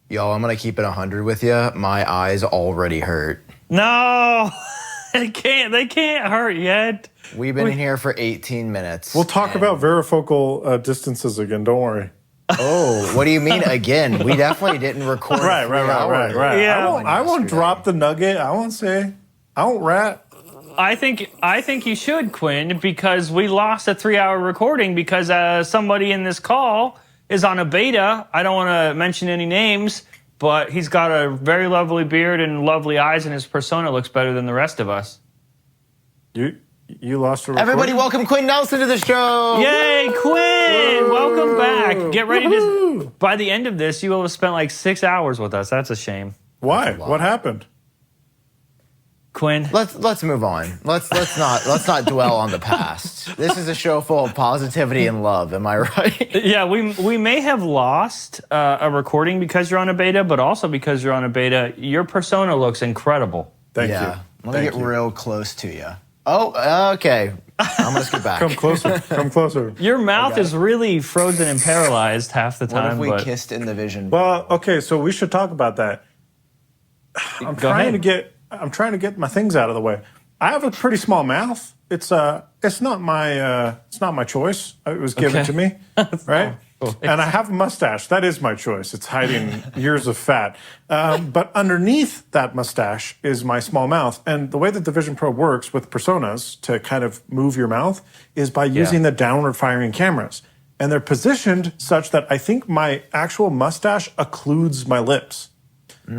Yo, I'm going to keep it 100 with you. My eyes already hurt. No, they can't hurt yet. We've been in here for 18 minutes. We'll talk about varifocal distances again. Don't worry. Oh, what do you mean again? We definitely didn't record. Right. Yeah. I won't drop the nugget. I won't rat. I think you should, Quinn, because we lost a 3-hour recording because somebody in this call is on a beta. I don't want to mention any names, but he's got a very lovely beard and lovely eyes, and his persona looks better than the rest of us. You lost a recording? Everybody, welcome Quinn Nelson to the show. Yay, Quinn! Woo! Welcome back. Get ready Woo-hoo! to. By the end of this, you will have spent like 6 hours with us. That's a shame. Why? What happened? Quinn. Let's move on. Let's not dwell on the past. This is a show full of positivity and love. Am I right? Yeah, we may have lost a recording because you're on a beta, but also because you're on a beta, your persona looks incredible. Thank you. Let me get real close to you. Oh, okay. I'm gonna scoot back. Come closer. Come closer. Your mouth is really frozen and paralyzed half the time. What if we kissed in the vision? Well, okay, so we should talk about that. I'm trying to get my things out of the way. I have a pretty small mouth. It's not my choice. It was given to me, right? And I have a mustache. That is my choice. It's hiding years of fat. But underneath that mustache is my small mouth. And the way that the Vision Pro works with personas to kind of move your mouth is by using the downward firing cameras. And they're positioned such that I think my actual mustache occludes my lips.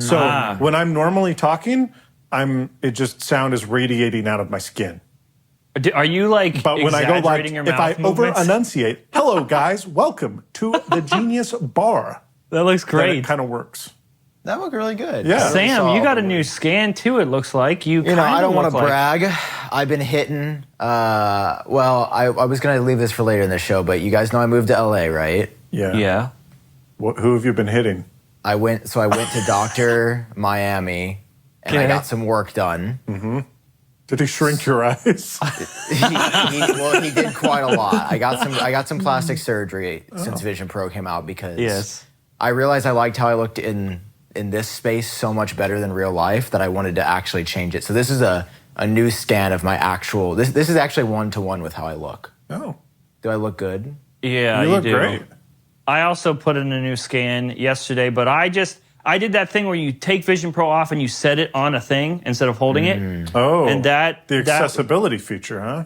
So when I'm normally talking, sound is radiating out of my skin. Are you like But when I go like, your if I mouth movements? over-enunciate, hello guys, welcome to the Genius Bar. That looks Then great. it kind of works. That looked really good. Yeah. Sam, you got a new scan too, it looks like. You know, I don't want to brag. I've been hitting. I was going to leave this for later in the show, but you guys know I moved to LA, right? Yeah. Yeah. Who have you been hitting? I went to Dr. Miami, and I got some work done. Mm-hmm. Did he shrink your eyes? he did quite a lot. I got some plastic surgery since Vision Pro came out because I realized I liked how I looked in this space so much better than real life that I wanted to actually change it. So this is a new scan of my actual. This is actually 1-to-1 with how I look. Oh, do I look good? Yeah, you look great. I also put in a new scan yesterday, but I did that thing where you take Vision Pro off and you set it on a thing instead of holding it. Oh, and the accessibility feature, huh?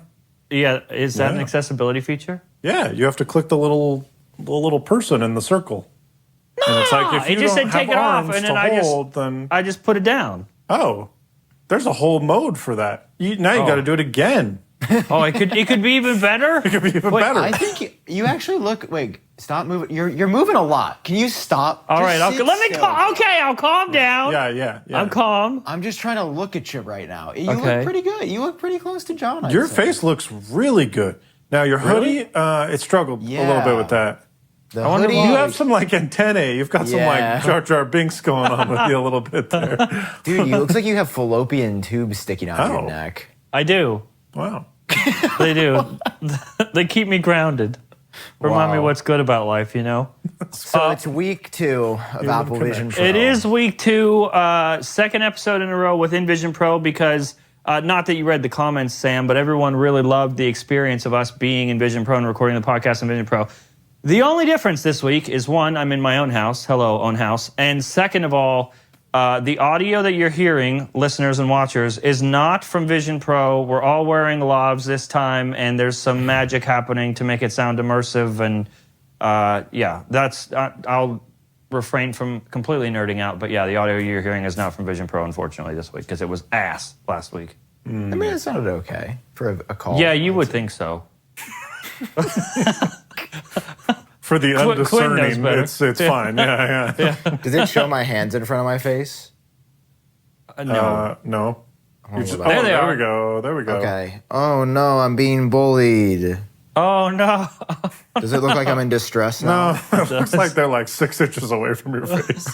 Yeah, is that an accessibility feature? Yeah, you have to click the little person in the circle. And it's like if you just don't said take have it off, arms and then to hold, then I just put it down. oh, there's a whole mode for that. Now you got to do it again. Oh, it could be even better. It could be even better. I think you actually look. Wait, stop moving. You're moving a lot. Can you stop? All right, let me. I'll calm down. Yeah. I'm calm. I'm just trying to look at you right now. You look pretty good. You look pretty close to John. Your face looks really good. Now your hoodie, it struggled a little bit with that. The hoodie, you have some like antennae. You've got some like Jar Jar Binks going on with you a little bit there. Dude, you looks like you have fallopian tubes sticking out of your neck. I do. Wow. They do. They keep me grounded. Remind me what's good about life, you know? So it's week 2 of Apple Vision Pro. It is week 2, second episode in a row within Vision Pro because, not that you read the comments, Sam, but everyone really loved the experience of us being in Vision Pro and recording the podcast in Vision Pro. The only difference this week is, one, I'm in my own house. Hello, own house. And second of all, the audio that you're hearing, listeners and watchers, is not from Vision Pro. We're all wearing gloves this time, and there's some magic happening to make it sound immersive. And I'll refrain from completely nerding out. But yeah, the audio you're hearing is not from Vision Pro, unfortunately, this week, because it was ass last week. I mean, it sounded okay for a call. Yeah, you would think so. For the undiscerning, it's fine. Yeah. Does it show my hands in front of my face? No. No. There we go. Okay. Oh no, I'm being bullied. Oh no. Does it look like I'm in distress now? No, it looks like they're like 6 inches away from your face.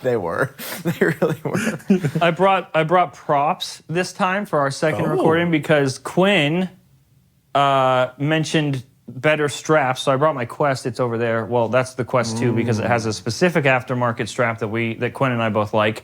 They were. They really were. I brought props this time for our second recording because Quinn mentioned better straps. So I brought my Quest. It's over there. Well, that's the Quest 2 because it has a specific aftermarket strap that Quinn and I both like.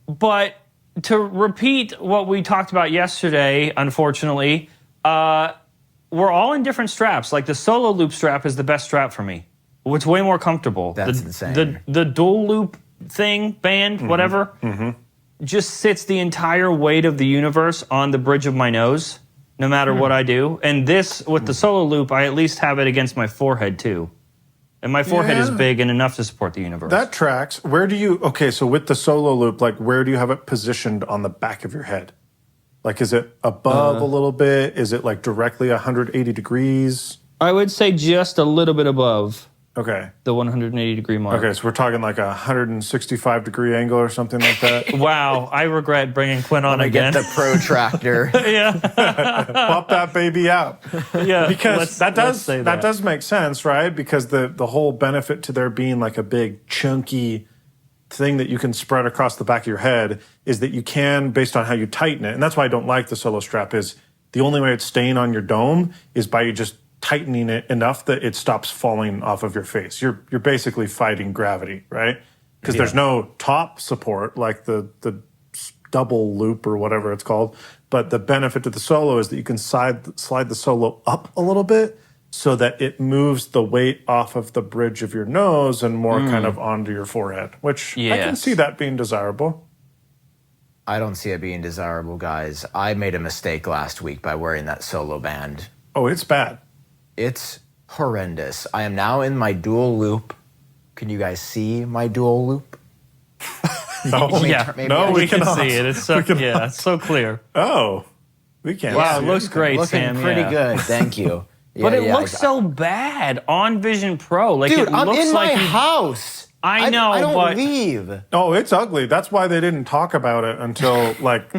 But to repeat what we talked about yesterday, unfortunately, we're all in different straps. Like the solo loop strap is the best strap for me. It's way more comfortable. That's insane. The dual loop thing, band, whatever, just sits the entire weight of the universe on the bridge of my nose, no matter what I do. And this, with the solo loop, I at least have it against my forehead too. And my forehead is big and enough to support the universe. That tracks. Where do you, okay, so with the solo loop, like where do you have it positioned on the back of your head? Like, is it above a little bit? Is it like directly 180 degrees? I would say just a little bit above. Okay. The 180 degree mark. Okay, so we're talking like a 165 degree angle or something like that. Wow, I regret bringing Quinn on again. Get the protractor. Pop that baby out. Yeah, because that does make sense, right? Because the whole benefit to there being like a big chunky thing that you can spread across the back of your head is that you can, based on how you tighten it, and that's why I don't like the solo strap, is the only way it's staying on your dome is by you just tightening it enough that it stops falling off of your face. You're basically fighting gravity, right? Because there's no top support like the double loop or whatever it's called. But the benefit to the solo is that you can slide the solo up a little bit so that it moves the weight off of the bridge of your nose and more kind of onto your forehead, which I can see that being desirable. I don't see it being desirable, guys. I made a mistake last week by wearing that solo band. Oh, it's bad. It's horrendous. I am now in my dual loop. Can you guys see my dual loop? No, we can see it. It's so, it's so clear. Oh, we can't. Wow, it looks great, looking Sam. Pretty good, thank you. But it looks so bad on Vision Pro. Like, dude, it I'm looks in like my house. I know, I don't but leave. Oh, it's ugly. That's why they didn't talk about it until like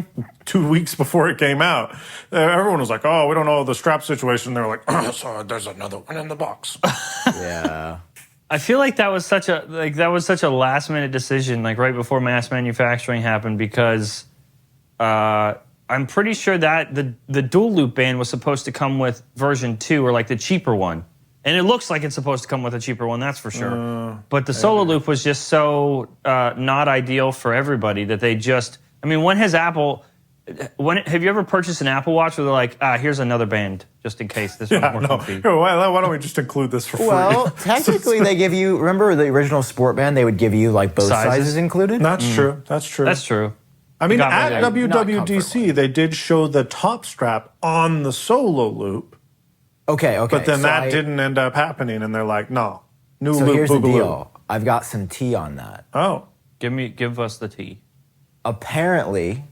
2 weeks before it came out. Everyone was like, "Oh, we don't know the strap situation." They were like, "Oh, so there's another one in the box." Yeah. I feel like that was such a last minute decision, like right before mass manufacturing happened, because I'm pretty sure that the dual loop band was supposed to come with version 2 or like the cheaper one. And it looks like it's supposed to come with a cheaper one, that's for sure. But the solo loop was just so not ideal for everybody that they just, I mean, have you ever purchased an Apple Watch where they're like, here's another band, just in case this one's more comfy? Why don't we just include this for free? Well, technically they give you, remember the original sport band, they would give you like both sizes included? That's true. That's true. That's true. I mean, at WWDC, they did show the top strap on the solo loop. Okay. But then that didn't end up happening, and they're like, no. New so loop, here's the boogaloo. deal. I've got some tea on that. Oh. Give us the tea. Apparently,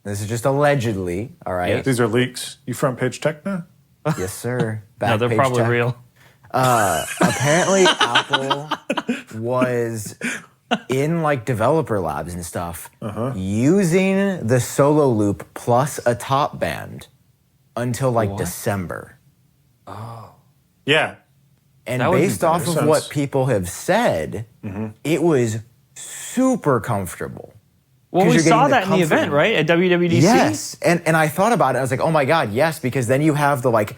this is just allegedly, all right? These are leaks. You front page tech now? Yes, sir. No, they're probably real. Apparently, Apple was in like developer labs and stuff using the solo loop plus a top band until like December. Oh. Yeah. And based off of what people have said, it was super comfortable. Well, we saw that in the event, right? At WWDC? Yes. And I thought about it. I was like, oh my God, yes, because then you have the like,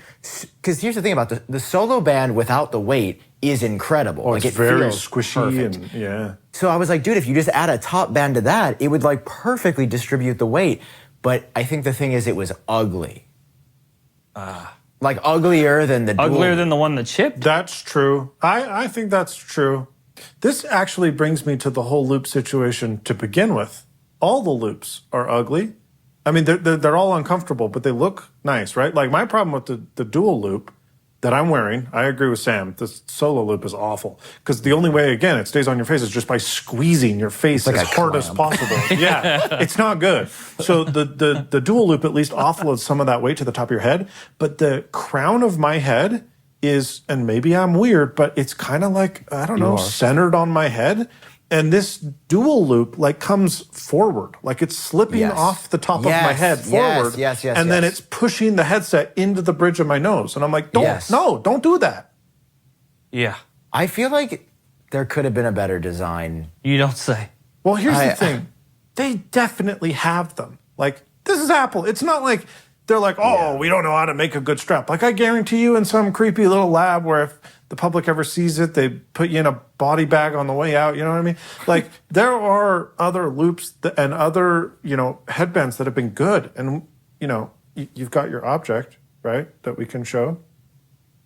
because here's the thing about the solo band without the weight is incredible. Oh, like it's it very feels squishy perfect. and So I was like, dude, if you just add a top band to that, it would like perfectly distribute the weight. But I think the thing is, it was ugly. Like uglier than the uglier than the one that chipped. That's true. I think that's true. This actually brings me to the whole loop situation to begin with. All the loops are ugly. I mean, they're all uncomfortable, but they look nice, right? Like my problem with the dual loop that I'm wearing, I agree with Sam. The solo loop is awful because the only way, again, it stays on your face is just by squeezing your face like as hard as possible. Yeah, it's not good. So the dual loop at least offloads some of that weight to the top of your head, but the crown of my head is, and maybe I'm weird, but it's kind of like, I don't know, centered on my head. And this dual loop like comes forward, like it's slipping off the top of my head forward. And then it's pushing the headset into the bridge of my nose. And I'm like, don't do that. Yeah. I feel like there could have been a better design. You don't say. Well, here's the thing. They definitely have them. Like, this is Apple. It's not like They're like, we don't know how to make a good strap. Like, I guarantee you in some creepy little lab where if the public ever sees it, they put you in a body bag on the way out. You know what I mean? Like, there are other loops and other, headbands that have been good. And, you've got your object, right, that we can show.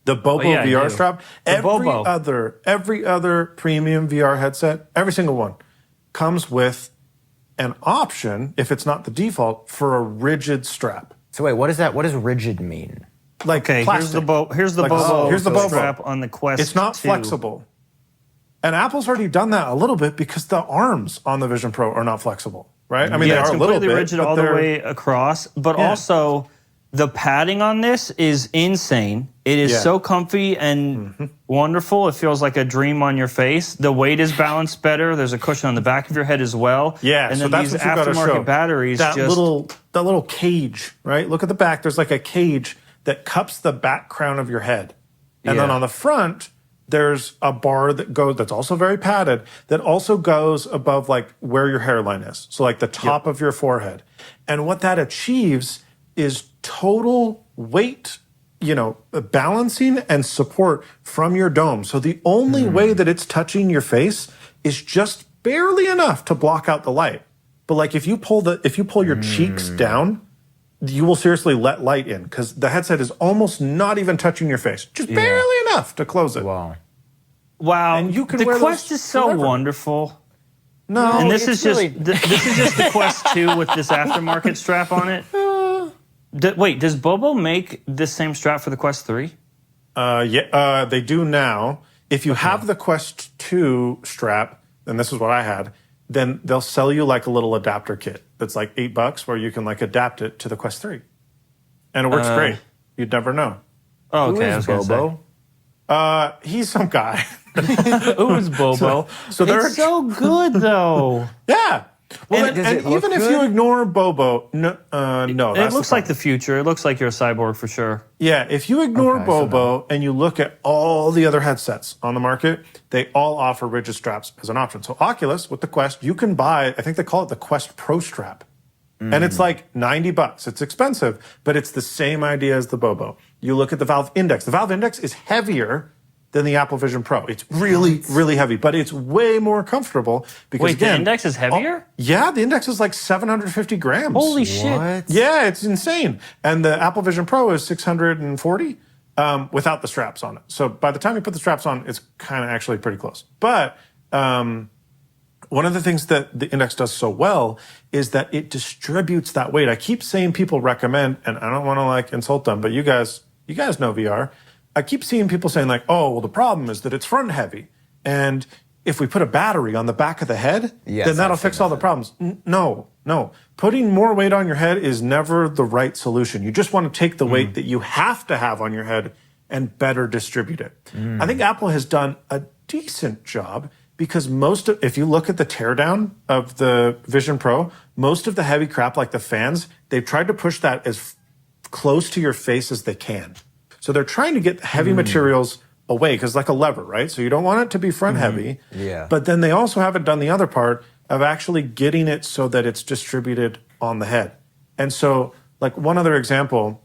The Bobo VR strap. Every other premium VR headset, every single one, comes with an option, if it's not the default, for a rigid strap. So wait, what is that? What does rigid mean? Like plastic. Here's the Bobo strap on the Quest 2. It's not flexible. And Apple's already done that a little bit because the arms on the Vision Pro are not flexible, right? I mean, they are a little bit. It's completely rigid all the way across, but also the padding on this is insane. It is so comfy and wonderful. It feels like a dream on your face. The weight is balanced better. There's a cushion on the back of your head as well. Yeah, and so then that's these what you gotta show. aftermarket batteries. That little cage, right? Look at the back. There's like a cage that cups the back crown of your head, and then on the front there's a bar that's also very padded that also goes above like where your hairline is. So like the top of your forehead, and what that achieves is total weight, balancing and support from your dome. So the only way that it's touching your face is just barely enough to block out the light. But like if you pull your cheeks down, you will seriously let light in because the headset is almost not even touching your face, just barely enough to close it. Wow. And you can the wear Quest those is so forever. wonderful. No, and this is just the Quest 2 with this aftermarket strap on it. Wait, does Bobo make this same strap for the Quest 3? They do now. If you have the Quest 2 strap, and this is what I had, then they'll sell you like a little adapter kit that's like $8 where you can like adapt it to the Quest 3. And it works great. You'd never know. Oh, okay. Who is Bobo? He's some guy. Who is Bobo? So it's so good, though. Yeah. Well, and even if you ignore Bobo, no. It looks like the future. It looks like you're a cyborg for sure. Yeah, if you ignore Bobo and you look at all the other headsets on the market, they all offer rigid straps as an option. So Oculus, with the Quest, you can buy, I think they call it the Quest Pro strap. And it's like $90. It's expensive, but it's the same idea as the Bobo. You look at the Valve Index. The Valve Index is heavier than the Apple Vision Pro. It's really, really heavy, but it's way more comfortable because Wait, the Index is heavier? The Index is like 750 grams. Holy shit. What? Yeah, it's insane. And the Apple Vision Pro is 640 without the straps on it. So by the time you put the straps on, it's kind of actually pretty close. But one of the things that the Index does so well is that it distributes that weight. I keep saying people recommend, and I don't want to like insult them, but you guys know VR. I keep seeing people saying like, oh, well, the problem is that it's front heavy. And if we put a battery on the back of the head, then that'll fix all the problems. No. Putting more weight on your head is never the right solution. You just want to take the weight that you have to have on your head and better distribute it. I think Apple has done a decent job because if you look at the teardown of the Vision Pro, most of the heavy crap like the fans, they've tried to push that as close to your face as they can. So they're trying to get heavy materials away because like a lever, right? So you don't want it to be front heavy. Yeah. But then they also haven't done the other part of actually getting it so that it's distributed on the head. And so like one other example,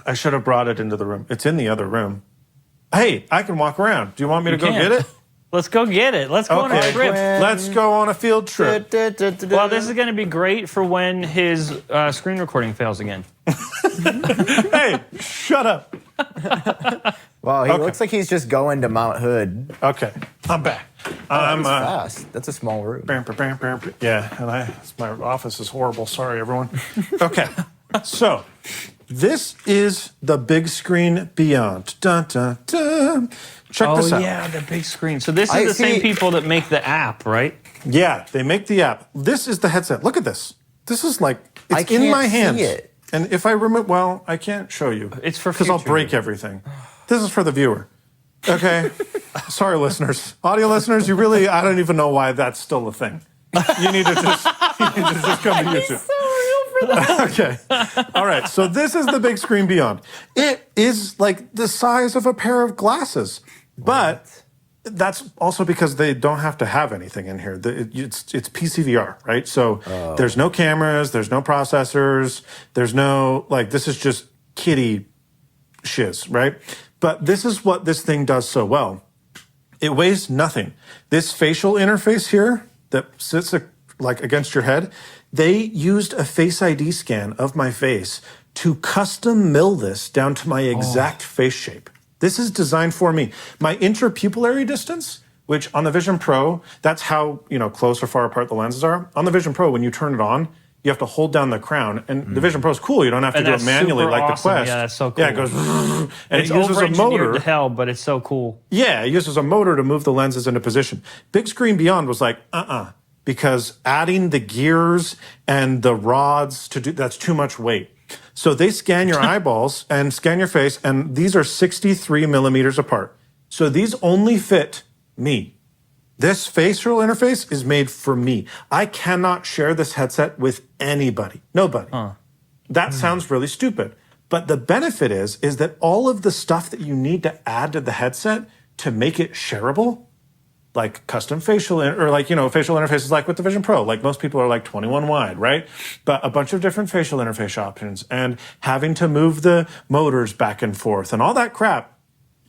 I should have brought it into the room. It's in the other room. Hey, I can walk around. Do you want me to go get it? Let's go get it. Let's go on a trip. Let's go on a field trip. Well, this is going to be great for when his screen recording fails again. Hey, shut up. Well, he looks like he's just going to Mount Hood. Okay, I'm back. I'm fast. That's a small room. Yeah, and my office is horrible. Sorry, everyone. Okay, so this is the big screen beyond. Dun, dun, dun. Check this out. Oh, yeah, the big screen. So this is the same people that make the app, right? Yeah, they make the app. This is the headset. Look at this. This is like, it's in my hands. See it. And if I remove, well, I can't show you. It's for because I'll break everything. This is for the viewer. Okay. Sorry, listeners. Audio listeners, I don't even know why that's still a thing. You need to just come to YouTube. So real for that. Okay. All right. So this is the big screen beyond. It is like the size of a pair of glasses, but that's also because they don't have to have anything in here. It's PCVR, right? So there's no cameras, there's no processors, there's no, like, this is just kiddie shiz, right? But this is what this thing does so well. It weighs nothing. This facial interface here that sits like against your head, they used a Face ID scan of my face to custom mill this down to my exact face shape. This is designed for me. My interpupillary distance, which on the Vision Pro, that's how, close or far apart the lenses are. On the Vision Pro, when you turn it on, you have to hold down the crown. And the Vision Pro is cool. You don't have to do it manually like awesome. the Quest. Yeah, that's so cool. Yeah, it goes, and it's it uses a motor. To hell, but it's so cool. Yeah, it uses a motor to move the lenses into position. Big Screen Beyond was like, because adding the gears and the rods that's too much weight. So they scan your eyeballs and scan your face, and these are 63 millimeters apart. So these only fit me. This facial interface is made for me. I cannot share this headset with anybody. Nobody. That sounds really stupid. But the benefit is that all of the stuff that you need to add to the headset to make it shareable, like custom facial, facial interfaces like with the Vision Pro, like most people are like 21 wide, right? But a bunch of different facial interface options and having to move the motors back and forth and all that crap,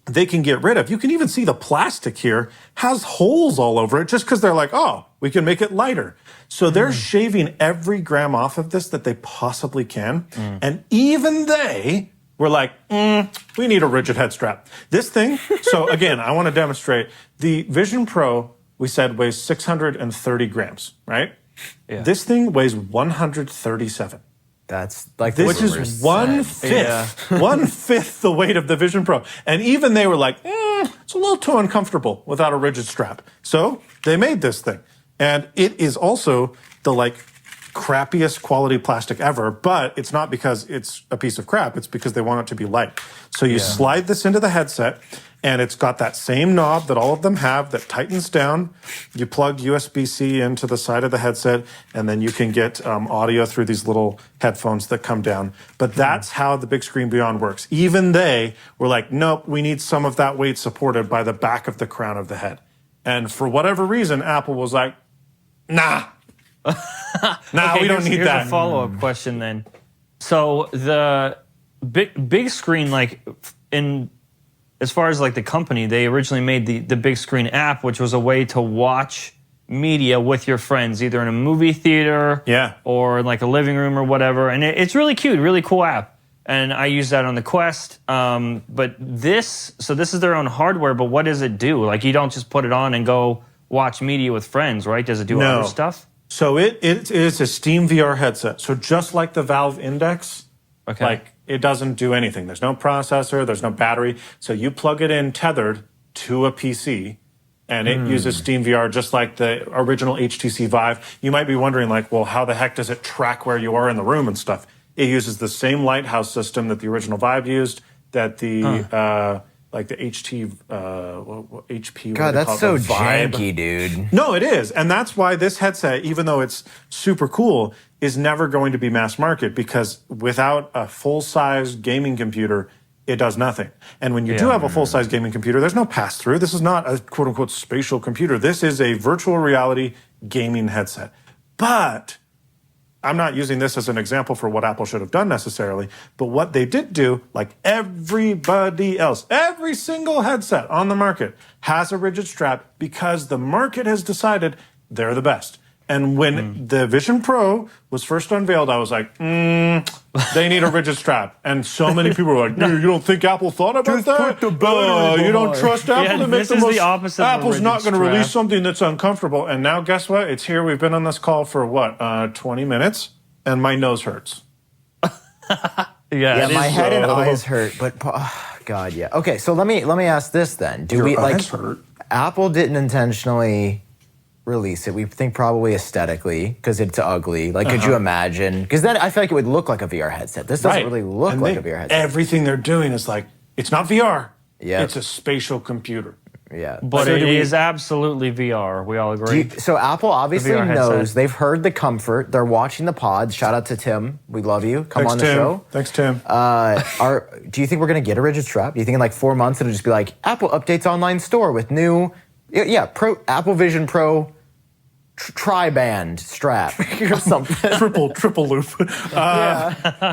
they can get rid of. You can even see the plastic here has holes all over it just because they're like, we can make it lighter. So they're shaving every gram off of this that they possibly can. And even they were like, we need a rigid head strap. This thing, so again, I want to demonstrate. The Vision Pro, we said, weighs 630 grams, right? Yeah. This thing weighs 137. That's like this is 1/5, 1/5 the weight of the Vision Pro. And even they were like, it's a little too uncomfortable without a rigid strap. So they made this thing. And it is also the crappiest quality plastic ever, but it's not because it's a piece of crap. It's because they want it to be light. So you slide this into the headset, and it's got that same knob that all of them have that tightens down. You plug USB-C into the side of the headset, and then you can get audio through these little headphones that come down. But that's how the Big Screen Beyond works. Even they were like, nope, we need some of that weight supported by the back of the crown of the head. And for whatever reason, Apple was like, nah. Okay, we don't need that. Here's a follow-up question then. So the big screen, as far as the company, they originally made the big screen app, which was a way to watch media with your friends, either in a movie theater or in a living room or whatever. And it's really cute, really cool app. And I use that on the Quest. But this is their own hardware, but what does it do? You don't just put it on and go watch media with friends, right? Does it do other stuff? So it is a Steam VR headset. So just like the Valve Index, it doesn't do anything. There's no processor, there's no battery. So you plug it in tethered to a PC, and it uses Steam VR just like the original HTC Vive. You might be wondering, well, how the heck does it track where you are in the room and stuff? It uses the same lighthouse system that the original Vive used, that the the HP. God, that's so janky, dude. No, it is. And that's why this headset, even though it's super cool, is never going to be mass market, because without a full-size gaming computer, it does nothing. And when you do have a full-size gaming computer, there's no pass-through. This is not a quote-unquote spatial computer. This is a virtual reality gaming headset. But I'm not using this as an example for what Apple should have done necessarily, but what they did do, like everybody else, every single headset on the market has a rigid strap because the market has decided they're the best. And when the Vision Pro was first unveiled, I was like, they need a rigid strap. And so many people were like, you don't think Apple thought about that? You don't trust Apple to make the most. The opposite Apple's not going to release something that's uncomfortable. And now guess what? It's here. We've been on this call for 20 minutes, and my nose hurts. My head and eyes hurt, but God, yeah. Okay, so let me ask this then. Eyes hurt? Apple didn't intentionally release it. We think probably aesthetically because it's ugly. Could you imagine? Because then I feel like it would look like a VR headset. This doesn't really look like a VR headset. Everything they're doing is it's not VR. Yeah, it's a spatial computer. Yeah, but it is absolutely VR. We all agree. So Apple obviously knows. They've heard the comfort. They're watching the pods. Shout out to Tim. We love you. Come on the show. Thanks, Tim. Do you think we're going to get a rigid strap? Do you think in 4 months it'll just be Apple updates online store with new Yeah, Apple Vision Pro tri-band strap or something. triple loop,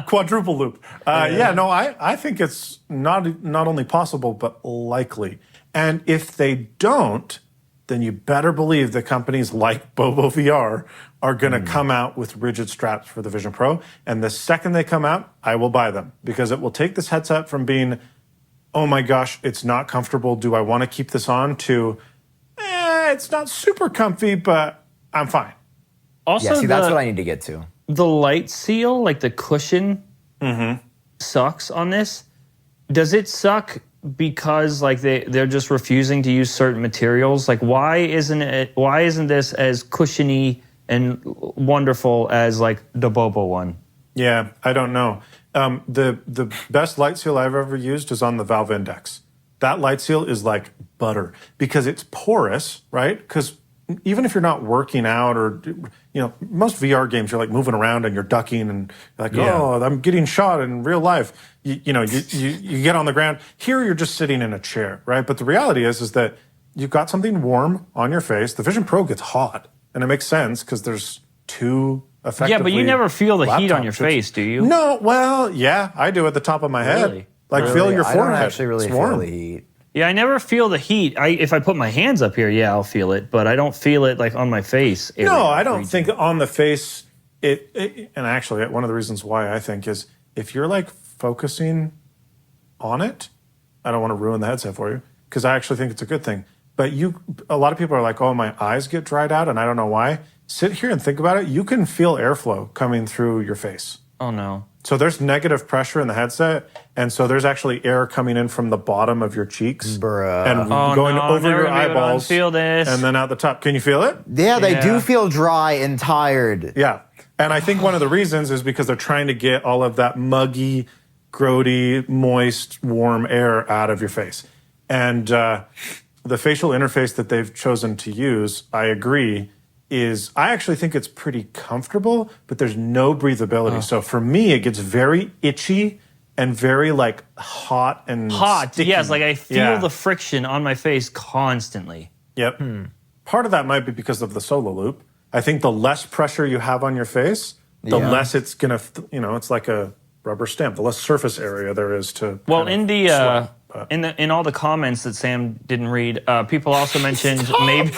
quadruple loop. I think it's not only possible but likely. And if they don't, then you better believe that companies like Bobo VR are going to come out with rigid straps for the Vision Pro. And the second they come out, I will buy them, because it will take this headset from being, oh my gosh, it's not comfortable, do I want to keep this on, to, it's not super comfy, but I'm fine. Also, that's what I need to get to. The light seal, like the cushion, sucks on this. Does it suck because like they're just refusing to use certain materials? Like why isn't this as cushiony and wonderful as like the Bobo one? Yeah, I don't know. The best light seal I've ever used is on the Valve Index. That light seal is like butter because it's porous, right? Because even if you're not working out, or most VR games, you're like moving around and you're ducking and you're like, oh, I'm getting shot in real life. You get on the ground. Here you're just sitting in a chair, right? But the reality is that you've got something warm on your face. The Vision Pro gets hot, and it makes sense because there's two effectively. Yeah, but you never feel the heat on your face, do you? No, well, yeah, I do at the top of my head. Like feel your forehead. I don't actually really feel the heat. Yeah, I never feel the heat. If I put my hands up here, I'll feel it, but I don't feel it like on my face. No, I don't think on the face. And actually, one of the reasons why I think is if you're like focusing on it, I don't want to ruin the headset for you, because I actually think it's a good thing. But a lot of people are like, oh, my eyes get dried out, and I don't know why. Sit here and think about it. You can feel airflow coming through your face. Oh, no. So there's negative pressure in the headset, and so there's actually air coming in from the bottom of your cheeks and going over your eyeballs, feel this. And then out the top. Can you feel it? Yeah, they do feel dry and tired. Yeah, and I think one of the reasons is because they're trying to get all of that muggy, grody, moist, warm air out of your face. And the facial interface that they've chosen to use, I agree, I actually think it's pretty comfortable, but there's no breathability. So for me, it gets very itchy and very like hot and sticky. Yes, like I feel the friction on my face constantly. Yep. Part of that might be because of the solo loop. I think the less pressure you have on your face, the less it's gonna, it's like a rubber stamp. The less surface area there is to. Well, in all the comments that Sam didn't read, people also mentioned maybe.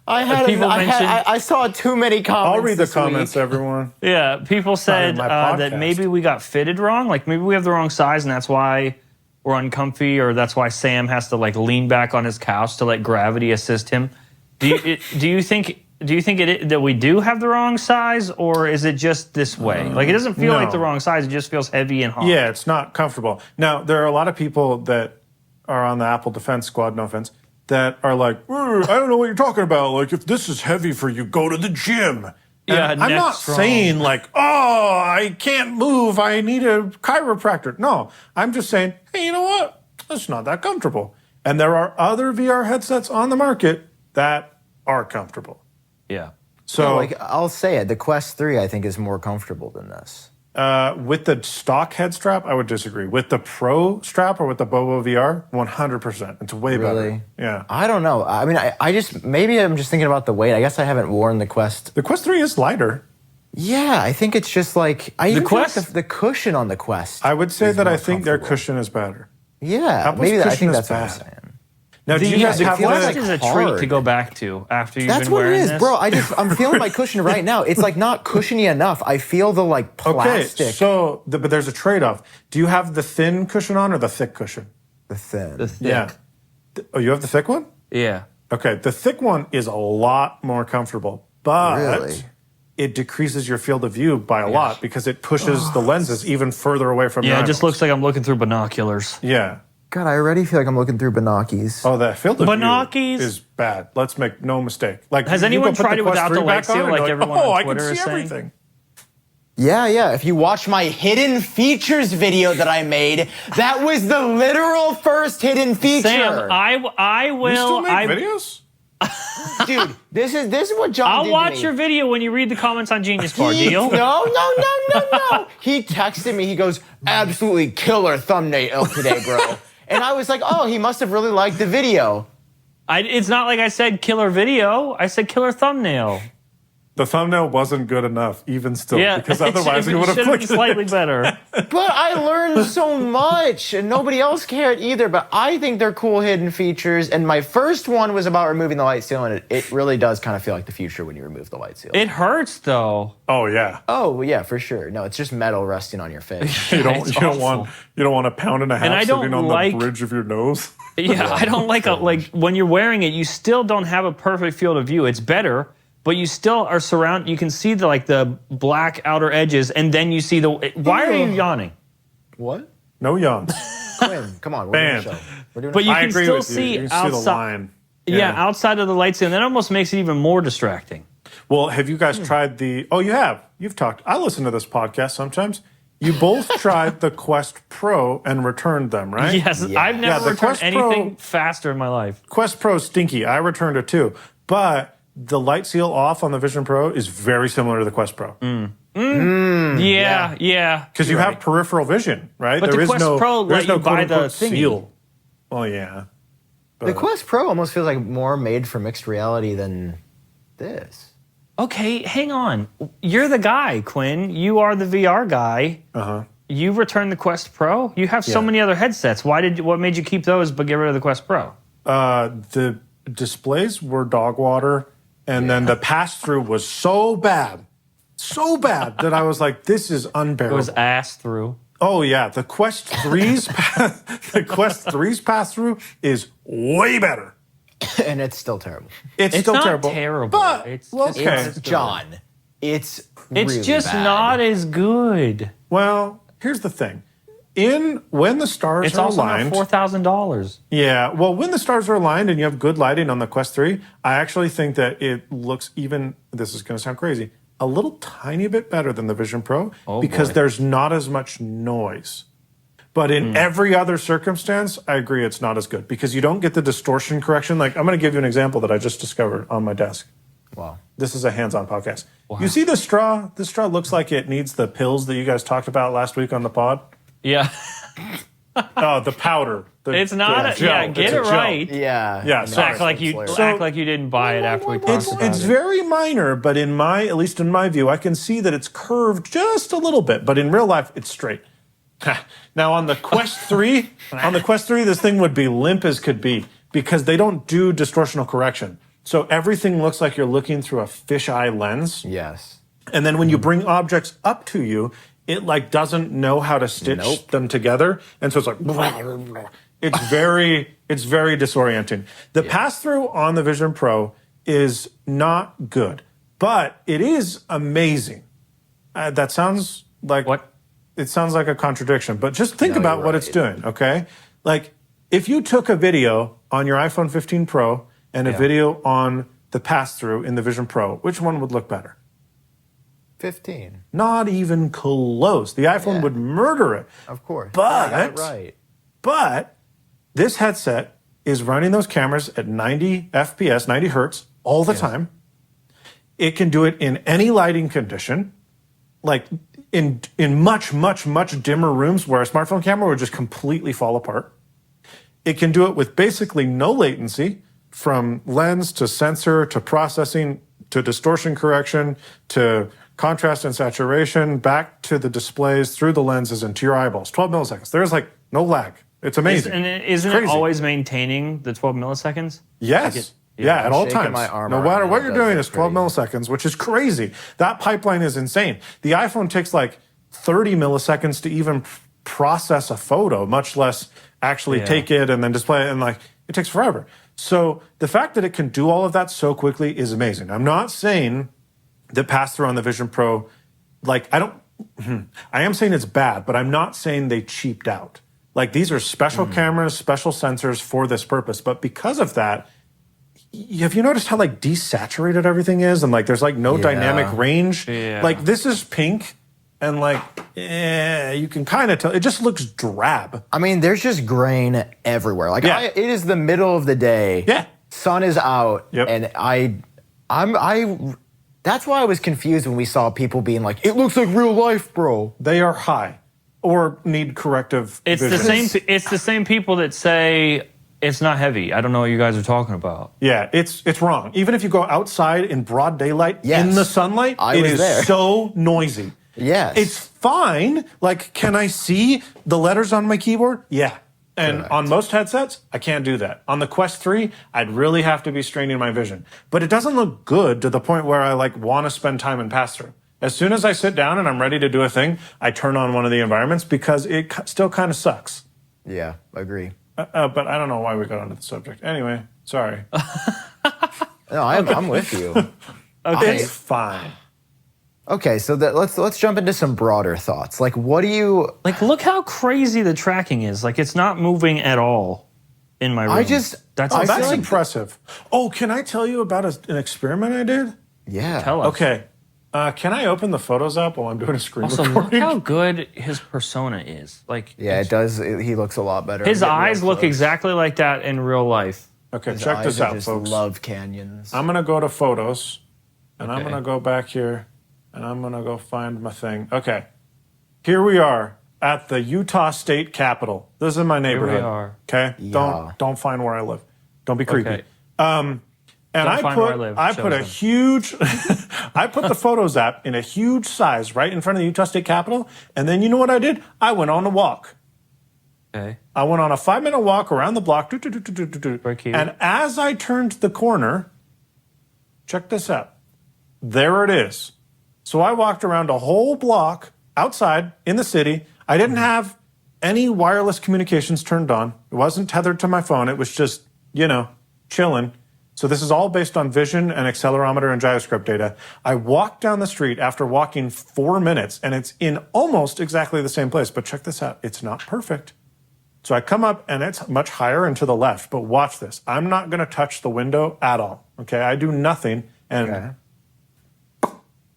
I saw too many comments. I'll read the comments, everyone. Yeah, people said that maybe we got fitted wrong. Like maybe we have the wrong size, and that's why we're uncomfy, or that's why Sam has to like lean back on his couch to let gravity assist him. Do you think that we do have the wrong size, or is it just this way? Like it doesn't feel like the wrong size. It just feels heavy and hot. Yeah, it's not comfortable. Now there are a lot of people that are on the Apple Defense Squad. No offense. That are like, I don't know what you're talking about. Like, if this is heavy for you, go to the gym. Yeah, I'm not saying like, oh, I can't move, I need a chiropractor. No, I'm just saying, hey, you know what? It's not that comfortable. And there are other VR headsets on the market that are comfortable. Yeah. So, I'll say it. The Quest 3, I think, is more comfortable than this. With the stock head strap, I would disagree. With the Pro strap or with the Bobo VR, 100%. It's way better. Yeah. I don't know. I mean, maybe I'm just thinking about the weight. I guess I haven't worn the Quest. The Quest 3 is lighter. Yeah, I think it's just like the cushion on the Quest. I would say that I think their cushion is better. Yeah, I think that's what I'm saying. Now, do you guys have the Quest is a treat to go back to after you've been wearing this? That's what it is, bro. I'm feeling my cushion right now. It's like not cushiony enough. I feel the like plastic. Okay, but there's a trade-off. Do you have the thin cushion on or the thick cushion? The thin. The thick. Yeah. Oh, you have the thick one? Yeah. Okay, the thick one is a lot more comfortable, but it decreases your field of view by a lot because it pushes the lenses even further away from your eyeballs. Yeah, it just looks like I'm looking through binoculars. Yeah. God, I already feel like I'm looking through binoculars. Oh, that field of view is bad. Let's make no mistake. Like, has anyone tried it without the light seal, like everyone on Twitter is saying? I can see everything. Yeah. If you watch my hidden features video that I made, that was the literal first hidden feature. Sam, I will. You still make videos? Dude, this is what John I'll did watch to me. your video when you read the comments on Genius Bar. Deal? No. He texted me. He goes, absolutely killer thumbnail today, bro. And I was like, oh, he must have really liked the video. It's not like I said killer video. I said killer thumbnail. The thumbnail wasn't good enough, even still, because otherwise we would have clicked slightly better. But I learned so much, and nobody else cared either. But I think they're cool hidden features. And my first one was about removing the light seal, and it really does kind of feel like the future when you remove the light seal. It hurts though. Oh yeah. Oh yeah, for sure. No, it's just metal resting on your face. You don't want a pound and a half sitting on the bridge of your nose. Yeah, I don't like when you're wearing it, you still don't have a perfect field of view. It's better. But you still are surrounded. You can see the black outer edges, and then you see the. Why are you yawning? What? No yawns. Quinn, come on, we're doing a show. We're doing but you I can agree still with you. see You can outside. see the line. Yeah, outside of the lights, and that almost makes it even more distracting. Well, have you guys tried the? Oh, you have. You've talked. I listen to this podcast sometimes. You both tried the Quest Pro and returned them, right? Yes, yeah. I've never returned anything faster in my life. Quest Pro stinky. I returned it too, but the light seal off on the Vision Pro is very similar to the Quest Pro. Yeah. Because you have peripheral vision, right? But the Quest Pro let you buy the seal. Well, yeah. But the Quest Pro almost feels like more made for mixed reality than this. Okay, hang on. You're the guy, Quinn. You are the VR guy. Uh-huh. You returned the Quest Pro? You have so many other headsets. What made you keep those but get rid of the Quest Pro? The displays were dog water, and then the pass-through was so bad that I was like, this is unbearable. It was ass through. Oh yeah, the Quest 3's pass-through is way better. And it's still terrible. It's still not terrible. But it's John. It's really just bad. Not as good. Well, here's the thing. When the stars are aligned, it's also $4,000. Yeah, well, when the stars are aligned and you have good lighting on the Quest 3, I actually think that it looks even. This is going to sound crazy. A little tiny bit better than the Vision Pro because there's not as much noise. But in every other circumstance, I agree it's not as good because you don't get the distortion correction. Like, I'm going to give you an example that I just discovered on my desk. Wow. This is a hands-on podcast. Wow. You see the straw? This straw looks like it needs the pills that you guys talked about last week on the pod. Yeah. Oh, the powder. It's not get it right. Yeah. Yeah. Act like you didn't buy it after we talked about it. It's very minor, but at least in my view, I can see that it's curved just a little bit. But in real life, it's straight. Now on the Quest 3, this thing would be limp as could be because they don't do distortional correction. So everything looks like you're looking through a fisheye lens. Yes. And then when you bring objects up to you, it doesn't know how to stitch them together. And so it's like, it's very disorienting. The pass-through on the Vision Pro is not good, but it is amazing. That sounds like what? It sounds like a contradiction, but just think about what it's doing, okay? Like, if you took a video on your iPhone 15 Pro and a video on the pass-through in the Vision Pro, which one would look better? 15. Not even close. The iPhone would murder it. Of course. But this headset is running those cameras at 90 FPS, 90 hertz all the time. It can do it in any lighting condition, like in much, much, much dimmer rooms where a smartphone camera would just completely fall apart. It can do it with basically no latency from lens to sensor to processing to distortion correction to contrast and saturation back to the displays through the lenses and to your eyeballs. 12 milliseconds. There's no lag. It's amazing. Isn't it always maintaining the 12 milliseconds? Yes. At all times. No matter what you're doing, it's 12 milliseconds, which is crazy. That pipeline is insane. The iPhone takes 30 milliseconds to even process a photo, much less actually take it and then display it. And it takes forever. So the fact that it can do all of that so quickly is amazing. I'm not saying the pass-through on the Vision Pro, I am saying it's bad, but I'm not saying they cheaped out. These are special cameras, special sensors for this purpose. But because of that, have you noticed how desaturated everything is? And there's no dynamic range? Yeah. This is pink and you can kind of tell. It just looks drab. I mean, there's just grain everywhere. It is the middle of the day. Yeah. Sun is out. Yep. And that's why I was confused when we saw people being like, it looks like real life, bro. They are high or need corrective vision. It's the same people that say It's not heavy. I don't know what you guys are talking about. Yeah, it's wrong. Even if you go outside in broad daylight in the sunlight, it is so noisy. Yes. It's fine. Like, can I see the letters on my keyboard? Yeah. And on most headsets, I can't do that. On the Quest 3, I'd really have to be straining my vision. But it doesn't look good to the point where I like want to spend time in pass-through. As soon as I sit down and I'm ready to do a thing, I turn on one of the environments because it still kind of sucks. Yeah, agree. But I don't know why we got onto the subject. Anyway, sorry. No, I'm with you. Okay. It's fine. Okay, so let's jump into some broader thoughts. Like, what do you like? Look how crazy the tracking is. Like, it's not moving at all in my room. That's impressive. Oh, can I tell you about an experiment I did? Yeah. Tell us. Okay. Can I open the Photos app while I'm doing a screen recording? Look how good his persona is. Like, yeah, it does. He looks a lot better. His eyes look exactly like that in real life. Okay, check this out, folks. Love canyons. I'm gonna go to Photos, and I'm gonna go back here. And I'm going to go find my thing. Okay. Here we are at the Utah State Capitol. This is my neighborhood. Here we are. Okay? Yeah. Don't find where I live. Don't be creepy. Okay. And I put a huge I put the Photos app in a huge size right in front of the Utah State Capitol, and then you know what I did? I went on a walk. Okay. I went on a 5-minute walk around the block. Very cute. And as I turned the corner, check this out. There it is. So I walked around a whole block outside in the city. I didn't have any wireless communications turned on. It wasn't tethered to my phone. It was just, chilling. So this is all based on vision and accelerometer and gyroscope data. I walked down the street after walking 4 minutes, and it's in almost exactly the same place. But check this out. It's not perfect. So I come up, and it's much higher and to the left. But watch this. I'm not going to touch the window at all. Okay? I do nothing. And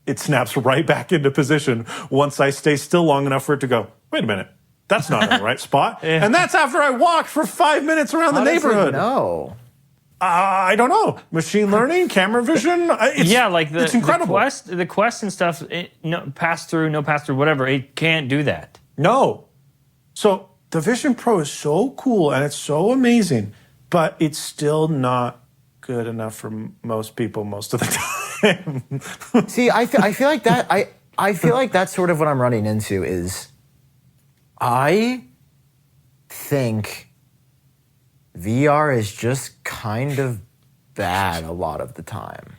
it snaps right back into position once I stay still long enough for it to go, wait a minute, that's not in the right spot. Yeah. And that's after I walked for 5 minutes around the neighborhood. No. I don't know. Machine learning, camera vision. It's incredible. The Quest and stuff, no pass through, whatever, it can't do that. No. So the Vision Pro is so cool and it's so amazing, but it's still not good enough for most people most of the time. See, I feel like that. I feel like that's sort of what I'm running into is I think VR is just kind of bad a lot of the time.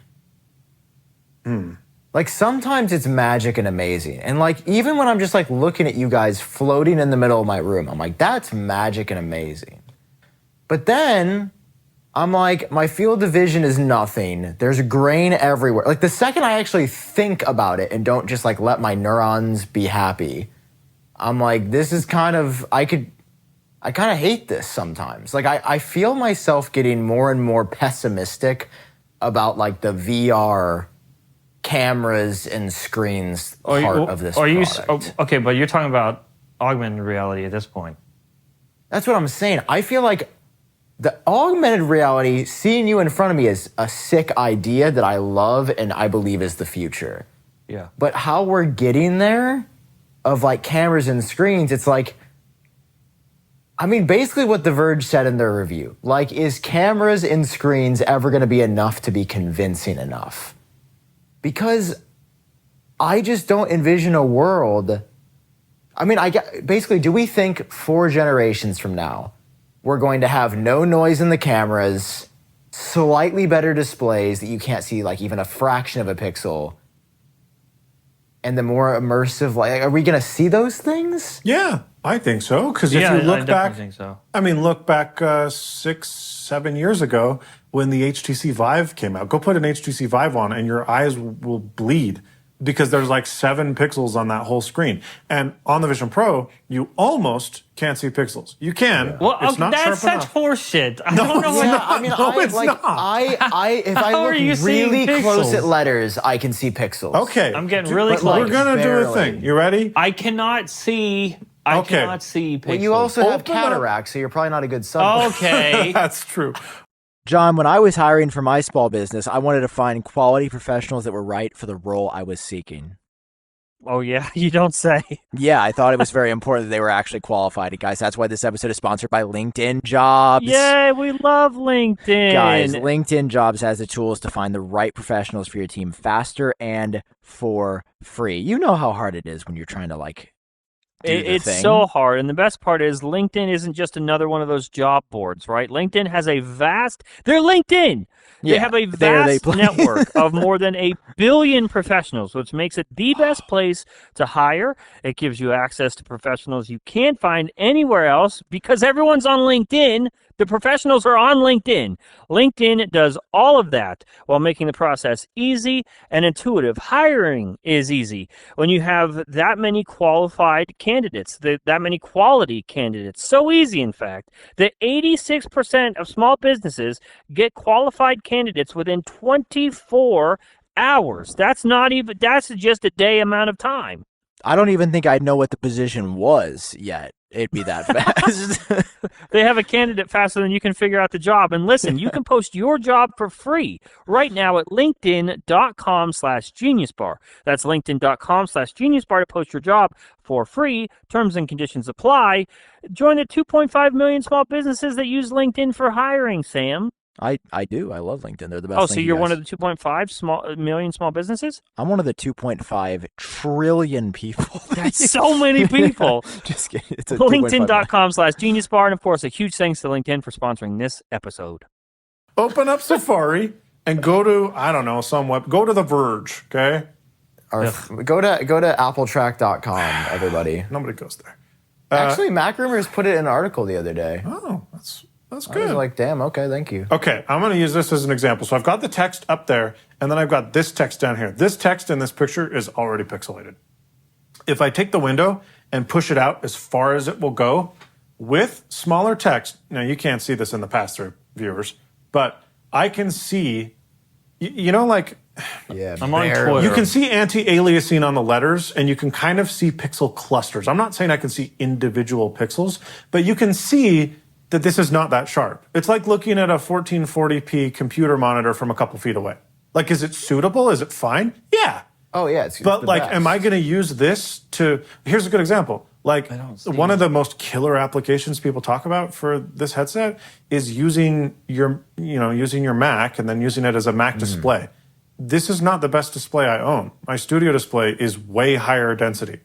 Like sometimes it's magic and amazing. And like even when I'm just like looking at you guys floating in the middle of my room, I'm like, that's magic and amazing. But then I'm like, my field of vision is nothing. There's grain everywhere. Like the second I actually think about it and don't just like let my neurons be happy, I'm like, this is kind of, I kind of hate this sometimes. Like I feel myself getting more and more pessimistic about like the VR cameras and screens part of this product. Okay, but you're talking about augmented reality at this point. That's what I'm saying. I feel like the augmented reality, seeing you in front of me is a sick idea that I love and I believe is the future. Yeah. But how we're getting there of like cameras and screens, it's like, I mean, basically what The Verge said in their review, like, is cameras and screens ever going to be enough to be convincing enough? Because I just don't envision a world. I mean, basically, do we think 4 generations from now, we're going to have no noise in the cameras, slightly better displays that you can't see like even a fraction of a pixel, and the more immersive, like, are we going to see those things? Yeah, I think so. Because if you look back, think so. I mean, look back 6-7 years ago when the HTC Vive came out. Go put an HTC Vive on and your eyes will bleed because there's like 7 pixels on that whole screen. And on the Vision Pro, you almost can't see pixels. You can. Yeah. Well, it's not that's sharp such enough. horseshit. I don't know. I mean, if I look really close at letters, I can see pixels. Okay. I'm getting really close. We're going to do a thing. You ready? I cannot see. I cannot see pixels. Well, you also have cataracts, so you're probably not a good subject. Okay. That's true. John, when I was hiring for my small business, I wanted to find quality professionals that were right for the role I was seeking. Oh, yeah, you don't say. Yeah, I thought it was very important that they were actually qualified. And guys, that's why this episode is sponsored by LinkedIn Jobs. Yay, we love LinkedIn. Guys, LinkedIn Jobs has the tools to find the right professionals for your team faster and for free. You know how hard it is when you're trying to It's so hard. And the best part is LinkedIn isn't just another one of those job boards, right? LinkedIn has they're LinkedIn. They have a vast network of more than 1 billion professionals, which makes it the best place to hire. It gives you access to professionals you can't find anywhere else because everyone's on LinkedIn. The professionals are on LinkedIn. LinkedIn does all of that while making the process easy and intuitive. Hiring is easy when you have that many qualified candidates, that many quality candidates. So easy, in fact, that 86% of small businesses get qualified candidates within 24 hours. That's just a day amount of time. I don't even think I'd know what the position was yet. It'd be that fast. They have a candidate faster than you can figure out the job. And listen, you can post your job for free right now at linkedin.com/geniusbar. That's linkedin.com/geniusbar to post your job for free. Terms and conditions apply. Join the 2.5 million small businesses that use LinkedIn for hiring, Sam. I do. I love LinkedIn. They're the best. Oh, so you're one of the 2.5 million small businesses? I'm one of the 2.5 trillion people. That's so many people. Just kidding. It's LinkedIn.com/geniusbar. And of course, a huge thanks to LinkedIn for sponsoring this episode. Open up Safari and go to, I don't know, go to The Verge, okay? Or go to appletrack.com, everybody. Nobody goes there. Actually, Mac Rumors put it in an article the other day. Oh, that's good. I was like, damn, okay, thank you. Okay, I'm going to use this as an example. So I've got the text up there, and then I've got this text down here. This text in this picture is already pixelated. If I take the window and push it out as far as it will go with smaller text, now you can't see this in the pass-through, viewers, but I can see, Yeah, I'm on Twitter. you can see anti-aliasing on the letters, and you can kind of see pixel clusters. I'm not saying I can see individual pixels, but you can see that this is not that sharp. It's like looking at a 1440p computer monitor from a couple feet away. Like, is it suitable? Is it fine? Yeah. Oh, yeah. It's But, the like, best. am I going to use this to... Here's a good example. Like, one of the most killer applications people talk about for this headset is using your Mac and then using it as a Mac display. This is not the best display I own. My studio display is way higher density.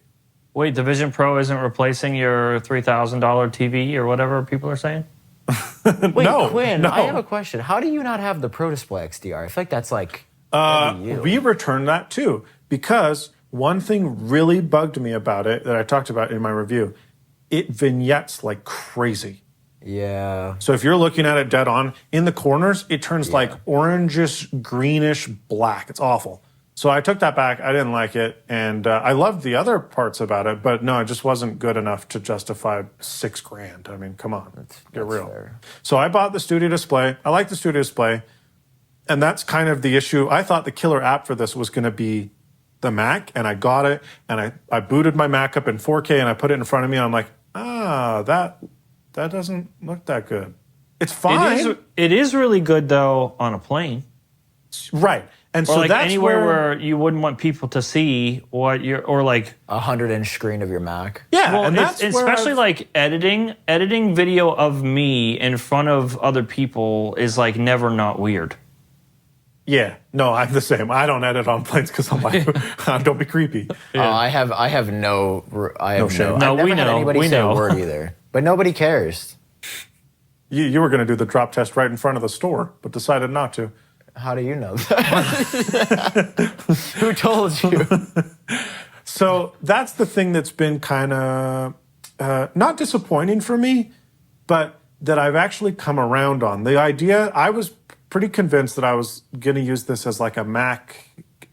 Wait, the Vision Pro isn't replacing your $3,000 TV or whatever people are saying? Wait, No, Quinn, no. I have a question. How do you not have the Pro Display XDR? I feel like that's like... We returned that too because one thing really bugged me about it that I talked about in my review, it vignettes like crazy. Yeah. So if you're looking at it dead on, in the corners, it turns like orangish, greenish, black. It's awful. So I took that back. I didn't like it. And I loved the other parts about it, but no, it just wasn't good enough to justify $6,000. I mean, come on, get real. Fair. So I bought the Studio Display. I like the Studio Display. And that's kind of the issue. I thought the killer app for this was going to be the Mac, and I got it. And I booted my Mac up in 4K, and I put it in front of me, and I'm like, that doesn't look that good. It's fine. It is really good, though, on a plane. Right. And Or so like that's anywhere where you wouldn't want people to see what you're, or like... 100-inch screen of your Mac. Yeah, Well, and that's especially like editing video of me in front of other people is like never not weird. Yeah, no, I'm the same. I don't edit on planes because I'm like, don't be creepy. I have no shame. No, I've never we had know. anybody We say know. a word either. But nobody cares. You were going to do the drop test right in front of the store, but decided not to. How do you know that? Who told you? So that's the thing that's been kind of not disappointing for me, but that I've actually come around on. The idea, I was pretty convinced that I was going to use this as like a Mac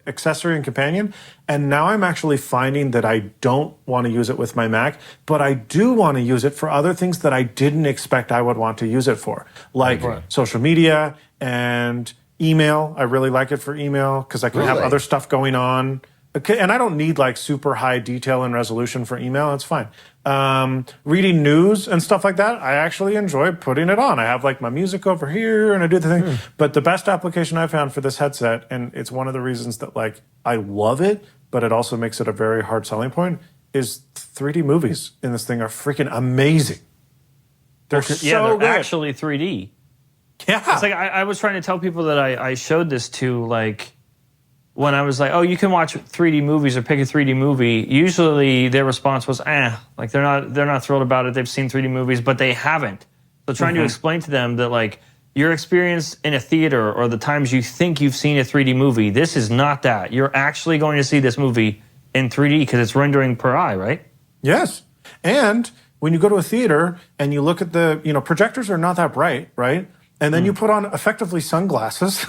accessory and companion, and now I'm actually finding that I don't want to use it with my Mac, but I do want to use it for other things that I didn't expect I would want to use it for, like social media and email. I really like it for email because I can have other stuff going on. Okay, and I don't need like super high detail and resolution for email. It's fine. Reading news and stuff like that, I actually enjoy putting it on. I have like my music over here and I do the thing. But the best application I found for this headset, and it's one of the reasons that like I love it but it also makes it a very hard selling point, is 3D movies in this thing are freaking amazing. They're they're good. Actually 3D. Yeah. It's like I was trying to tell people that I showed this to, like, when I was like, oh, you can watch 3D movies or pick a 3D movie. Usually their response was, like they're not thrilled about it. They've seen 3D movies, but they haven't. So trying to explain to them that, like, your experience in a theater or the times you think you've seen a 3D movie, this is not that. You're actually going to see this movie in 3D because it's rendering per eye, right? Yes. And when you go to a theater and you look at the, projectors are not that bright, right? And then you put on effectively sunglasses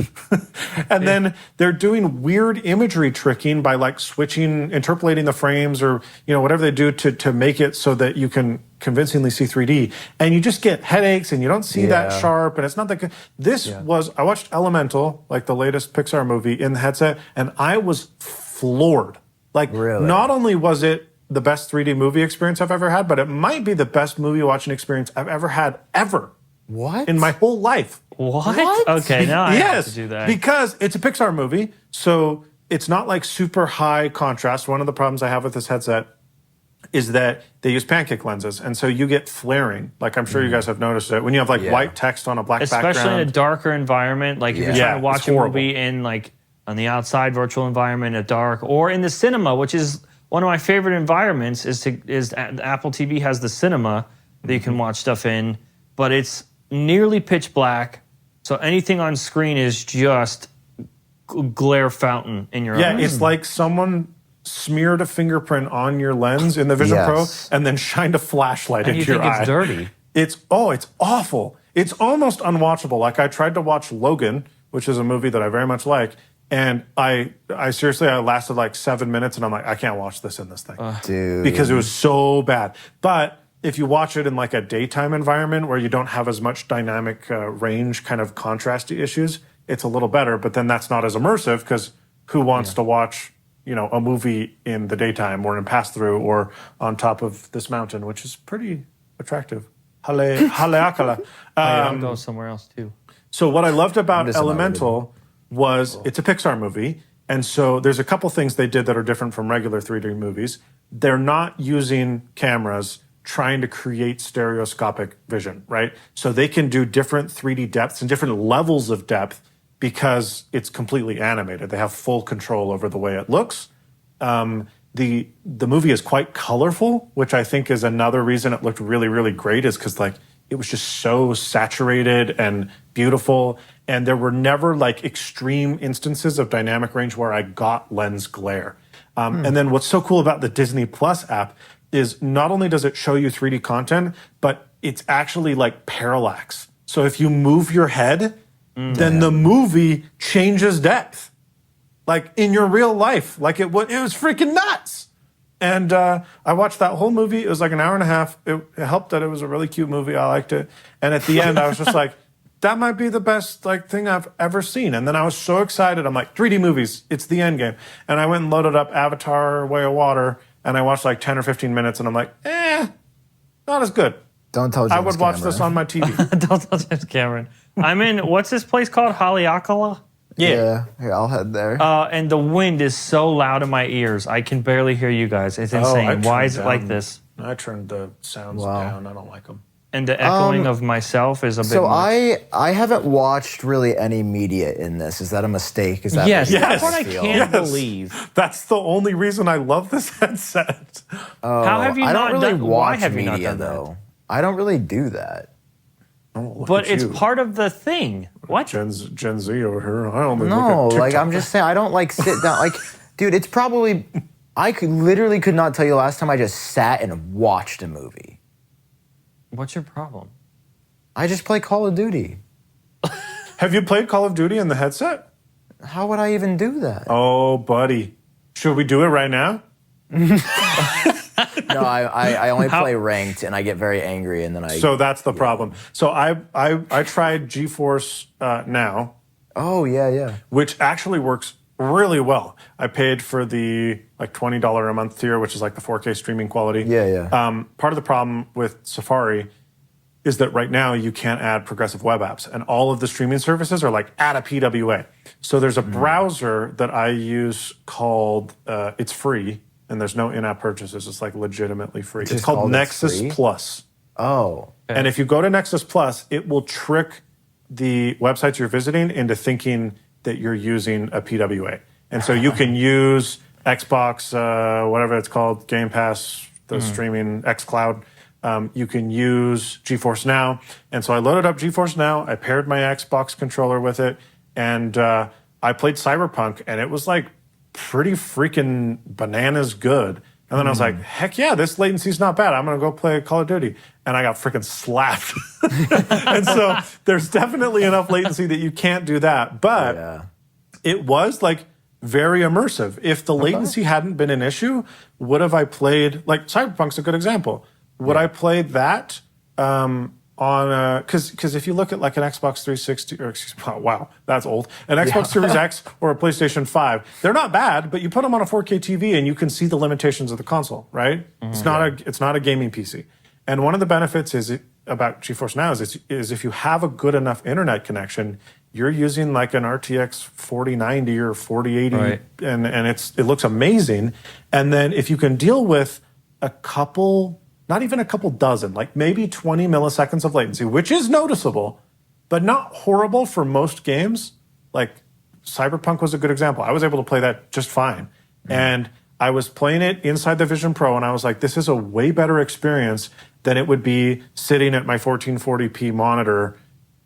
and then they're doing weird imagery tricking by like interpolating the frames or, whatever they do to make it so that you can convincingly see 3D. And you just get headaches and you don't see that sharp and it's not that good. I watched Elemental, like the latest Pixar movie, in the headset, and I was floored. Like, not only was it the best 3D movie experience I've ever had, but it might be the best movie watching experience I've ever had ever. What? In my whole life. What? Okay, now I have to do that. Because it's a Pixar movie, so it's not like super high contrast. One of the problems I have with this headset is that they use pancake lenses, and so you get flaring. Like, I'm sure you guys have noticed it. When you have like white text on a black background. Especially in a darker environment, like if you're trying to watch a movie in like on the outside virtual environment at dark, or in the cinema, which is one of my favorite environments is Apple TV has the cinema that you can watch stuff in, but it's nearly pitch black, so anything on screen is just glare fountain in your eyes. Yeah, it's like someone smeared a fingerprint on your lens in the Vision Pro and then shined a flashlight into your eye. And you think it's dirty. It's awful. It's almost unwatchable. Like, I tried to watch Logan, which is a movie that I very much like, and I seriously, I lasted like 7 minutes, and I'm like, I can't watch this in this thing. Dude. Because it was so bad. But if you watch it in like a daytime environment where you don't have as much dynamic range kind of contrasty issues, it's a little better. But then that's not as immersive, because who wants to watch, a movie in the daytime or in pass-through or on top of this mountain, which is pretty attractive. Haleakala. I'll go somewhere else too. So what I loved about Elemental was it's a Pixar movie. And so there's a couple things they did that are different from regular 3D movies. They're not using cameras trying to create stereoscopic vision, right? So they can do different 3D depths and different levels of depth because it's completely animated. They have full control over the way it looks. The movie is quite colorful, which I think is another reason it looked really, really great, is because like it was just so saturated and beautiful. And there were never like extreme instances of dynamic range where I got lens glare. And then what's so cool about the Disney Plus app is not only does it show you 3D content, but it's actually like parallax. So if you move your head, then the movie changes depth. Like in your real life. Like it was freaking nuts. And I watched that whole movie. It was like an hour and a half. It helped that it was a really cute movie. I liked it. And at the end, I was just like, that might be the best thing I've ever seen. And then I was so excited. I'm like, 3D movies, it's the end game. And I went and loaded up Avatar: Way of Water, and I watched like 10 or 15 minutes, and I'm like, not as good. Don't tell James I would watch Cameron. this on my TV. Don't tell James Cameron. I'm in, what's this place called? Haleakala? Yeah. Here, I'll head there. And the wind is so loud in my ears. I can barely hear you guys. It's insane. Why is it like this? I turned the sounds down. I don't like them. And the echoing of myself is a bit much. I haven't watched really any media in this. Is that a mistake? Is that yes, that's what I can't believe. That's the only reason I love this headset. How have you I don't not really done? watch Why have you media not done though. that? I don't really do that. But it's part of the thing. What? Gen Z over here. I only No, look at like I'm just saying, I don't like sit down. Like, dude, it's probably I could not tell you last time I just sat and watched a movie. What's your problem? I just play Call of Duty. Have you played Call of Duty in the headset? How would I even do that? Oh, buddy. Should we do it right now? No, I only play ranked, and I get very angry, and then I. So that's the problem. So I tried GeForce Now. Oh yeah. Which actually works really well. I paid for the like $20 a month tier, which is like the 4K streaming quality. Yeah. Part of the problem with Safari is that right now you can't add progressive web apps, and all of the streaming services are like, add a PWA. So there's a browser that I use called, it's free, and there's no in-app purchases. It's like legitimately free. It's called Nexus Plus. Oh. Okay. And if you go to Nexus Plus, it will trick the websites you're visiting into thinking that you're using a PWA. And so you can use Xbox, whatever it's called, Game Pass, the streaming xCloud. You can use GeForce Now. And so I loaded up GeForce Now. I paired my Xbox controller with it. And I played Cyberpunk. And it was like pretty freaking bananas good. And then I was like, heck yeah, this latency's not bad. I'm going to go play Call of Duty. And I got freaking slapped. And so there's definitely enough latency that you can't do that. But it was like very immersive. If the latency hadn't been an issue, would have I played, like Cyberpunk's a good example. Would I play that on, because if you look at like an Xbox 360, or wow, that's old, an Xbox Series X or a PlayStation 5, they're not bad, but you put them on a 4K TV and you can see the limitations of the console, right? It's not a gaming PC. And one of the benefits about GeForce Now is if you have a good enough internet connection, you're using like an RTX 4090 or 4080, and it looks amazing. And then if you can deal with a couple, not even a couple dozen, like maybe 20 milliseconds of latency, which is noticeable, but not horrible for most games. Like Cyberpunk was a good example. I was able to play that just fine. And I was playing it inside the Vision Pro, and I was like, this is a way better experience than it would be sitting at my 1440p monitor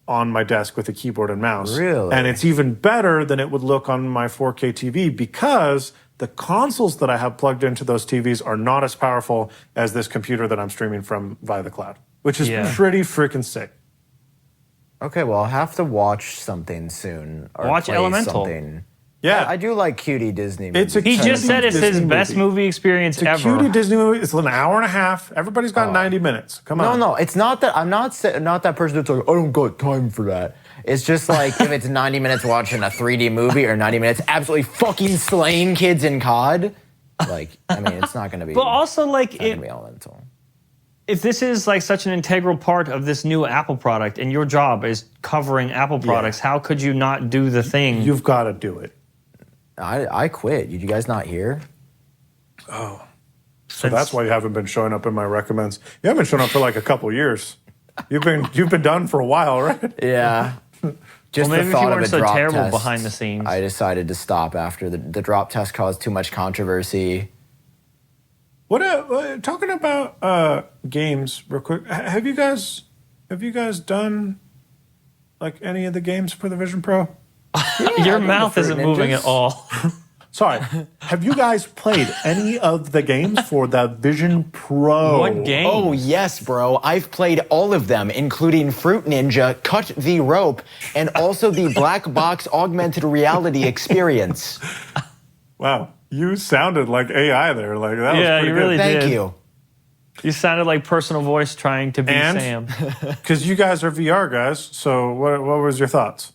on my desk with a keyboard and mouse. Really? And it's even better than it would look on my 4K TV because the consoles that I have plugged into those TVs are not as powerful as this computer that I'm streaming from via the cloud, which is pretty freaking sick. Okay, well, I'll have to watch something soon. Or watch play Elemental. Something. Yeah. I do like cutie Disney movies. He just said it's his best movie experience ever. It's a cutie Disney movie. It's an hour and a half. Everybody's got 90 minutes. Come on. No, it's not that. I'm not that person that's like, I don't got time for that. It's just like if it's 90 minutes watching a 3D movie or 90 minutes absolutely fucking slaying kids in COD. Like, I mean, it's not going to be. But also, like, Elemental. If this is like such an integral part of this new Apple product, and your job is covering Apple products, how could you not do the thing? You've got to do it. I quit. Did you guys not hear? Oh. So that's why you haven't been showing up in my recommends. You haven't shown up for like a couple years. You've been done for a while, right? Yeah. Just well, maybe the thought if you weren't of a so drop terrible test, behind the scenes. I decided to stop after the drop test caused too much controversy. What talking about games real quick? Have you guys done like any of the games for the Vision Pro? Your mouth isn't moving at all. Sorry. Have you guys played any of the games for the Vision Pro? What game? Oh, yes, bro. I've played all of them, including Fruit Ninja, Cut the Rope, and also the Black Box Augmented Reality Experience. Wow. You sounded like AI there. Like that was pretty you really good. did. Thank you. You sounded like personal voice trying to be Sam. Because you guys are VR guys, so what was your thoughts?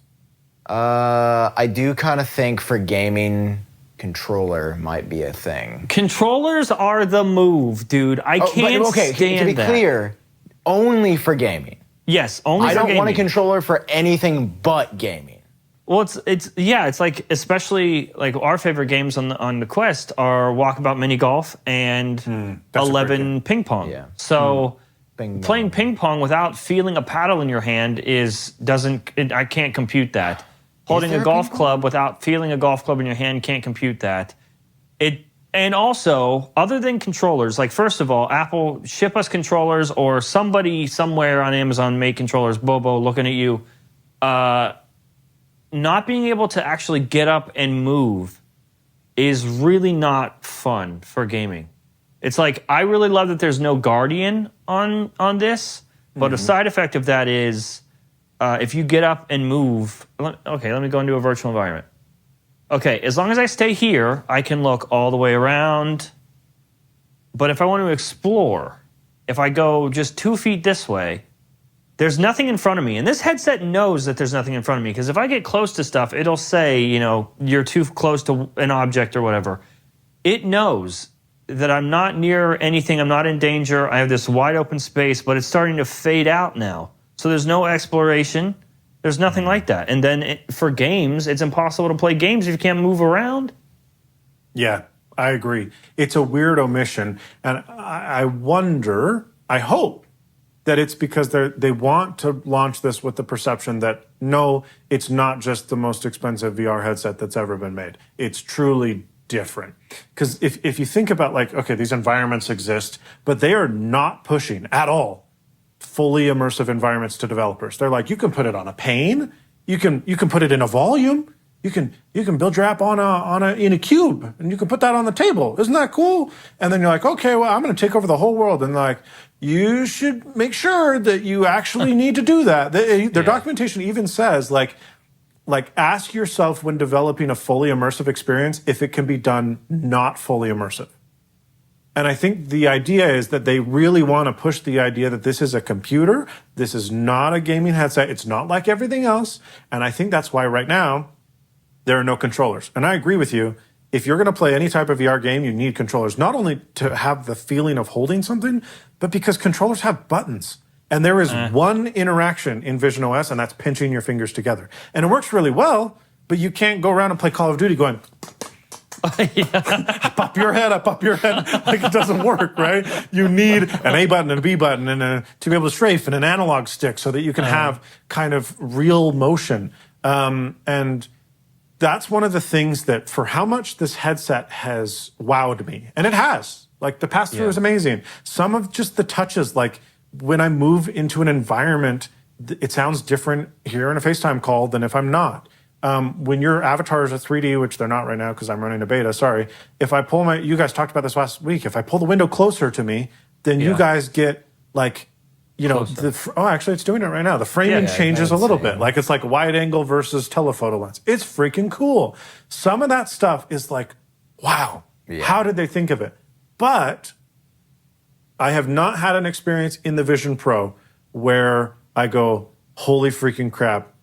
I do kind of think for gaming, controller might be a thing. Controllers are the move, dude. I can't stand to be that. clear, only for gaming. Yes, only for gaming. I don't want a controller for anything but gaming. Well, it's like especially like our favorite games on the Quest are Walkabout Mini Golf and 11 Ping Pong. Yeah. So playing ping pong without feeling a paddle in your hand I can't compute that. Holding a golf club without feeling a golf club in your hand can't compute that. And also, other than controllers, like first of all, Apple ship us controllers, or somebody somewhere on Amazon make controllers. Bobo, looking at you. Not being able to actually get up and move is really not fun for gaming. It's like, I really love that there's no Guardian on this, but a side effect of that is if you get up and move, okay, let me go into a virtual environment. Okay, as long as I stay here, I can look all the way around. But if I want to explore, if I go just 2 feet this way, there's nothing in front of me. And this headset knows that there's nothing in front of me, because if I get close to stuff, it'll say, you're too close to an object or whatever. It knows. that I'm not near anything, I'm not in danger, I have this wide open space, but it's starting to fade out now. So there's no exploration, there's nothing like that. And then for games, it's impossible to play games if you can't move around. Yeah, I agree. It's a weird omission, and I wonder, I hope, that it's because they want to launch this with the perception that, no, it's not just the most expensive VR headset that's ever been made. It's truly different. Because if you think about, like, okay, these environments exist, but they are not pushing at all fully immersive environments to developers. They're like, you can put it on a pane, you can put it in a volume, you can build your app in a cube, and you can put that on the table. Isn't that cool? And then you're like, okay, well, I'm going to take over the whole world. And they're like, you should make sure that you actually need to do that. Their documentation even says, like, ask yourself when developing a fully immersive experience if it can be done not fully immersive. And I think the idea is that they really want to push the idea that this is a computer, this is not a gaming headset, it's not like everything else. And I think that's why right now there are no controllers. And I agree with you. If you're going to play any type of VR game, you need controllers, not only to have the feeling of holding something, but because controllers have buttons. And there is one interaction in VisionOS, and that's pinching your fingers together. And it works really well, but you can't go around and play Call of Duty going, pop your head up, pop your head. Like, it doesn't work, right? You need an A button and a B button and to be able to strafe and an analog stick so that you can have kind of real motion. And that's one of the things that, for how much this headset has wowed me, and it has. Like, the pass-through is amazing. Some of just the touches, like when I move into an environment, it sounds different here in a FaceTime call than if I'm not. When your avatars are 3D, which they're not right now because I'm running a beta, sorry. If I pull you guys talked about this last week, if I pull the window closer to me, then you guys get, like, you know, actually it's doing it right now. The framing changes a little bit. Like, it's like wide angle versus telephoto lens. It's freaking cool. Some of that stuff is like, wow, how did they think of it? But I have not had an experience in the Vision Pro where I go, holy freaking crap,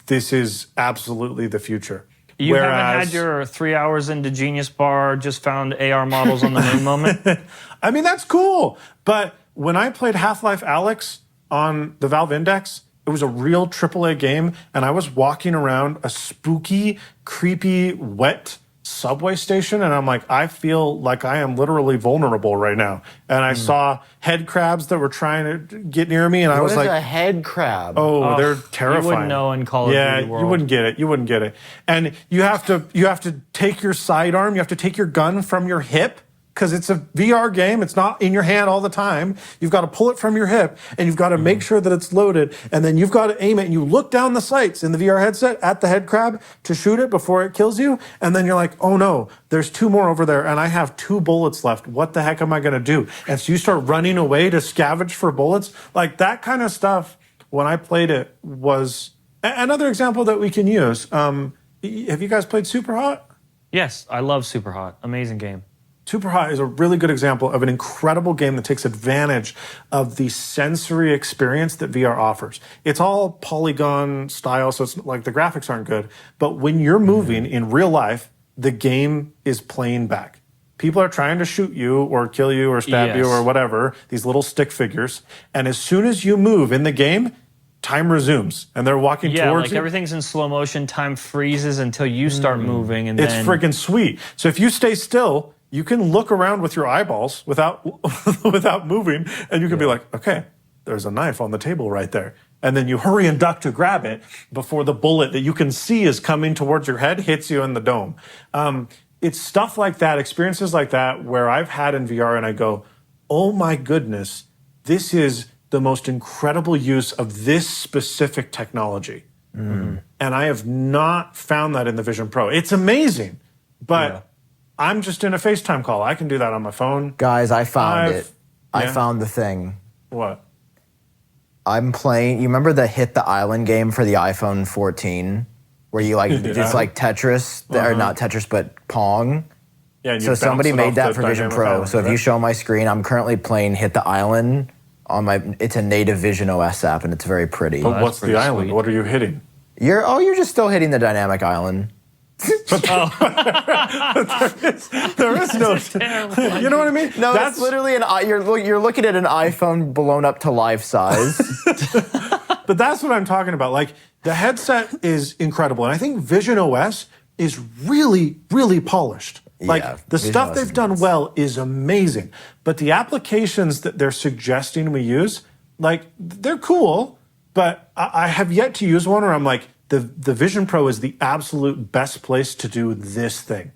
this is absolutely the future. You haven't had your 3 hours into Genius Bar, just found AR models on the moon moment? I mean, that's cool. But when I played Half-Life Alyx on the Valve Index, it was a real AAA game, and I was walking around a spooky, creepy, wet subway station, and I'm like, I feel like I am literally vulnerable right now. And I saw head crabs that were trying to get near me, and I was like, what is a head crab? Oh, they're terrifying. You wouldn't know in Call of Duty world. You wouldn't get it. You wouldn't get it. And you have to take your sidearm, you have to take your gun from your hip, because it's a VR game. It's not in your hand all the time. You've got to pull it from your hip, and you've got to make sure that it's loaded, and then you've got to aim it, and you look down the sights in the VR headset at the head crab to shoot it before it kills you, and then you're like, oh no, there's 2 more over there, and I have 2 bullets left. What the heck am I going to do? And so you start running away to scavenge for bullets. Like, that kind of stuff, when I played it, was another example that we can use. Have you guys played Superhot? Yes, I love Superhot. Amazing game. Superhot is a really good example of an incredible game that takes advantage of the sensory experience that VR offers. It's all polygon style, so it's like the graphics aren't good. But when you're moving in real life, the game is playing back. People are trying to shoot you or kill you or stab you or whatever, these little stick figures. And as soon as you move in the game, time resumes, and they're walking towards you. Everything's in slow motion. Time freezes until you start moving, and it's freaking sweet. So if you stay still, you can look around with your eyeballs without moving, and you can be like, okay, there's a knife on the table right there. And then you hurry and duck to grab it before the bullet that you can see is coming towards your head hits you in the dome. It's stuff like that, experiences like that, where I've had in VR and I go, oh my goodness, this is the most incredible use of this specific technology. And I have not found that in the Vision Pro. It's amazing, but I'm just in a FaceTime call. I can do that on my phone. Guys, I found it. I found the thing. What? I'm playing. You remember the Hit the Island game for the iPhone 14, where you like it's like Tetris, or not Tetris, but Pong. Yeah. And so somebody made that for Vision Pro. So if you show my screen, I'm currently playing Hit the Island on my. It's a native VisionOS app, and it's very pretty. But what's the island? What are you hitting? You're just still hitting the dynamic island. there is no. You know what I mean? No, that's literally you're looking at an iPhone blown up to life size. But that's what I'm talking about. Like, the headset is incredible, and I think VisionOS is really, really polished. Like, the stuff they've done well is amazing, but the applications that they're suggesting we use, like, they're cool, but I have yet to use one where I'm like, the Vision Pro is the absolute best place to do this thing.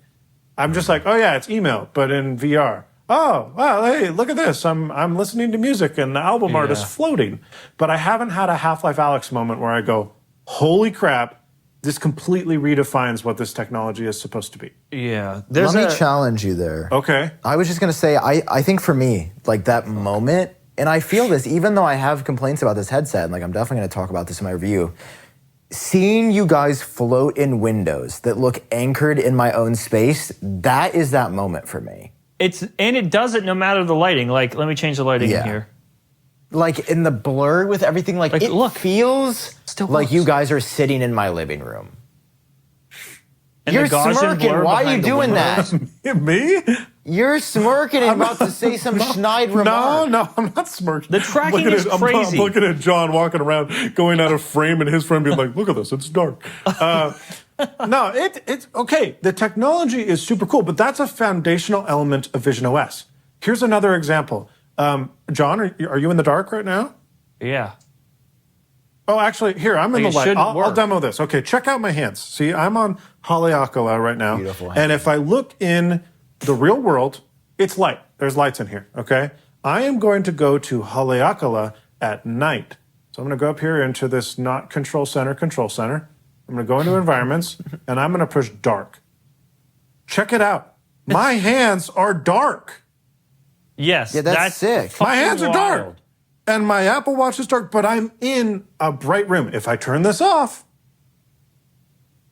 I'm just like, oh yeah, it's email, but in VR. Oh, well, hey, look at this. I'm listening to music and the album art is floating. But I haven't had a Half-Life Alyx moment where I go, holy crap, this completely redefines what this technology is supposed to be. Yeah. Let me challenge you there. Okay. I was just going to say, I think for me, like, that moment, and I feel this, even though I have complaints about this headset, and like, I'm definitely going to talk about this in my review, seeing you guys float in windows that look anchored in my own space, that is that moment for me. It does it no matter the lighting. Like, let me change the lighting in here. Like, in the blur with everything, like it feels like you guys are sitting in my living room. And you're smirking. Why are you doing that? Me? You're smirking and about to say some schneid remark. No, I'm not smirking. The tracking is crazy. I'm looking at John walking around, going out of frame, and his friend being like, look at this, it's dark. No, it's okay. The technology is super cool, but that's a foundational element of VisionOS. Here's another example. John, are you in the dark right now? Yeah. Oh, actually, here, I'm in the light. I'll demo this. Okay, check out my hands. See, I'm on Haleakala right now. Beautiful hands. And if I look in the real world, it's light. There's lights in here, okay? I am going to go to Haleakala at night. So I'm going to go up here into this not control center. I'm going to go into environments, and I'm going to push dark. Check it out. My hands are dark. Yes, yeah, that's sick. My hands are dark. And my Apple Watch is dark, but I'm in a bright room. If I turn this off,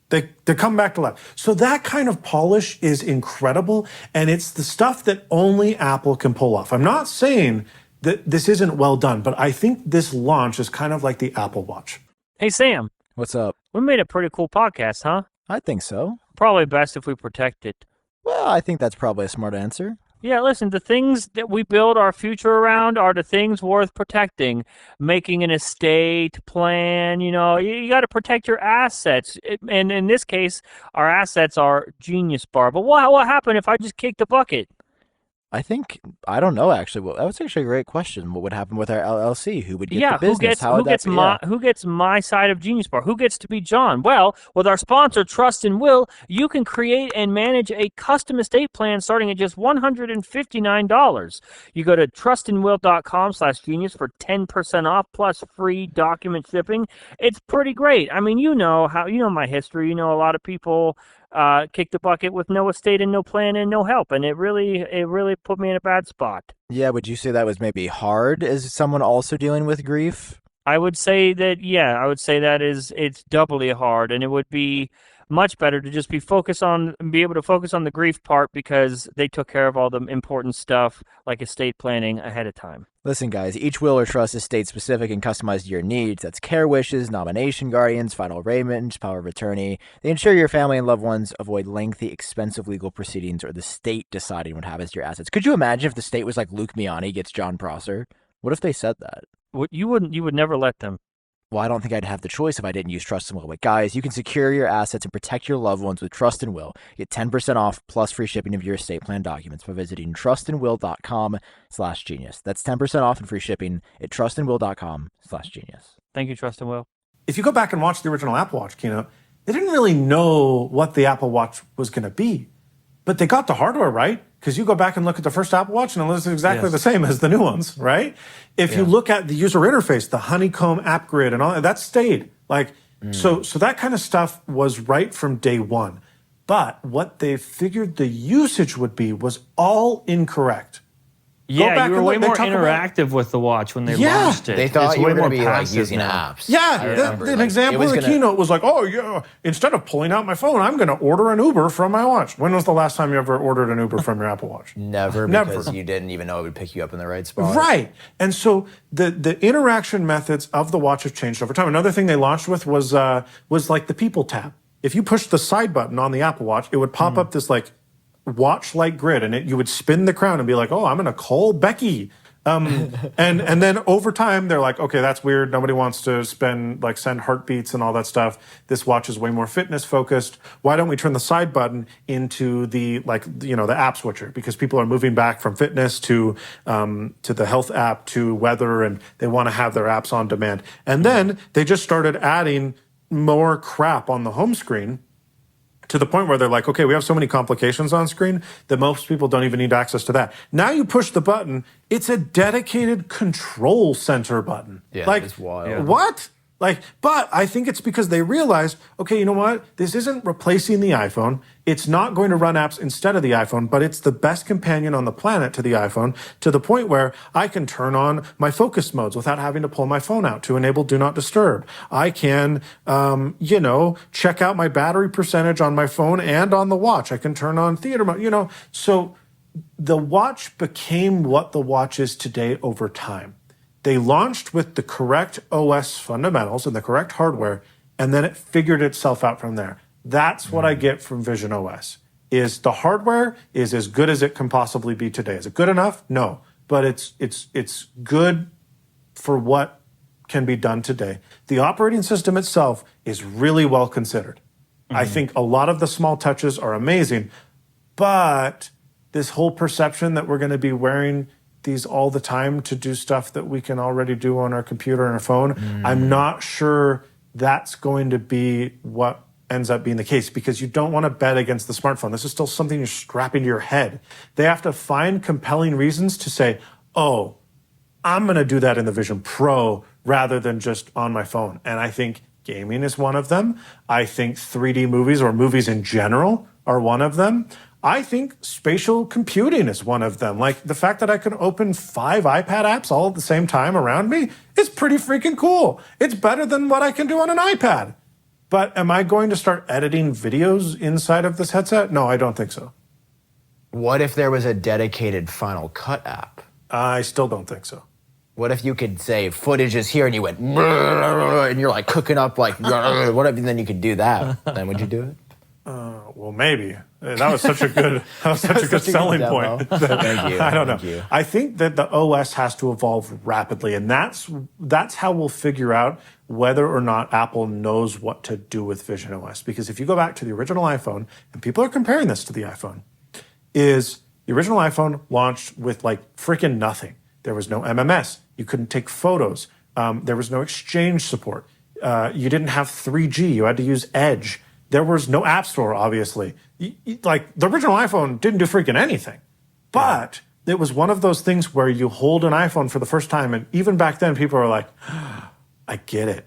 they come back to life. So that kind of polish is incredible, and it's the stuff that only Apple can pull off. I'm not saying that this isn't well done, but I think this launch is kind of like the Apple Watch. Hey, Sam. What's up? We made a pretty cool podcast, huh? I think so. Probably best if we protect it. Well, I think that's probably a smart answer. Yeah, listen, the things that we build our future around are the things worth protecting. Making an estate plan, you got to protect your assets. And in this case, our assets are Genius Bar. But what happened if I just kicked the bucket? I don't know, actually. Well, that was actually a great question. What would happen with our LLC? Who would get the business? Who gets my side of Genius Bar? Who gets to be John? Well, with our sponsor, TrustandWill, you can create and manage a custom estate plan starting at just $159. You go to trustandwill.com/genius for 10% off plus free document shipping. It's pretty great. I mean, you know my history. A lot of people kicked the bucket with no estate and no plan and no help, and it really put me in a bad spot. Yeah, would you say that was maybe hard as someone also dealing with grief? I would say that, it's doubly hard, and it would be much better to just be able to focus on the grief part because they took care of all the important stuff like estate planning ahead of time. Listen, guys, each will or trust is state-specific and customized to your needs. That's care wishes, nomination guardians, final arraignment, power of attorney. They ensure your family and loved ones avoid lengthy, expensive legal proceedings or the state deciding what happens to your assets. Could you imagine if the state was like Luke Miani gets John Prosser? What if they said that? You would never let them. Well, I don't think I'd have the choice if I didn't use Trust and Will. But guys, you can secure your assets and protect your loved ones with Trust and Will. Get 10% off plus free shipping of your estate plan documents by visiting trustandwill.com/genius. That's 10% off and free shipping at trustandwill.com/genius. Thank you, Trust and Will. If you go back and watch the original Apple Watch keynote, they didn't really know what the Apple Watch was going to be. But they got the hardware right, because you go back and look at the first Apple Watch and it looks exactly the same as the new ones, right? If you look at the user interface, the honeycomb app grid and all that stayed. So that kind of stuff was right from day one. But what they figured the usage would be was all incorrect. Yeah, you were way more interactive with the watch when they launched it. They thought you were going to be like using apps. Yeah, an example in the keynote was like, instead of pulling out my phone, I'm going to order an Uber from my watch. When was the last time you ever ordered an Uber from your Apple Watch? Never, because you didn't even know it would pick you up in the right spot. Right. And so the interaction methods of the watch have changed over time. Another thing they launched with was like the People tab. if you pushed the side button on the Apple Watch, it would pop up this like watch-like grid, and you would spin the crown and be like, oh, I'm in a Kohl Becky. And then over time, they're like, okay, that's weird. Nobody wants to send heartbeats and all that stuff. This watch is way more fitness focused. Why don't we turn the side button into the app switcher? Because people are moving back from fitness to the health app to weather, and they want to have their apps on demand. And then they just started adding more crap on the home screen, to the point where they're like, okay, we have so many complications on screen that most people don't even need access to that. Now you push the button, it's a dedicated control center button. Yeah, like, it's wild. What? But I think it's because they realized, okay, you know what? This isn't replacing the iPhone. It's not going to run apps instead of the iPhone, but it's the best companion on the planet to the iPhone, to the point where I can turn on my focus modes without having to pull my phone out to enable Do Not Disturb. I can, check out my battery percentage on my phone and on the watch. I can turn on theater mode, So the watch became what the watch is today over time. They launched with the correct OS fundamentals and the correct hardware, and then it figured itself out from there. That's what I get from VisionOS, is the hardware is as good as it can possibly be today. Is it good enough? No, but it's good for what can be done today. The operating system itself is really well considered. I think a lot of the small touches are amazing, but this whole perception that we're going to be wearing these all the time to do stuff that we can already do on our computer and our phone, I'm not sure that's going to be what ends up being the case, because you don't want to bet against the smartphone. This is still something you're strapping to your head. They have to find compelling reasons to say, oh, I'm going to do that in the Vision Pro rather than just on my phone. And I think gaming is one of them. I think 3D movies or movies in general are one of them. I think spatial computing is one of them. Like the fact that I can open 5 iPad apps all at the same time around me is pretty freaking cool. It's better than what I can do on an iPad. But am I going to start editing videos inside of this headset? No, I don't think so. What if there was a dedicated Final Cut app? I still don't think so. What if you could say footage is here and you went and you're like cooking up like whatever, and then you could do that? Then would you do it? Well, maybe. That was such a good selling point. Thank you. I don't know. I think that the OS has to evolve rapidly, and that's how we'll figure out whether or not Apple knows what to do with VisionOS. Because if you go back to the original iPhone, and people are comparing this to the iPhone, is the original iPhone launched with like freaking nothing. There was no MMS. You couldn't take photos. There was no exchange support. You didn't have 3G. You had to use Edge. There was no App Store, obviously. Like, the original iPhone didn't do freaking anything. But it was one of those things where you hold an iPhone for the first time, and even back then, people are like, I get it.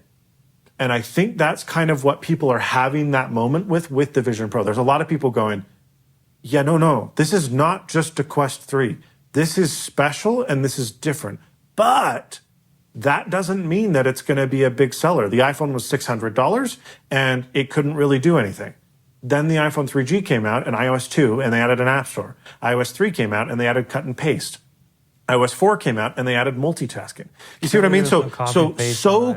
And I think that's kind of what people are having that moment with the Vision Pro. There's a lot of people going, yeah, no, this is not just a Quest 3. This is special, and this is different. But that doesn't mean that it's going to be a big seller. The iPhone was $600, and it couldn't really do anything. Then the iPhone 3G came out, and iOS 2, and they added an App Store. iOS 3 came out, and they added cut and paste. iOS 4 came out, and they added multitasking. You see what I mean? So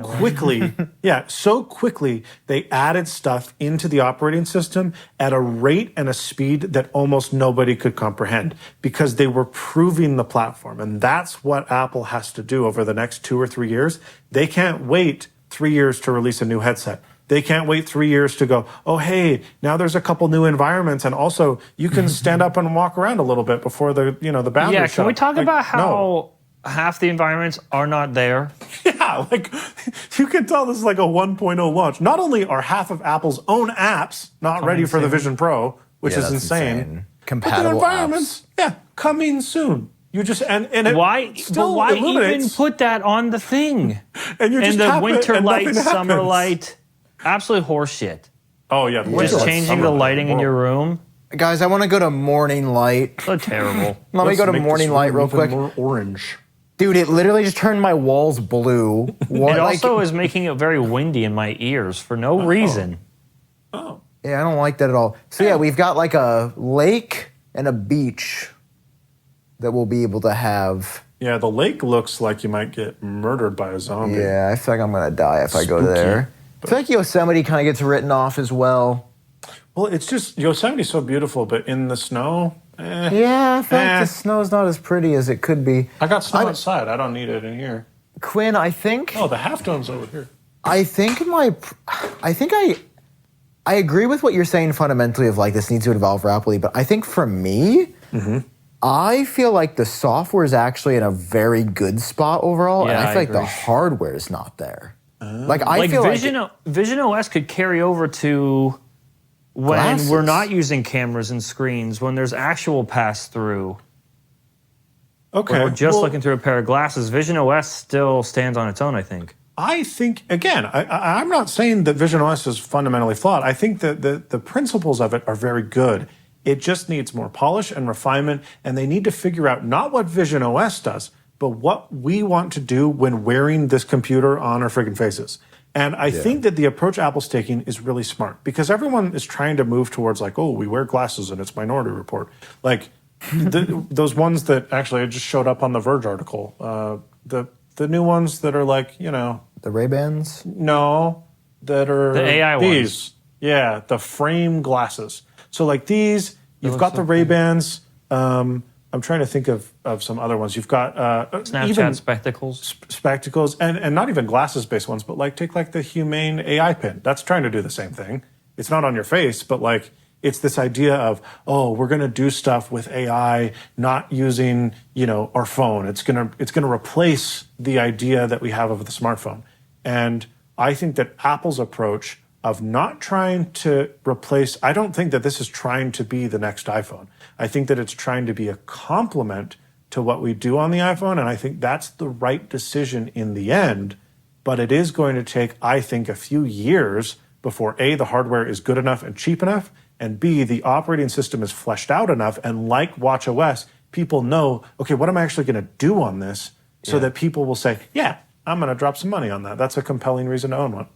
quickly, they added stuff into the operating system at a rate and a speed that almost nobody could comprehend, because they were proving the platform. And that's what Apple has to do over the next 2 or 3 years. They can't wait 3 years to release a new headset. They can't wait 3 years to go, oh, hey, now there's a couple new environments, and also you can stand up and walk around a little bit before the boundaries. Yeah, can we talk about how half the environments are not there? Yeah, like you can tell this is like a 1.0 launch. Not only are half of Apple's own apps not ready for the Vision Pro, which is insane. Compatible but the environments, coming soon. You just and why even put that on the thing? And you just the winter light, summer light. Absolute horseshit. Oh, yeah. Just changing the lighting in your room. Guys, I want to go to morning light. So terrible. Let me go to morning light real quick. More orange. Dude, it literally just turned my walls blue. It also is making it very windy in my ears for no reason. Oh. Yeah, I don't like that at all. So yeah, we've got like a lake and a beach that we'll be able to have. Yeah, the lake looks like you might get murdered by a zombie. Yeah, I feel like I'm going to die if I go there. I feel like Yosemite kind of gets written off as well. Well, it's just Yosemite's so beautiful, but in the snow, Yeah, I feel like the snow's not as pretty as it could be. I got snow outside. I don't need it in here. Quinn, I think. Oh, the half dome's over here. I agree with what you're saying fundamentally of like this needs to evolve rapidly, but I think for me, I feel like the software is actually in a very good spot overall, and I feel like the hardware is not there. I feel VisionOS could carry over to when we're not using cameras and screens, when there's actual pass-through. Okay. When we're just looking through a pair of glasses, VisionOS still stands on its own, I think. I think, again, I'm not saying that VisionOS is fundamentally flawed. I think that the principles of it are very good. It just needs more polish and refinement, and they need to figure out not what VisionOS does, but what we want to do when wearing this computer on our friggin' faces. And I think that the approach Apple's taking is really smart, because everyone is trying to move towards like, oh, we wear glasses and it's Minority Report. Like those ones that actually just showed up on the Verge article, the new ones that are like, the Ray-Bans? No, that are the AI ones. Yeah, the frame glasses. So like these, you've got the Ray-Bans. I'm trying to think of some other ones. You've got Snapchat even spectacles. Spectacles, and not even glasses-based ones, but like take like the Humane AI pin. That's trying to do the same thing. It's not on your face, but like it's this idea of, oh, we're going to do stuff with AI, not using, our phone. It's going to replace the idea that we have of the smartphone. And I think that Apple's approach of not trying to replace, I don't think that this is trying to be the next iPhone. I think that it's trying to be a complement to what we do on the iPhone, and I think that's the right decision in the end. But it is going to take, I think, a few years before A, the hardware is good enough and cheap enough, and B, the operating system is fleshed out enough, and like watchOS, people know, okay, what am I actually going to do on this, so that people will say, yeah, I'm going to drop some money on that. That's a compelling reason to own one.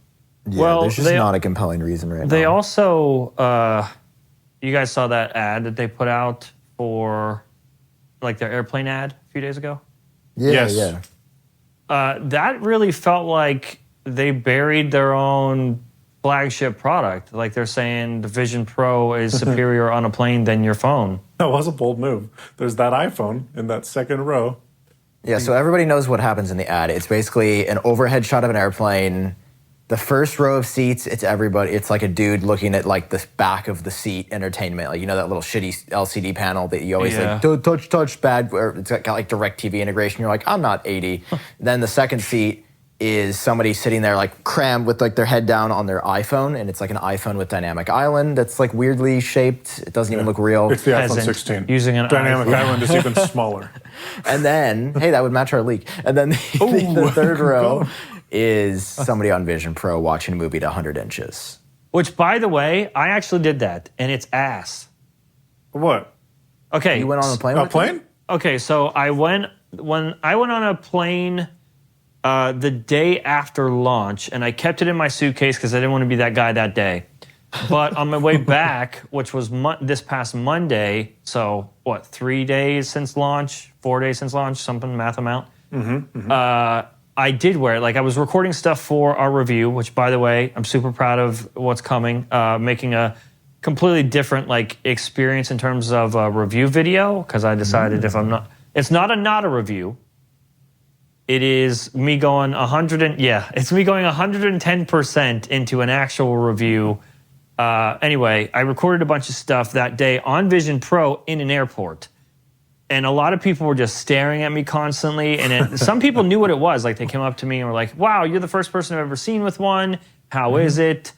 Yeah, there's just not a compelling reason right now. They also, you guys saw that ad that they put out for, like their airplane ad a few days ago? Yeah. That really felt like they buried their own flagship product. Like they're saying the Vision Pro is superior on a plane than your phone. That was a bold move. There's that iPhone in that second row. Yeah, so everybody knows what happens in the ad. It's basically an overhead shot of an airplane. The first row of seats, it's everybody. It's like a dude looking at like the back of the seat entertainment, like that little shitty LCD panel that you always like touch bad. Or it's got like DirecTV integration. You're like, I'm not 80. Then the second seat is somebody sitting there like crammed with like their head down on their iPhone, and it's like an iPhone with dynamic island that's like weirdly shaped. It doesn't even look real. It's the iPhone 16. Using an dynamic island is even smaller. And then, hey, that would match our leak. And then the third row is somebody on Vision Pro watching a movie to 100 inches. Which, by the way, I actually did that, and it's ass. What? Okay. You went on a plane? A plane? Okay, so I went on a plane the day after launch, and I kept it in my suitcase because I didn't want to be that guy that day. But on my way back, which was this past Monday, so 3 days since launch, 4 days since launch, something, math amount. I did wear it. Like I was recording stuff for our review, which by the way, I'm super proud of what's coming, making a completely different like experience in terms of a review video, because I decided it's not a review. It is me going 110% into an actual review. Anyway, I recorded a bunch of stuff that day on Vision Pro in an airport. And a lot of people were just staring at me constantly. And some people knew what it was. Like they came up to me and were like, wow, you're the first person I've ever seen with one. How is it?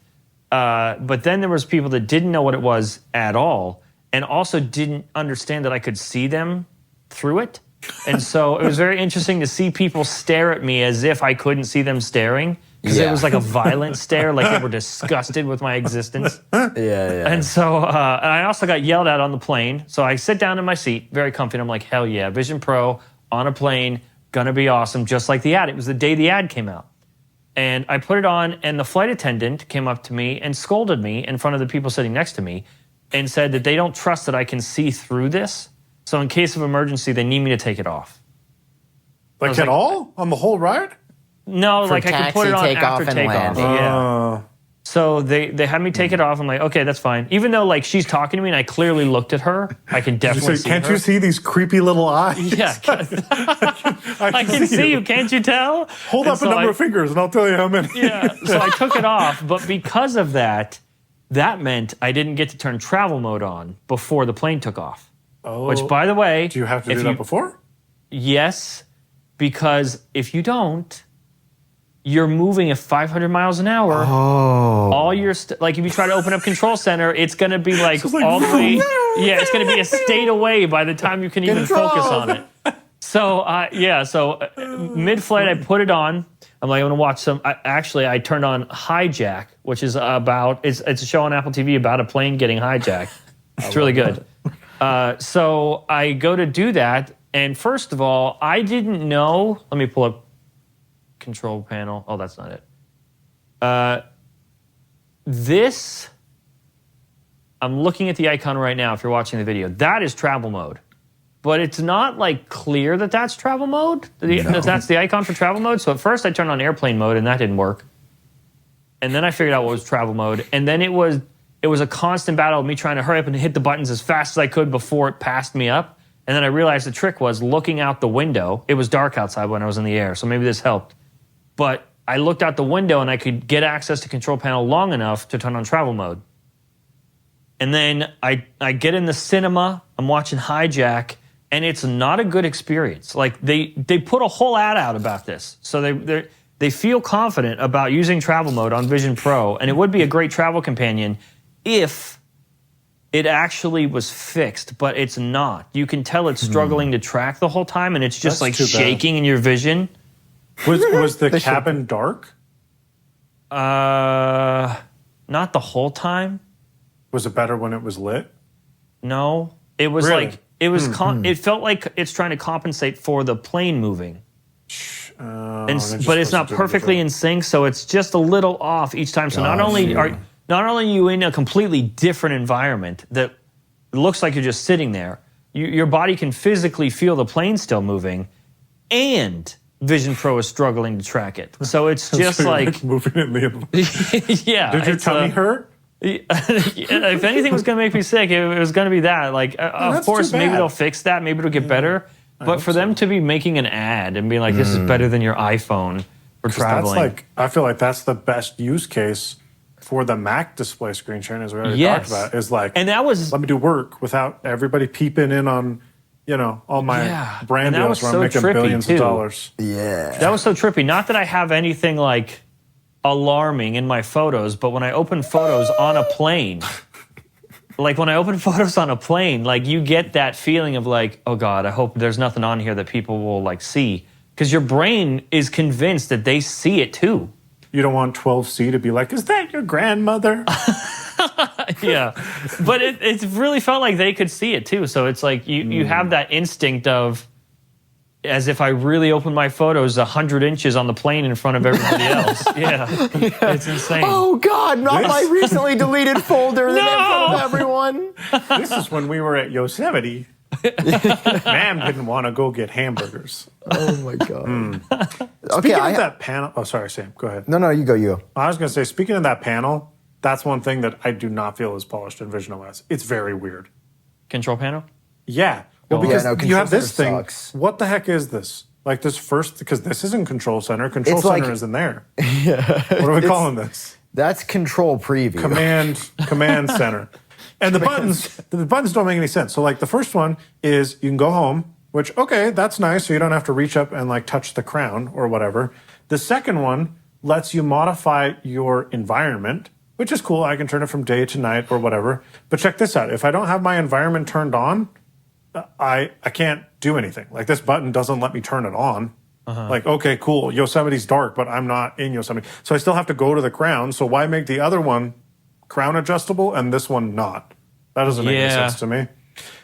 But then there was people that didn't know what it was at all and also didn't understand that I could see them through it. And so it was very interesting to see people stare at me as if I couldn't see them staring. Because it was like a violent stare, like they were disgusted with my existence. Yeah. And so I also got yelled at on the plane. So I sit down in my seat, very comfy, and I'm like, hell yeah, Vision Pro on a plane, gonna be awesome, just like the ad. It was the day the ad came out. And I put it on, and the flight attendant came up to me and scolded me in front of the people sitting next to me and said that they don't trust that I can see through this. So in case of emergency, they need me to take it off. Like at all? On the whole ride? No, For like I could put it on taxi, after takeoff, and takeoff. landing. Yeah. So they had me take it off. I'm like, okay, that's fine. Even though like she's talking to me and I clearly looked at her, I can definitely see Can't her. you see these creepy little eyes? Yeah. I can see you. Can't you tell? Hold up a number of fingers and I'll tell you how many. Yeah. So I took it off. But because of that, that meant I didn't get to turn travel mode on before the plane took off. Oh. Which, by the way... Do you have to do that before? Yes, because if you don't... You're moving at 500 miles an hour. Oh. All your like if you try to open up Control Center, it's going to be like all the way. Yeah, it's going to be a state away by the time you can even focus on it. So mid-flight I put it on. I'm like, I'm going to watch some. I turned on Hijack, which is about it's a show on Apple TV about a plane getting hijacked. It's really good. So I go to do that, and first of all, I didn't know. Let me pull up control panel. Oh, that's not it. This, I'm looking at the icon right now if you're watching the video. That is travel mode. But it's not like clear that that's travel mode. That's the icon for travel mode. So at first I turned on airplane mode and that didn't work. And then I figured out what was travel mode. And then it was a constant battle of me trying to hurry up and hit the buttons as fast as I could before it passed me up. And then I realized the trick was looking out the window. It was dark outside when I was in the air, so maybe this helped. But I looked out the window and I could get access to control panel long enough to turn on travel mode. And then I get in the cinema, I'm watching Hijack, and it's not a good experience. Like they put a whole ad out about this. So they feel confident about using travel mode on Vision Pro, and it would be a great travel companion if it actually was fixed, but it's not. You can tell it's struggling to track the whole time, and it's just like shaking in your vision. Was the cabin dark? Not the whole time. Was it better when it was lit? No. It was really? like it was it felt like it's trying to compensate for the plane moving. But it's not perfectly in sync, so it's just a little off each time. So not only are you in a completely different environment that looks like you're just sitting there, your body can physically feel the plane still moving, and Vision Pro is struggling to track it. So it's just like moving in the yeah. Did your tummy hurt? If anything was going to make me sick, it was going to be that. Like, of course, maybe they'll fix that. Maybe it'll get better. But for them to be making an ad and being like, "This is better than your iPhone for traveling," I feel like that's the best use case for the Mac display screen sharing, as we already talked about. Is like, and that was let me do work without everybody peeping in on. All my brand deals where I'm making billions of dollars. Yeah. That was so trippy. Not that I have anything like alarming in my photos, but when I open photos on a plane, like you get that feeling of like, oh God, I hope there's nothing on here that people will like see. Because your brain is convinced that they see it too. You don't want 12C to be like, is that your grandmother? Yeah, but it really felt like they could see it too. So it's like you have that instinct of, as if I really opened my photos 100 inches on the plane in front of everybody else. Yeah, it's insane. Oh God, not my recently deleted folder in front of everyone. This is when we were at Yosemite. Ma'am didn't want to go get hamburgers. Oh my God. Speaking of that panel, oh sorry, Sam, go ahead. No, you go. I was going to say, speaking of that panel, that's one thing that I do not feel is polished in VisionOS. It's very weird. Control panel? Yeah. Well, because you have this thing. Sucks. What the heck is this? Like this first, because this isn't Control Center. Control Center isn't there. Yeah. What are we calling this? That's Control Preview. Command Center. And the buttons don't make any sense. So like the first one is you can go home, which, okay, that's nice. So you don't have to reach up and like touch the crown or whatever. The second one lets you modify your environment, which is cool. I can turn it from day to night or whatever. But check this out. If I don't have my environment turned on, I can't do anything. Like this button doesn't let me turn it on. Like, okay, cool. Yosemite's dark, but I'm not in Yosemite. So I still have to go to the crown. So why make the other one crown adjustable and this one not? That doesn't make any sense to me.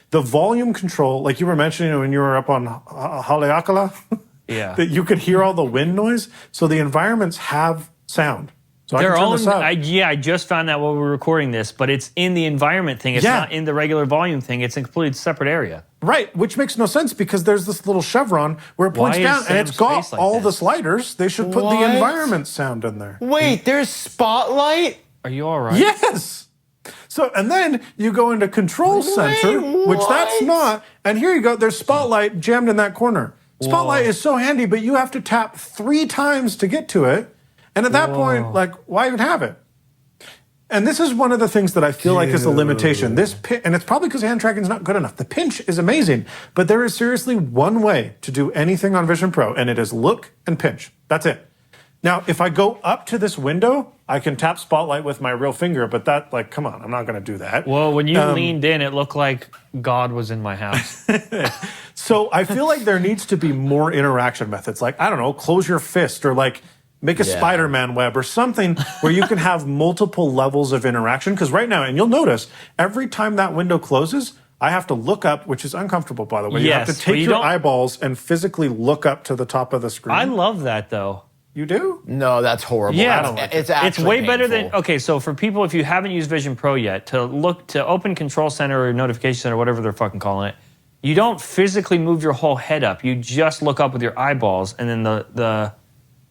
The volume control, like you were mentioning when you were up on Haleakala, that you could hear all the wind noise. So the environments have sound. So Their I can turn own, this up. I just found that while we were recording this, but it's in the environment thing. It's not in the regular volume thing. It's in a completely separate area. Right, which makes no sense because there's this little chevron where it points down and it's got all the sliders. They should put the environment sound in there. Wait, there's Spotlight? Are you all right? Yes. So, and then you go into control center, which that's not. And here you go. There's Spotlight jammed in that corner. Spotlight is so handy, but you have to tap 3 times to get to it. And at that point, like, why even have it? And this is one of the things that I feel like is a limitation. And it's probably because hand tracking is not good enough. The pinch is amazing, but there is seriously one way to do anything on Vision Pro, and it is look and pinch. That's it. Now, if I go up to this window, I can tap Spotlight with my real finger, but that, like, come on, I'm not going to do that. Well, when you leaned in, it looked like God was in my house. So I feel like there needs to be more interaction methods. Like, I don't know, close your fist or like make a Spider-Man web or something where you can have multiple levels of interaction. Because right now, and you'll notice, every time that window closes, I have to look up, which is uncomfortable, by the way. Yes, you have to take your eyeballs and physically look up to the top of the screen. I love that, though. You do? No, that's horrible. Yeah, I don't like it's way painful. better than, okay, so for people, if you haven't used Vision Pro yet, to open Control Center or Notification Center, whatever they're fucking calling it, you don't physically move your whole head up. You just look up with your eyeballs, and then the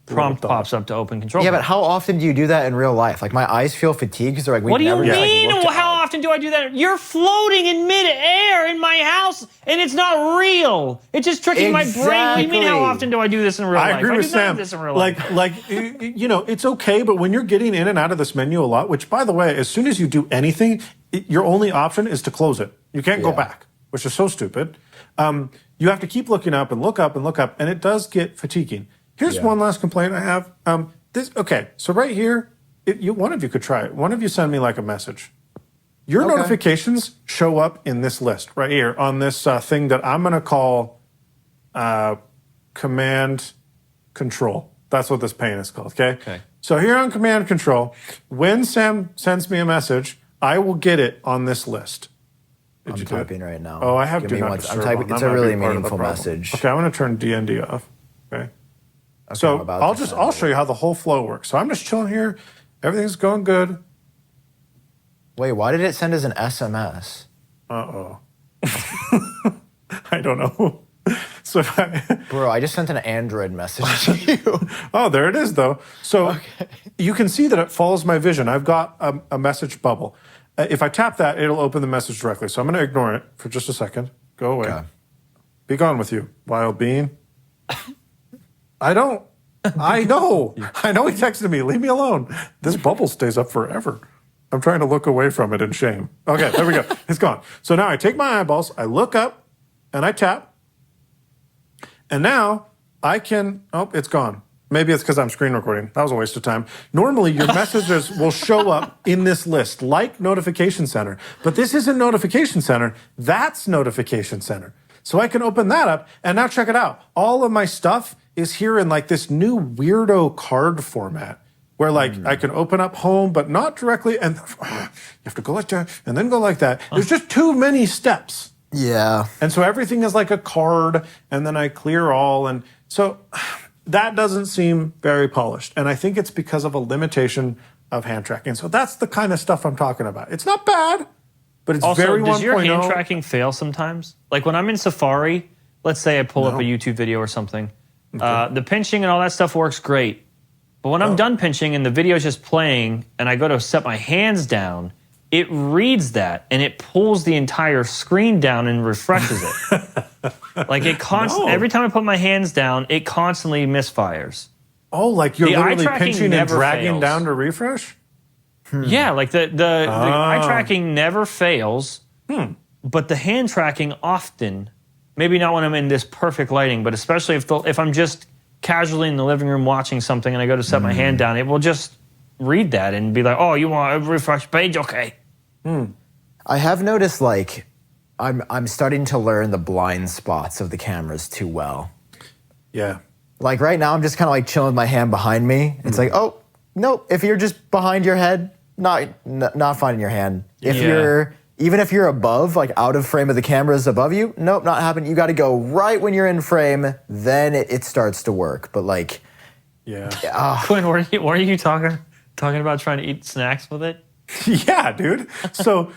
prompt pops up to open Control Center. Yeah, but how often do you do that in real life? Like, my eyes feel fatigued because they're like, what do you mean? How often do I do that? You're floating in midair in my house, and it's not real. It's just tricking my brain. What do you mean, how often do I do this in real life? I agree with Sam. This in real life. Like, you know, it's okay, but when you're getting in and out of this menu a lot, which, by the way, as soon as you do anything, your only option is to close it. You can't go back, which is so stupid. You have to keep looking up and look up and look up, and it does get fatiguing. Here's one last complaint I have. Okay, so right here, one of you could try it. One of you send me like a message. Your notifications show up in this list right here on this thing that I'm going to call Command Control. That's what this pane is called, okay? So here on Command Control, when Sam sends me a message, I will get it on this list. I'm typing right now. Oh, I have Do Not Disturb. I'm typing. It's a really meaningful message. Okay, I'm going to turn DND off. Okay. So I'll show you how the whole flow works. So I'm just chilling here. Everything's going good. Wait, why did it send as an SMS? Uh-oh. I don't know. So Bro, I just sent an Android message to you. Oh, there it is, though. So you can see that it follows my vision. I've got a message bubble. If I tap that, it'll open the message directly. So I'm going to ignore it for just a second. Go away. Okay. Be gone with you, wild bean. I know. He texted me. Leave me alone. This bubble stays up forever. I'm trying to look away from it in shame. Okay, there we go. It's gone. So now I take my eyeballs, I look up, and I tap. And now I can, it's gone. Maybe it's because I'm screen recording. That was a waste of time. Normally, your messages will show up in this list, like Notification Center. But this isn't Notification Center. That's Notification Center. So I can open that up, and now check it out. All of my stuff is here in like this new weirdo card format where like I can open up home, but not directly. And you have to go like that and then go like that. There's just too many steps. Yeah. And so everything is like a card and then I clear all. And so that doesn't seem very polished. And I think it's because of a limitation of hand tracking. So that's the kind of stuff I'm talking about. It's not bad, but it's also, very 1.0. Does your hand tracking fail sometimes? Like when I'm in Safari, let's say I pull up a YouTube video or something. The pinching and all that stuff works great. But when I'm done pinching and the video's just playing and I go to set my hands down, it reads that and it pulls the entire screen down and refreshes it. Like it every time I put my hands down, it constantly misfires. Oh, like you're literally pinching and dragging down to refresh? Yeah, like the eye tracking never fails, but the hand tracking often. Maybe not when I'm in this perfect lighting, but especially if I'm just casually in the living room watching something and I go to set my hand down, it will just read that and be like, oh, you want a refresh page? Okay. I have noticed, like, I'm starting to learn the blind spots of the cameras too well. Yeah. Like right now, I'm just kind of like chilling with my hand behind me. It's like, oh, nope. If you're just behind your head, not finding your hand. Even if you're above, like out of frame of the cameras above you, nope, not happening. You got to go right when you're in frame, then it starts to work. But like, Quinn, were you talking about trying to eat snacks with it? Yeah, dude. So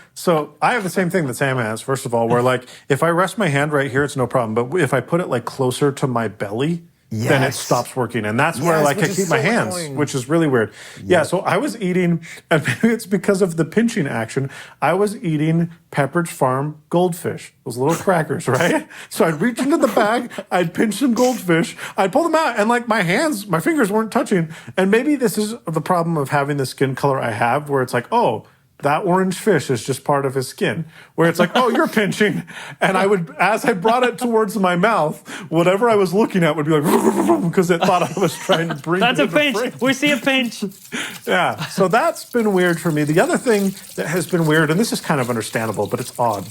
I have the same thing that Sam has. First of all, where like if I rest my hand right here, it's no problem. But if I put it like closer to my belly, then it stops working. And that's where like I keep my hands, which is really weird. Yep. Yeah, so I was eating, and maybe it's because of the pinching action, I was eating Pepperidge Farm goldfish, those little crackers, right? So I'd reach into the bag, I'd pinch some goldfish, I'd pull them out, and like my fingers weren't touching. And maybe this is the problem of having the skin color I have, where it's like, oh, that orange fish is just part of his skin, where it's like, oh, you're pinching. And I would, as I brought it towards my mouth, whatever I was looking at would be like, because it thought I was trying to bring That's a pinch. We see a pinch. Yeah. So that's been weird for me. The other thing that has been weird, and this is kind of understandable, but it's odd.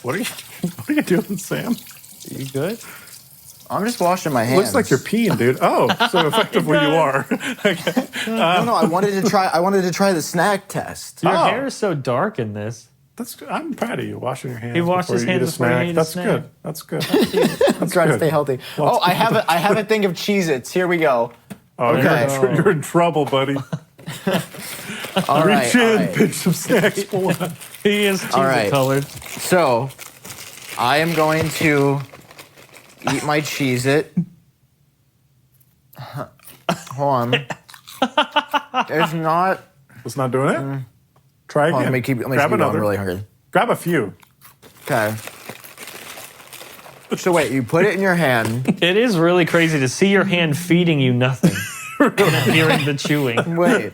What are you doing, Sam? Are you good? I'm just washing my hands. Looks like you're peeing, dude. Oh, so effectively you are. Okay. No, I wanted to try the snack test. Your hair is so dark in this. I'm proud of you washing your hands. He washed his hands before he ate a snack. That's good. I'm trying to stay healthy. I have a thing of Cheez-Its. Here we go. Okay. You're in trouble, buddy. Reach in, pinch some snacks. He is Cheez-It colored. So, I am going to eat my Cheez-It. Hold on. It's not doing it? Try again. Let me keep Grab another. I'm really hungry. Grab a few. Okay. So wait, you put it in your hand. It is really crazy to see your hand feeding you nothing. And hearing the chewing. Wait.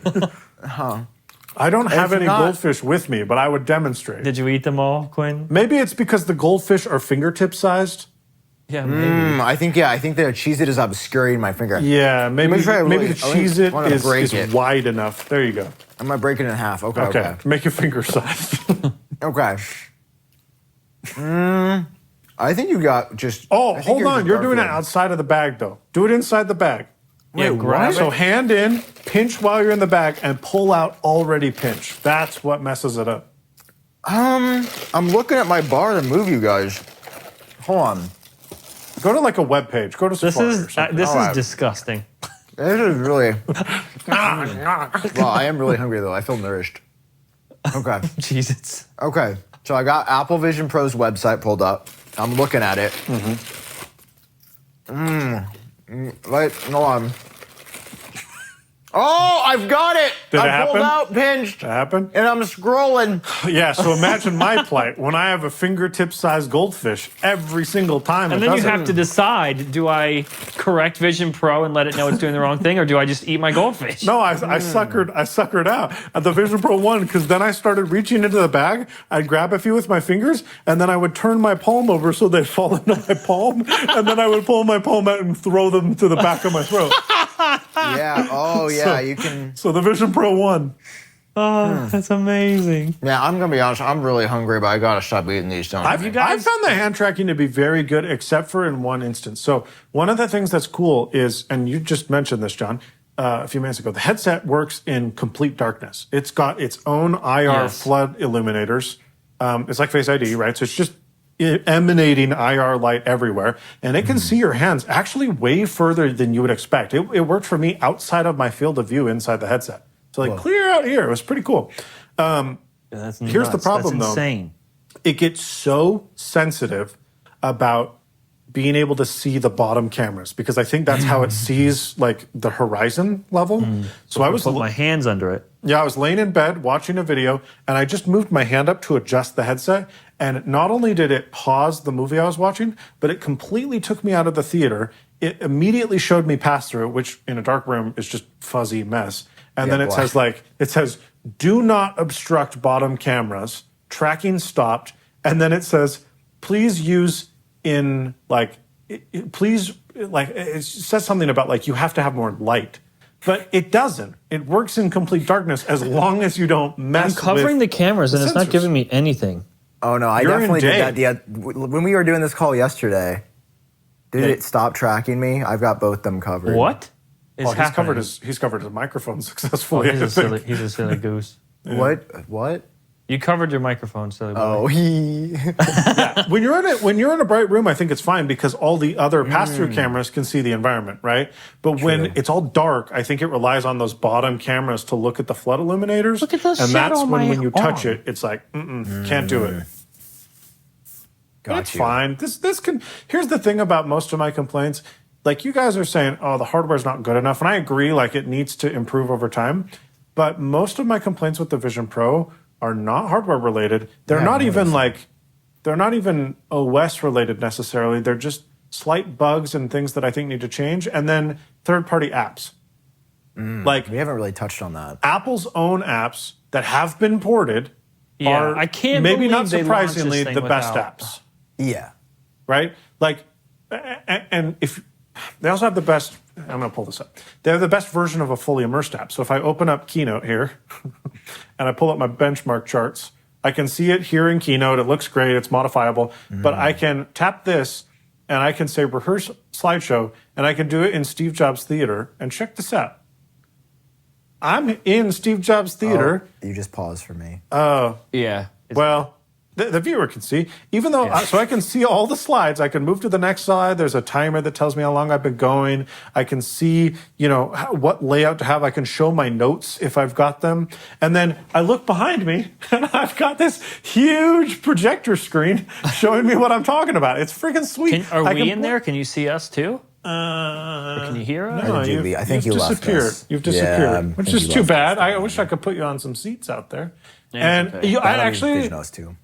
I don't have any goldfish with me, but I would demonstrate. Did you eat them all, Quinn? Maybe it's because the goldfish are fingertip sized. Yeah, maybe. I think the Cheez-It is obscuring my finger. Yeah, maybe the Cheez-It is wide enough. There you go. I'm going to break it in half. Okay. Make your finger size. Okay. I think you got just... Oh, hold on. You're doing it outside of the bag, though. Do it inside the bag. Wait, grab it. So hand in, pinch while you're in the bag, and pull out already pinched. That's what messes it up. I'm looking at my bar to move you guys. Hold on. Go to like a web page. Go to Safari or something. This is disgusting. This is really... Well, I am really hungry, though. I feel nourished. Okay. Cheez-Its. Okay. So I got Apple Vision Pro's website pulled up. I'm looking at it. Wait, hold on. Oh, I've got it! Did it happen? Pulled out, pinched. Did it happen? And I'm scrolling. Yeah, so imagine my plight when I have a fingertip-sized goldfish every single time. And then you have to decide, do I correct Vision Pro and let it know it's doing the wrong thing, or do I just eat my goldfish? No, I suckered out at the Vision Pro 1, because then I started reaching into the bag. I'd grab a few with my fingers, and then I would turn my palm over so they'd fall into my palm, and then I would pull my palm out and throw them to the back of my throat. Yeah, oh yeah, you can... So the Vision Pro 1. Oh, that's amazing. Yeah, I'm going to be honest, I'm really hungry, but I got to stop eating these donuts. I've found the hand tracking to be very good, except for in one instance. So one of the things that's cool is, and you just mentioned this, John, a few minutes ago, the headset works in complete darkness. It's got its own IR flood illuminators. It's like Face ID, right? So it's just emanating IR light everywhere, and it can see your hands actually way further than you would expect. It worked for me outside of my field of view inside the headset. So like clear out here. It was pretty cool. That's here's the problem, that's insane. Though. It gets so sensitive about being able to see the bottom cameras, because I think that's how it sees like the horizon level. So I was put my hands under it. Yeah, I was laying in bed watching a video, and I just moved my hand up to adjust the headset. And not only did it pause the movie I was watching, but it completely took me out of the theater. It immediately showed me pass through, which in a dark room is just fuzzy mess. And then it says, do not obstruct bottom cameras, tracking stopped. And then it says, please use it says something about like, you have to have more light. But it doesn't. It works in complete darkness as long as you don't mess with... I'm covering the cameras and it's not giving me anything. Oh, no, I definitely did that. When we were doing this call yesterday, did it stop tracking me? I've got both them covered. What? He's covered his microphone successfully. He's a silly goose. Yeah. What? You covered your microphone, silly boy. Oh, yeah. When you're in a bright room, I think it's fine because all the other pass-through cameras can see the environment, right? But when it's all dark, I think it relies on those bottom cameras to look at the flood illuminators. Look at those and shadow that's on when my you touch arm. it, it's like, can't do it. It's fine. Here's the thing about most of my complaints. like you guys are saying, oh, the hardware's not good enough. And I agree, like it needs to improve over time. But most of my complaints with the Vision Pro are not hardware related. They're not even OS related necessarily. They're just slight bugs and things that I think need to change. And then third-party apps. Like we haven't really touched on that. Apple's own apps that have been ported are I can't maybe not believe surprisingly the best apps. Yeah. Right? Like, and if they also have the best, I'm going to pull this up. They have the best version of a fully immersed app. So if I open up Keynote here and I pull up my benchmark charts, I can see it here in Keynote. It looks great. It's modifiable. But I can tap this and I can say rehearse slideshow and I can do it in Steve Jobs Theater. And check this out. I'm in Steve Jobs Theater. Oh, you just paused for me. Oh. Yeah. Well, the viewer can see. Even though, so I can see all the slides. I can move to the next slide. There's a timer that tells me how long I've been going. I can see, what layout to have. I can show my notes if I've got them. And then I look behind me, and I've got this huge projector screen showing me what I'm talking about. It's freaking sweet. Are we in there? Can you see us too? Or can you hear us? No, I think you disappeared. left us. You've disappeared, which is too bad. I wish I could put you on some seats out there. And I actually,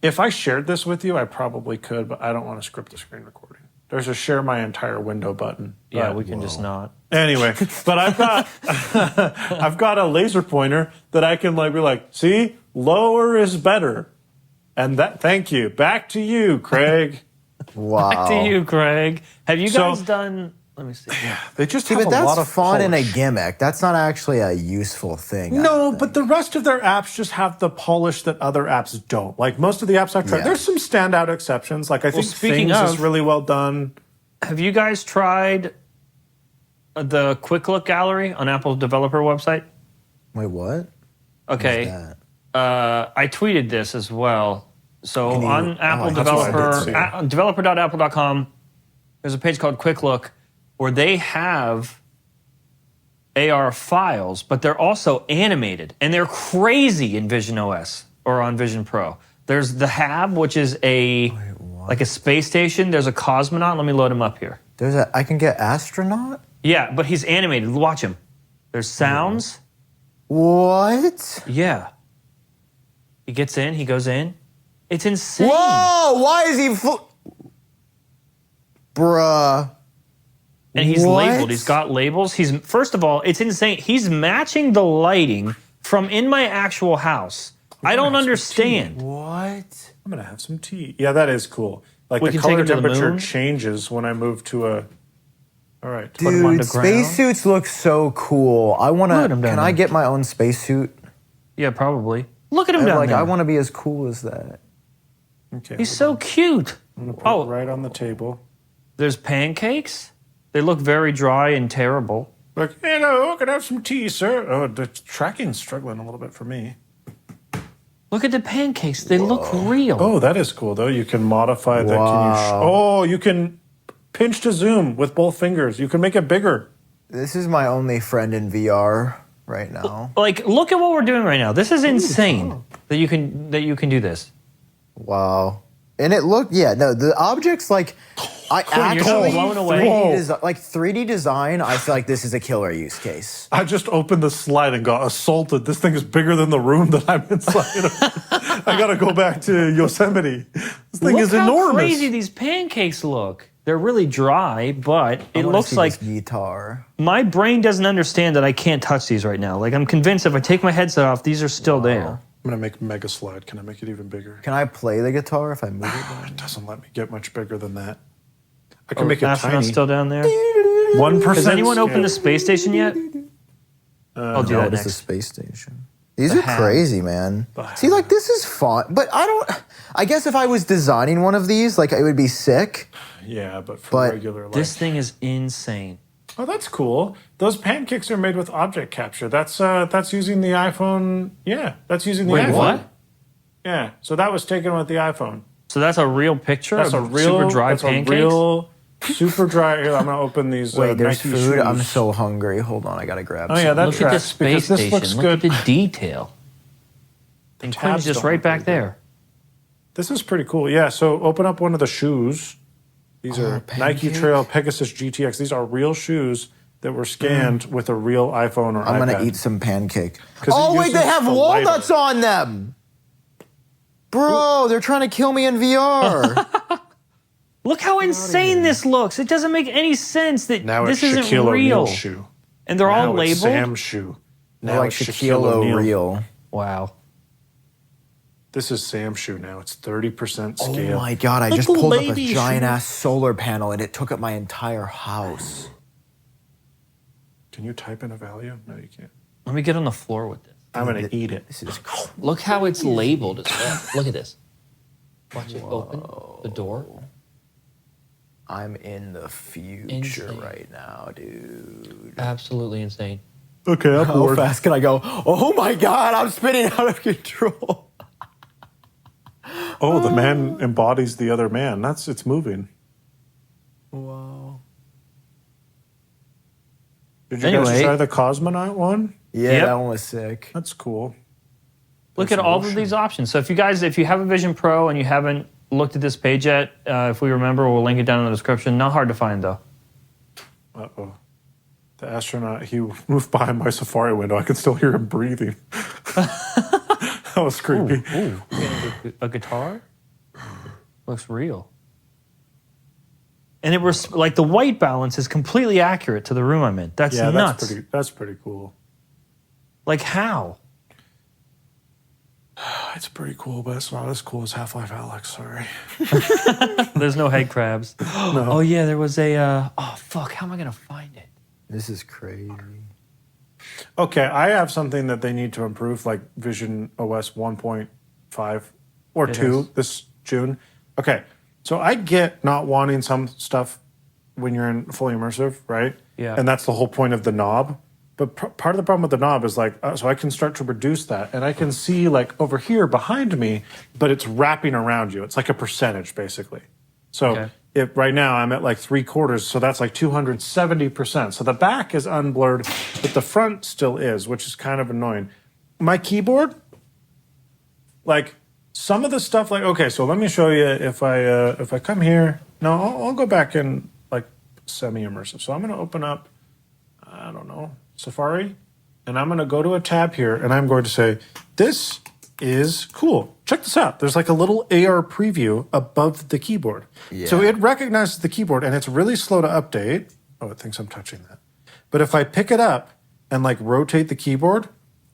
if I shared this with you, I probably could, but I don't want to script the screen recording. There's a share my entire window button. Yeah, we can just not. Anyway, but I've got a laser pointer that I can be like, see, lower is better. And thank you. Back to you, Craig. Wow. Back to you, Craig. Have you guys done? Let me see. Yeah, they just have a lot of That's fun polish. and a gimmick. That's not actually a useful thing. No, but the rest of their apps just have the polish that other apps don't. Like most of the apps I've tried, there's some standout exceptions. Like I think Things is really well done. Have you guys tried the Quick Look gallery on Apple's developer website? Wait, what? Okay. What is that? I tweeted this as well. So on Apple developer.apple.com, there's a page called Quick Look where they have AR files, but they're also animated, and they're crazy in VisionOS or on Vision Pro. There's the Hab, which is like a space station. There's a cosmonaut. Let me load him up here. I can get astronaut? Yeah, but he's animated. Watch him. There's sounds. What? Yeah. He gets in. He goes in. It's insane. Whoa! Why is he... Bruh. And he's labeled. He's got labels. First of all, it's insane. He's matching the lighting from in my actual house. I don't understand. What? I'm going to have some tea. Yeah, that is cool. Like we the color temperature changes when I move to a... All right. Dude, spacesuits look so cool. I want to... Can I get my own spacesuit? Yeah, probably. Look at him down there. I want to be as cool as that. Okay. He's so cute. I'm going to put it right on the table. There's pancakes. They look very dry and terrible. Like, hello, can I have some tea, sir? Oh, the tracking's struggling a little bit for me. Look at the pancakes. They look real. Oh, that is cool, though. You can modify that. You can pinch to zoom with both fingers. You can make it bigger. This is my only friend in VR right now. Like, look at what we're doing right now. This is insane that you can do this. Wow. And it looked, the objects, like, I actually, blown away. 3D design, I feel like this is a killer use case. I just opened the slide and got assaulted. This thing is bigger than the room that I'm inside of. I got to go back to Yosemite. This thing is enormous. Look how crazy these pancakes look. They're really dry, but it looks like guitar. My brain doesn't understand that I can't touch these right now. Like, I'm convinced if I take my headset off, these are still there. I'm going to make Mega Slide. Can I make it even bigger? Can I play the guitar if I move it? It doesn't let me get much bigger than that. I can make it astronaut's tiny. still down there? 1%. Has anyone opened the space station yet? I'll do that next. It's the space station. These are crazy, man. See, like, this is fun, but I guess if I was designing one of these, like, it would be sick. Yeah, but for regular life. This thing is insane. Oh, that's cool. Those pancakes are made with object capture. That's using the iPhone. Yeah, that's using the iPhone. Wait, what? Yeah, so that was taken with the iPhone. So that's a real picture of super dry pancakes? A real super dry. Here, I'm going to open these Wait, there's Nike food? shoes. I'm so hungry. Hold on, I got to grab some. Oh, yeah, that Look at the space station. Looks Look good. at the detail. And Quinn's just right back there. This is pretty cool. Yeah, so open up one of the shoes. These are Nike Trail Pegasus GTX. These are real shoes that were scanned with a real iPhone or iPad. I'm going to eat some pancake. Oh, wait, they have walnuts on them. Bro, they're trying to kill me in VR. Look how insane this looks. It doesn't make any sense that this isn't Shaquille real. Shoe. And they're all labeled? Sam's shoe. They're like Shaquille O'Real. Wow. This is Sam's shoe now. It's 30% scale. Oh my God, I just pulled up a giant-ass solar panel and it took up my entire house. Can you type in a value? No, you can't. Let me get on the floor with this. I'm going to eat it. This is Look how it's labeled as well. Look at this. Watch it open the door. I'm in the future right now, dude. Absolutely insane. Okay, I'm bored. How fast can I go? Oh my God, I'm spinning out of control. Oh, the man embodies the other man. It's moving. Wow. Did you guys try the cosmonaut one? Yeah, that one was sick. That's cool. Look at all of these options. So if you have a Vision Pro and you haven't looked at this page yet, if we remember, we'll link it down in the description. Not hard to find, though. Uh-oh. The astronaut, he moved by my Safari window. I can still hear him breathing. That was creepy. Ooh. A guitar? Looks real. And it was like the white balance is completely accurate to the room I'm in. That's nuts. That's pretty cool. Like how? It's pretty cool, but it's not as cool as Half-Life Alyx, sorry. There's no head crabs. No. Oh yeah, there was a oh fuck, how am I gonna find it? This is crazy. Okay, I have something that they need to improve, like VisionOS 1.5 or 2 this June. Okay, so I get not wanting some stuff when you're in fully immersive, right? Yeah. And that's the whole point of the knob. But part of the problem with the knob is like, so I can start to reduce that. And I can see like over here behind me, but it's wrapping around you. It's like a percentage, basically. So if right now I'm at like 3/4, so that's like 270%. So the back is unblurred, but the front still is, which is kind of annoying. My keyboard, like some of the stuff, like, okay, so let me show you if I come here. No, I'll go back in like semi-immersive. So I'm going to open up, I don't know, Safari, and I'm going to go to a tab here, and I'm going to say, this is cool. Check this out. There's like a little AR preview above the keyboard. Yeah. So it recognizes the keyboard, and it's really slow to update. Oh, it thinks I'm touching that. But if I pick it up and like rotate the keyboard,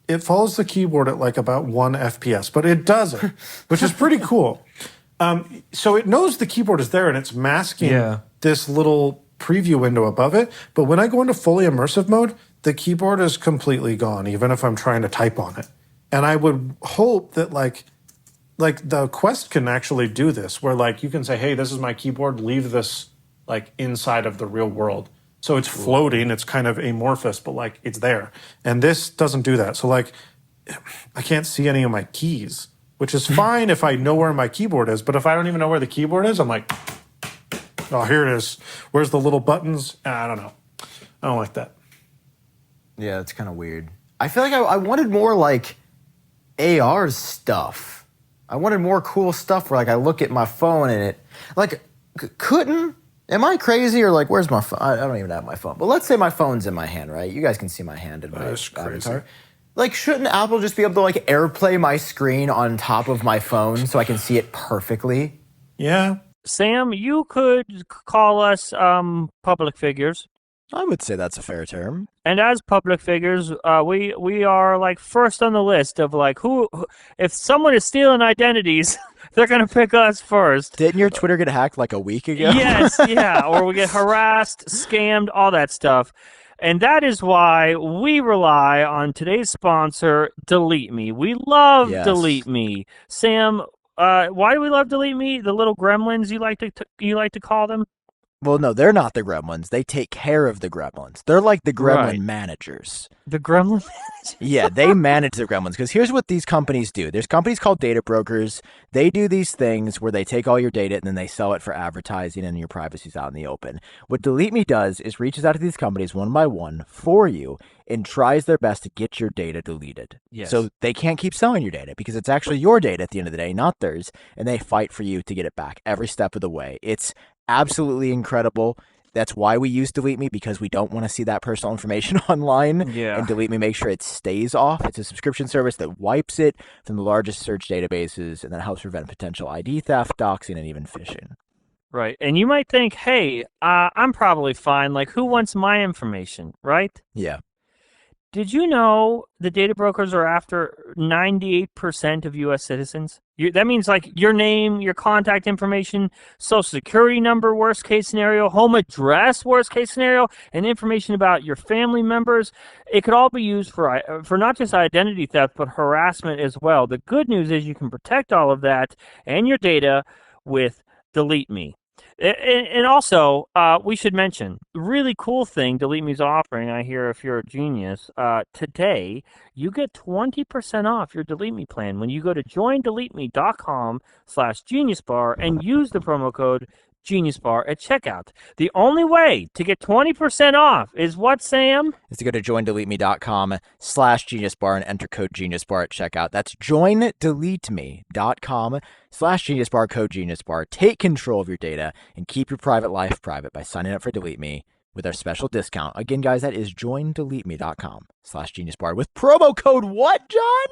it follows the keyboard at like about 1 FPS, but it does it, which is pretty cool. So it knows the keyboard is there, and it's masking this little preview window above it. But when I go into fully immersive mode, the keyboard is completely gone, even if I'm trying to type on it. And I would hope that like the Quest can actually do this, where like you can say, hey, this is my keyboard, leave this like inside of the real world. So it's floating, it's kind of amorphous, but like it's there. And this doesn't do that. So like I can't see any of my keys, which is fine if I know where my keyboard is. But if I don't even know where the keyboard is, I'm like, oh, here it is. Where's the little buttons? I don't know. I don't like that. Yeah, it's kind of weird. I feel like I wanted more like AR stuff. I wanted more cool stuff where like I look at my phone and it like am I crazy or like where's my phone? I don't even have my phone. But let's say my phone's in my hand, right? You guys can see my hand in my avatar. Like shouldn't Apple just be able to like AirPlay my screen on top of my phone so I can see it perfectly? Yeah. Sam, you could call us public figures. I would say that's a fair term. And as public figures, we are like first on the list of like who if someone is stealing identities, they're gonna pick us first. Didn't your Twitter get hacked like a week ago? Yes, yeah, or we get harassed, scammed, all that stuff. And that is why we rely on today's sponsor, DeleteMe. We love DeleteMe. Sam, why do we love DeleteMe? The little gremlins you like to call them? Well, no, they're not the gremlins. They take care of the gremlins. They're like the gremlin managers. The gremlin managers? Yeah, they manage the gremlins. Because here's what these companies do. There's companies called data brokers. They do these things where they take all your data and then they sell it for advertising and your privacy's out in the open. What DeleteMe does is reaches out to these companies one by one for you and tries their best to get your data deleted. Yes. So they can't keep selling your data because it's actually your data at the end of the day, not theirs. And they fight for you to get it back every step of the way. It's absolutely incredible. That's why we use DeleteMe, because we don't want to see that personal information online. Yeah. And DeleteMe makes sure it stays off. It's a subscription service that wipes it from the largest search databases and that helps prevent potential ID theft, doxing, and even phishing. Right. And you might think, hey, I'm probably fine. Like, who wants my information, right? Yeah. Did you know the data brokers are after 98% of U.S. citizens? That means like your name, your contact information, social security number, worst case scenario, home address, worst case scenario, and information about your family members. It could all be used for not just identity theft, but harassment as well. The good news is you can protect all of that and your data with DeleteMe. And also, we should mention, the really cool thing DeleteMe's offering, I hear if you're a genius, today, you get 20% off your DeleteMe plan when you go to joindeleteme.com/geniusbar and use the promo code GeniusBar at checkout. The only way to get 20% off is what, Sam? Is to go to joindeleteme.com/geniusbar and enter code GeniusBar at checkout. That's joindeleteme.com/geniusbar, code GeniusBar. Take control of your data and keep your private life private by signing up for DeleteMe with our special discount. Again, guys, that is joindeleteme.com/geniusbar with promo code what, John?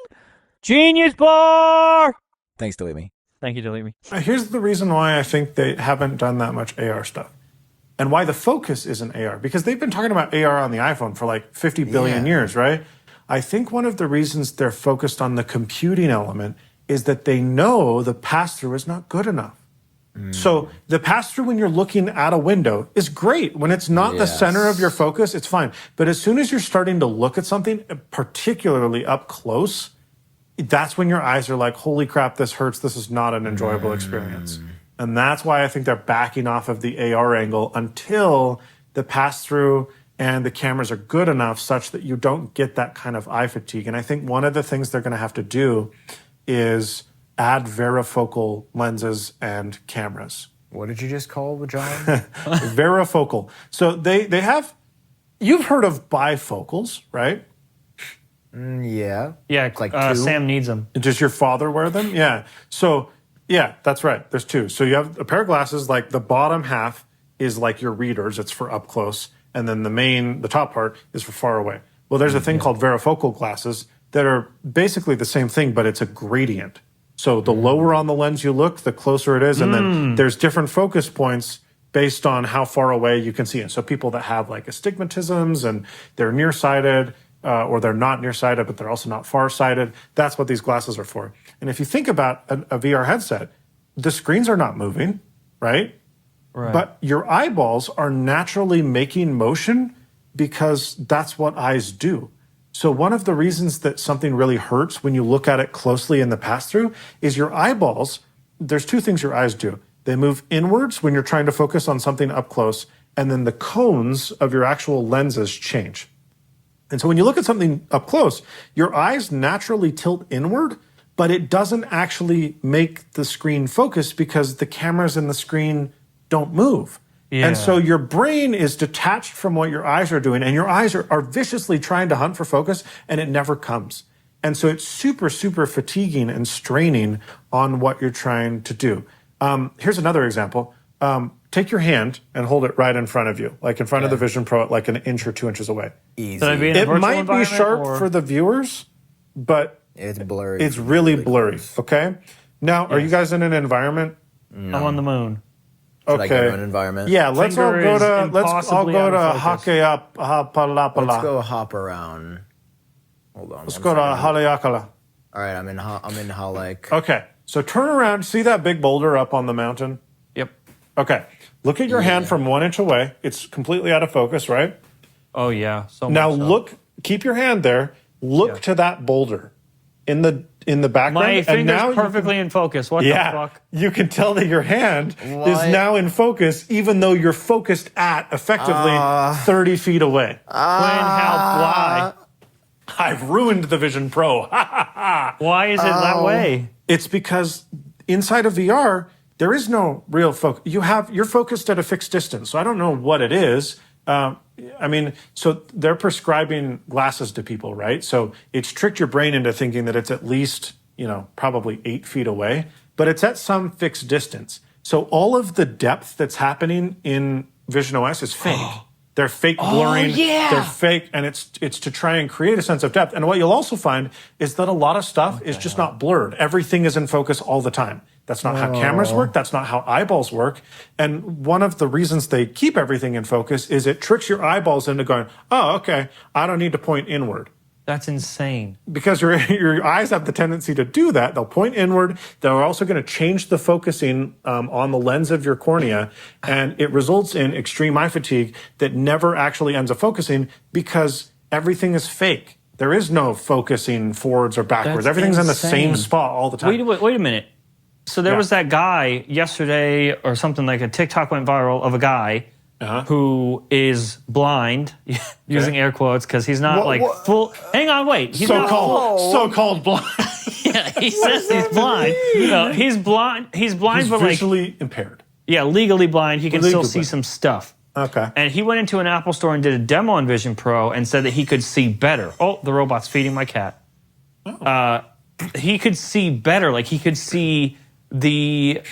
GeniusBar! Thanks, DeleteMe. Thank you, DeleteMe. Here's the reason why I think they haven't done that much AR stuff and why the focus isn't AR, because they've been talking about AR on the iPhone for like 50 billion years, right? I think one of the reasons they're focused on the computing element is that they know the pass-through is not good enough. So the pass-through when you're looking at a window is great. When it's not the center of your focus, it's fine. But as soon as you're starting to look at something, particularly up close, that's when your eyes are like, holy crap, this hurts. This is not an enjoyable experience. And that's why I think they're backing off of the AR angle until the pass-through and the cameras are good enough such that you don't get that kind of eye fatigue. And I think one of the things they're going to have to do is add varifocal lenses and cameras. What did you just call the John? Varifocal. So they have, you've heard of bifocals, right? Yeah. Yeah, like two. Sam needs them. Does your father wear them? Yeah. So, yeah, that's right. There's two. So you have a pair of glasses, like the bottom half is like your readers. It's for up close. And then the top part is for far away. Well, there's a thing called varifocal glasses that are basically the same thing, but it's a gradient. So the lower on the lens you look, the closer it is. And then there's different focus points based on how far away you can see it. So people that have like astigmatisms and they're nearsighted, or they're not nearsighted, but they're also not farsighted. That's what these glasses are for. And if you think about a VR headset, the screens are not moving, right? But your eyeballs are naturally making motion because that's what eyes do. So one of the reasons that something really hurts when you look at it closely in the pass-through is your eyeballs, there's two things your eyes do. They move inwards when you're trying to focus on something up close, and then the cones of your actual lenses change. And so when you look at something up close, your eyes naturally tilt inward, but it doesn't actually make the screen focus because the cameras in the screen don't move. Yeah. And so your brain is detached from what your eyes are doing, and your eyes are viciously trying to hunt for focus, and it never comes. And so it's super, super fatiguing and straining on what you're trying to do. Here's another example. Take your hand and hold it right in front of you, like in front of the Vision Pro at like an inch or 2 inches away. Easy. It might be sharp for the viewers, but it's blurry. It's really blurry, okay? Now, are you guys in an environment? No. I'm on the moon. Should I go to an environment? Yeah, let's all go to Hakayapalapala. Let's go hop around. Hold on. Let's go to Haleakala. All right, I'm in Halek. Okay, so turn around. See that big boulder up on the mountain? Yep. Okay, look at your hand from 1 inch away. It's completely out of focus, right? Oh yeah. So now much so. Look. Keep your hand there. Look to that boulder in the background. My finger's perfectly in focus. What the fuck? You can tell that your hand is now in focus, even though you're focused at effectively 30 feet away. Why? I've ruined the Vision Pro. Why is it that way? It's because inside of VR, there is no real focus. You're focused at a fixed distance. So I don't know what it is. So they're prescribing glasses to people, right? So it's tricked your brain into thinking that it's at least, probably 8 feet away, but it's at some fixed distance. So all of the depth that's happening in VisionOS is fake. They're fake blurring. They're fake, and it's to try and create a sense of depth. And what you'll also find is that a lot of stuff is just not blurred. Everything is in focus all the time. That's not how cameras work. That's not how eyeballs work. And one of the reasons they keep everything in focus is it tricks your eyeballs into going, oh, okay, I don't need to point inward. That's insane. Because your eyes have the tendency to do that. They'll point inward. They're also going to change the focusing on the lens of your cornea, and it results in extreme eye fatigue that never actually ends up focusing because everything is fake. There is no focusing forwards or backwards. That's Everything's insane. in the same spot all the time. Wait a minute. So there was that guy yesterday or something, like a TikTok went viral of a guy who is blind, using air quotes, because he's not full. Hang on, wait. He's so-called blind. Yeah, he says he's blind. No, he's blind. He's blind, He's but visually impaired. Yeah, legally blind. He can still see some stuff. Okay. And he went into an Apple store and did a demo on Vision Pro and said that he could see better. Oh, the robot's feeding my cat. He could see better. Like, he could see the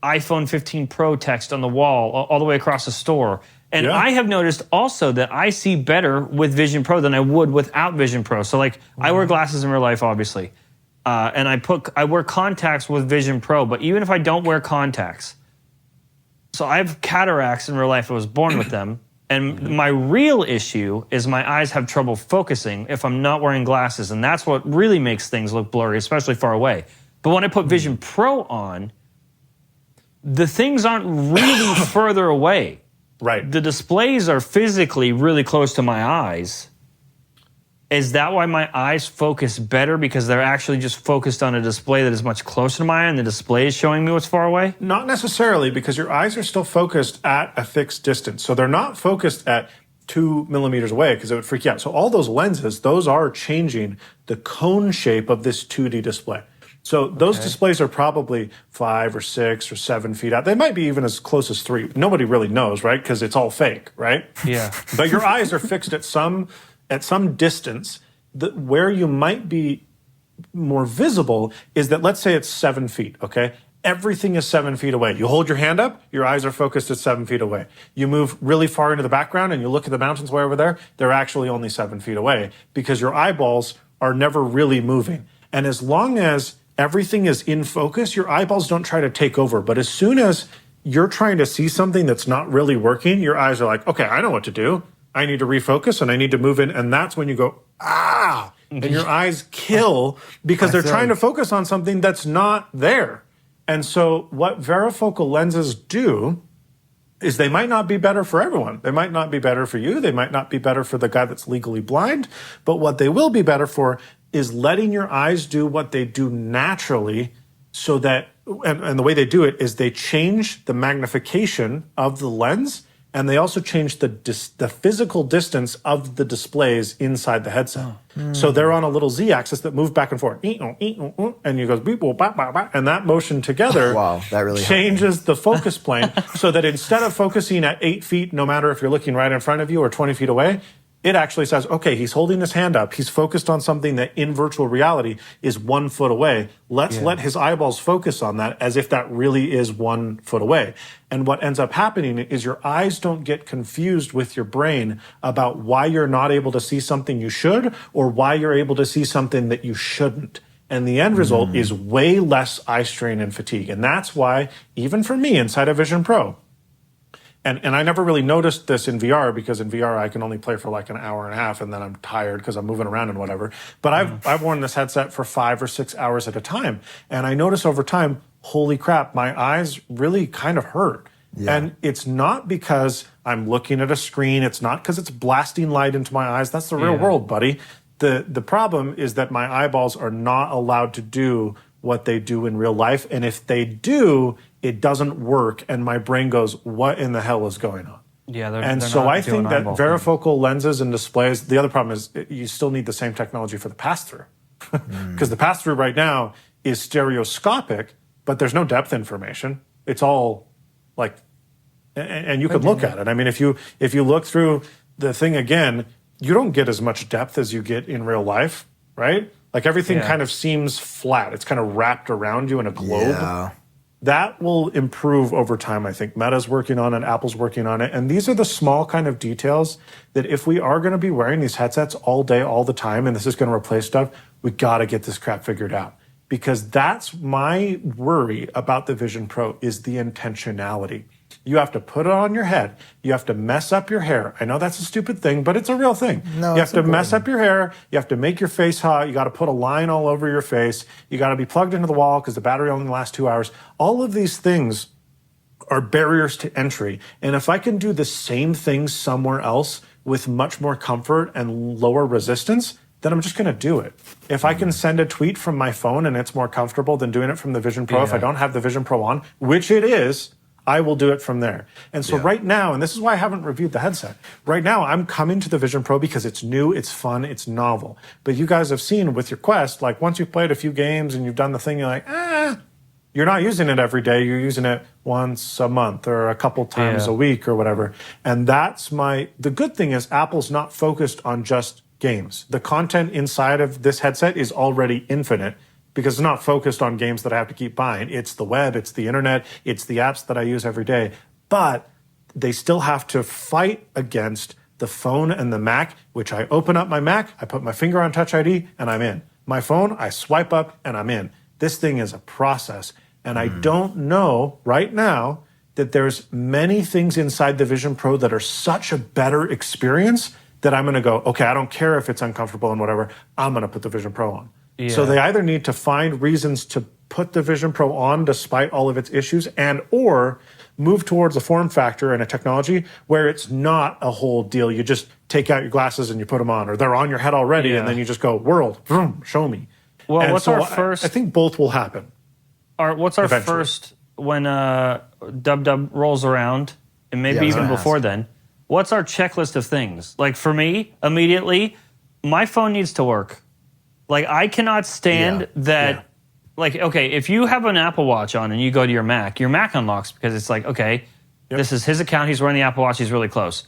iPhone 15 Pro text on the wall all the way across the store. And I have noticed also that I see better with Vision Pro than I would without Vision Pro. So, like, I wear glasses in real life, obviously. And I wear contacts with Vision Pro. But even if I don't wear contacts, so I have cataracts in real life. I was born with them. And my real issue is my eyes have trouble focusing if I'm not wearing glasses. And that's what really makes things look blurry, especially far away. But when I put Vision Pro on, the things aren't really further away. Right. The displays are physically really close to my eyes. Is that why my eyes focus better? Because they're actually just focused on a display that is much closer to my eye and the display is showing me what's far away? Not necessarily, because your eyes are still focused at a fixed distance. So they're not focused at 2 millimeters away because it would freak you out. So all those lenses, those are changing the cone shape of this 2D display. So those displays are probably 5 or 6 or 7 feet out. They might be even as close as 3. Nobody really knows, right? Because it's all fake, right? Yeah. But your eyes are fixed at some distance. Where you might be more visible is that, let's say it's 7 feet, okay? Everything is 7 feet away. You hold your hand up, your eyes are focused at 7 feet away. You move really far into the background and you look at the mountains way over there, they're actually only 7 feet away because your eyeballs are never really moving. And as long as everything is in focus, your eyeballs don't try to take over. But as soon as you're trying to see something that's not really working, your eyes are like, okay, I know what to do. I need to refocus and I need to move in. And that's when you go, ah, and your eyes kill because they're trying to focus on something that's not there. And so what varifocal lenses do is they might not be better for everyone. They might not be better for you. They might not be better for the guy that's legally blind. But what they will be better for is letting your eyes do what they do naturally, so that, and the way they do it is they change the magnification of the lens, and they also change the physical distance of the displays inside the headset. So they're on a little Z-axis that move back and forth, and you go, and that motion together that really changes the focus plane, so that instead of focusing at 8 feet, no matter if you're looking right in front of you or 20 feet away, it actually says, okay, he's holding his hand up. He's focused on something that in virtual reality is 1 foot away. Let's let his eyeballs focus on that as if that really is 1 foot away. And what ends up happening is your eyes don't get confused with your brain about why you're not able to see something you should or why you're able to see something that you shouldn't. And the end result is way less eye strain and fatigue. And that's why, even for me inside of Vision Pro, and I never really noticed this in VR, because in VR I can only play for like an hour and a half and then I'm tired because I'm moving around and whatever. But I've worn this headset for 5 or 6 hours at a time. And I notice over time, holy crap, my eyes really kind of hurt. Yeah. And it's not because I'm looking at a screen. It's not because it's blasting light into my eyes. That's the real world, buddy. The problem is that my eyeballs are not allowed to do what they do in real life. And if they do, it doesn't work, and my brain goes, what in the hell is going on? Yeah, and so I think that varifocal lenses and displays, the other problem is you still need the same technology for the pass-through. Because the pass-through right now is stereoscopic, but there's no depth information. It's all like, and you can look at it. I mean, if you look through the thing again, you don't get as much depth as you get in real life, right? Like everything kind of seems flat. It's kind of wrapped around you in a globe. Yeah. that will improve over time, I think. Meta's working on it, Apple's working on it. And these are the small kind of details that if we are going to be wearing these headsets all day, all the time, and this is going to replace stuff, we got to get this crap figured out. Because that's my worry about the Vision Pro is the intentionality. You have to put it on your head. You have to mess up your hair. I know that's a stupid thing, but it's a real thing. No, you have to mess up your hair. You have to make your face hot. You got to put a line all over your face. You got to be plugged into the wall because the battery only lasts 2 hours. All of these things are barriers to entry. And if I can do the same things somewhere else with much more comfort and lower resistance, then I'm just going to do it. If I can send a tweet from my phone and it's more comfortable than doing it from the Vision Pro, if I don't have the Vision Pro on, which it is, I will do it from there. And so right now, and this is why I haven't reviewed the headset, right now I'm coming to the Vision Pro because it's new, it's fun, it's novel. But you guys have seen with your Quest, like once you've played a few games and you've done the thing, you're like, you're not using it every day, you're using it once a month or a couple times a week or whatever. And that's the good thing is Apple's not focused on just games. The content inside of this headset is already infinite, because it's not focused on games that I have to keep buying. It's the web, it's the internet, it's the apps that I use every day. But they still have to fight against the phone and the Mac, which I open up my Mac, I put my finger on Touch ID, and I'm in. My phone, I swipe up, and I'm in. This thing is a process. And I don't know right now that there's many things inside the Vision Pro that are such a better experience that I'm going to go, okay, I don't care if it's uncomfortable and whatever, I'm going to put the Vision Pro on. Yeah. So they either need to find reasons to put the Vision Pro on despite all of its issues and or move towards a form factor and a technology where it's not a whole deal. You just take out your glasses and you put them on, or they're on your head already and then you just go, world, vroom, show me. Well, and what's our first... I think both will happen. What's our eventually. First, when Dub rolls around, and maybe even before then, what's our checklist of things? Like for me, immediately, my phone needs to work. Like, I cannot stand that, like, okay, if you have an Apple Watch on and you go to your Mac unlocks because it's like, okay, this is his account, he's wearing the Apple Watch, he's really close.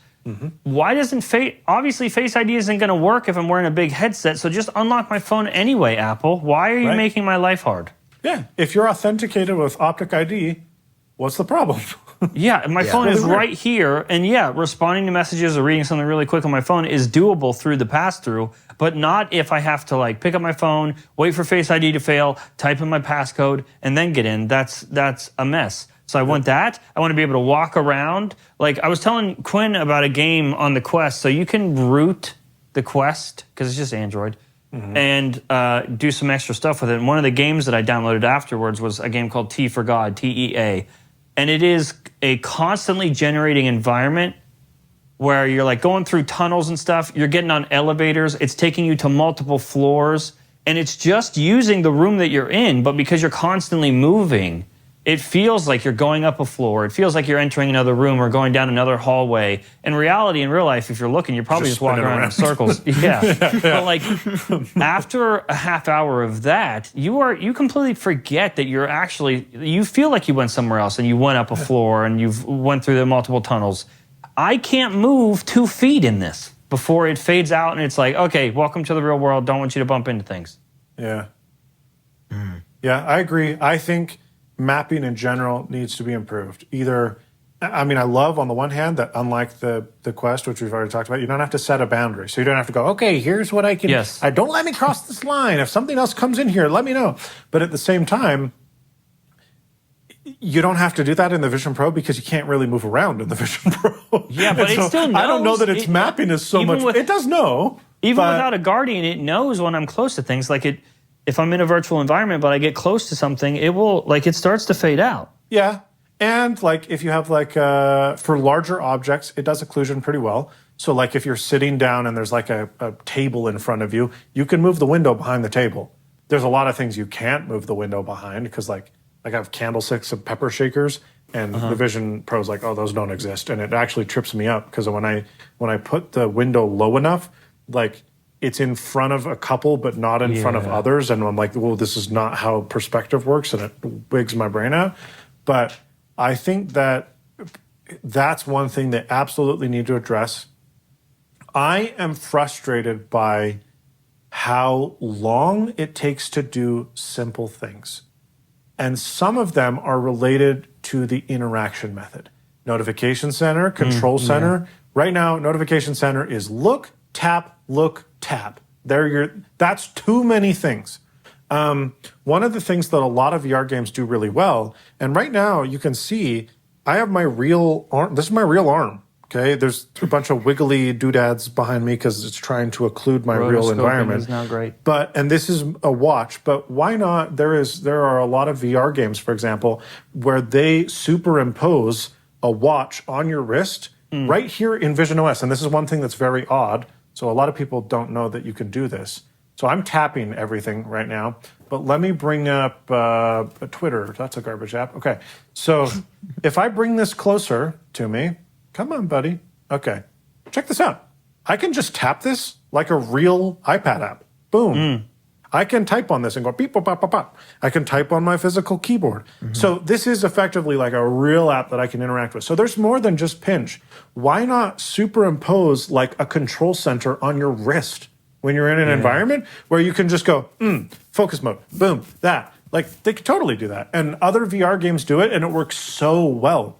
Why doesn't obviously Face ID isn't going to work if I'm wearing a big headset, so just unlock my phone anyway, Apple. Why are you making my life hard? Yeah, if you're authenticated with Optic ID, what's the problem? My phone is right here, and responding to messages or reading something really quick on my phone is doable through the pass-through, but not if I have to like pick up my phone, wait for Face ID to fail, type in my passcode, and then get in. That's a mess. So I want that. I want to be able to walk around. Like I was telling Quinn about a game on the Quest, so you can root the Quest, because it's just Android, and do some extra stuff with it. And one of the games that I downloaded afterwards was a game called T for God, TEA. And it is a constantly generating environment where you're like going through tunnels and stuff. You're getting on elevators. It's taking you to multiple floors. And it's just using the room that you're in. But because you're constantly moving, it feels like you're going up a floor. It feels like you're entering another room or going down another hallway. In reality, in real life, if you're looking, you're probably just walking around in circles. But like after a half hour of that, you completely forget that you feel like you went somewhere else and you went up a floor and you've went through the multiple tunnels. I can't move 2 feet in this before it fades out and it's like, okay, welcome to the real world. Don't want you to bump into things. Yeah, I agree. I think mapping in general needs to be improved. I love on the one hand that unlike the Quest, which we've already talked about, you don't have to set a boundary. So you don't have to go, okay, here's what I can, don't let me cross this line. If something else comes in here, let me know. But at the same time, you don't have to do that in the Vision Pro because you can't really move around in the Vision Pro. Yeah, but it still knows. I don't know that its mapping is so much. It does know. Even without a Guardian, it knows when I'm close to things. Like if I'm in a virtual environment, but I get close to something, it starts to fade out. Yeah. And like if you have for larger objects, it does occlusion pretty well. So like if you're sitting down and there's like a table in front of you, you can move the window behind the table. There's a lot of things you can't move the window behind because like I have candlesticks and pepper shakers and the Vision Pro's like, oh, those don't exist. And it actually trips me up because when I put the window low enough, like it's in front of a couple, but not in front of others. And I'm like, well, this is not how perspective works. And it wigs my brain out. But I think that's one thing they absolutely need to address. I am frustrated by how long it takes to do simple things. and some of them are related to the interaction method. Notification center, control center. Yeah. Right now, notification center is look, tap, tap. That's too many things. One of the things that a lot of VR games do really well, and right now you can see I have my real arm. This is my real arm. Okay, there's a bunch of wiggly doodads behind me because it's trying to occlude my real environment. Is not great. And this is a watch. But why not? There are a lot of VR games, for example, where they superimpose a watch on your wrist right here in VisionOS. And this is one thing that's very odd. So a lot of people don't know that you can do this. So I'm tapping everything right now. But let me bring up Twitter. That's a garbage app. Okay. So if I bring this closer to me. Come on, buddy. Okay. Check this out. I can just tap this like a real iPad app. Boom. I can type on this and go beep, bop, bop, bop, bop. I can type on my physical keyboard. So this is effectively like a real app that I can interact with. So there's more than just pinch. Why not superimpose like a control center on your wrist when you're in an environment where you can just go, focus mode, boom, that. Like they could totally do that. And other VR games do it and it works so well.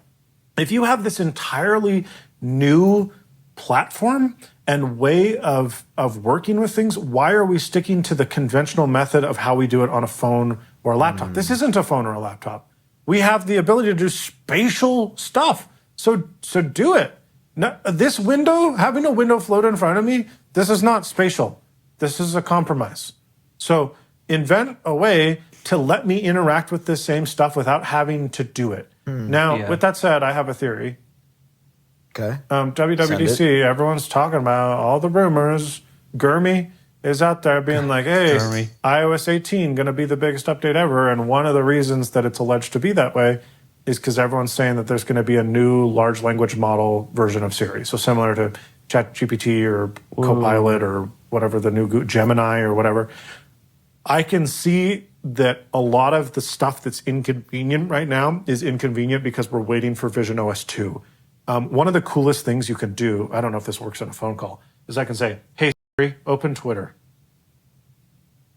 If you have this entirely new platform and way of working with things, why are we sticking to the conventional method of how we do it on a phone or a laptop? This isn't a phone or a laptop. We have the ability to do spatial stuff. So do it. Now, this window, having a window float in front of me, this is not spatial. This is a compromise. So invent a way to let me interact with this same stuff without having to do it. Now, with that said, I have a theory. Okay. WWDC, everyone's talking about all the rumors. Gurmy is out there being like, hey, iOS 18 going to be the biggest update ever. And one of the reasons that it's alleged to be that way is because everyone's saying that there's going to be a new large language model version of Siri. So similar to ChatGPT or Copilot or whatever, the new Gemini or whatever. I can see that a lot of the stuff that's inconvenient right now is inconvenient because we're waiting for VisionOS 2. One of the coolest things you can do, I don't know if this works on a phone call, is I can say, hey, Siri, open Twitter.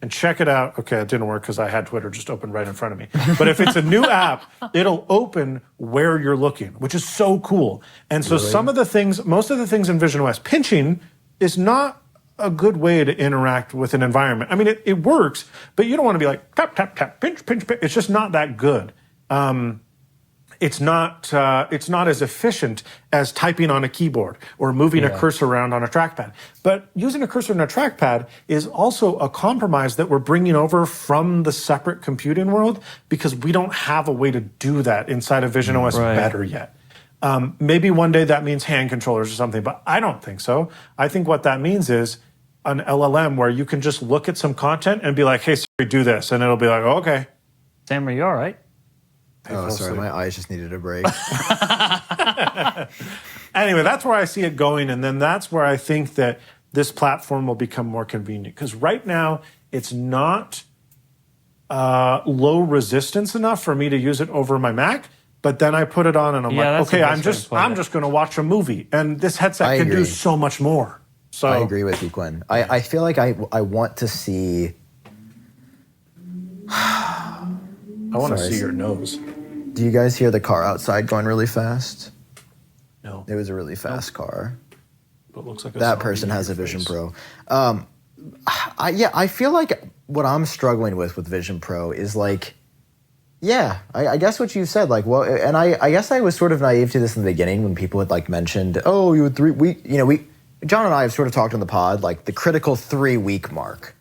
And check it out. Okay, it didn't work because I had Twitter just open right in front of me. But if it's a new app, it'll open where you're looking, which is so cool. And so some of the things, most of the things in VisionOS, pinching is not a good way to interact with an environment. I mean, it works, but you don't want to be like, tap, tap, tap, pinch, pinch, pinch. It's just not that good. It's not as efficient as typing on a keyboard or moving a cursor around on a trackpad. But using a cursor on a trackpad is also a compromise that we're bringing over from the separate computing world because we don't have a way to do that inside of VisionOS better yet. Maybe one day that means hand controllers or something, but I don't think so. I think what that means is an LLM where you can just look at some content and be like, hey, Siri, do this. And it'll be like, oh, okay. Sam, are you all right? Oh, sorry, my eyes just needed a break. Anyway, that's where I see it going. And then that's where I think that this platform will become more convenient. Because right now, it's not low resistance enough for me to use it over my Mac. But then I put it on and I'm like, okay, I'm just going to watch a movie. And this headset can do so much more. So I agree with you, Quinn. I feel like I want to see... I want to see your nose. Do you guys hear the car outside going really fast? No. It was a really fast car. But it looks like that person has a Vision Pro. I feel like what I'm struggling with Vision Pro is like, I guess what you said, like, well, and I guess I was sort of naive to this in the beginning when people had like mentioned, oh, you had 3 weeks, John and I have sort of talked on the pod, like the critical 3-week mark.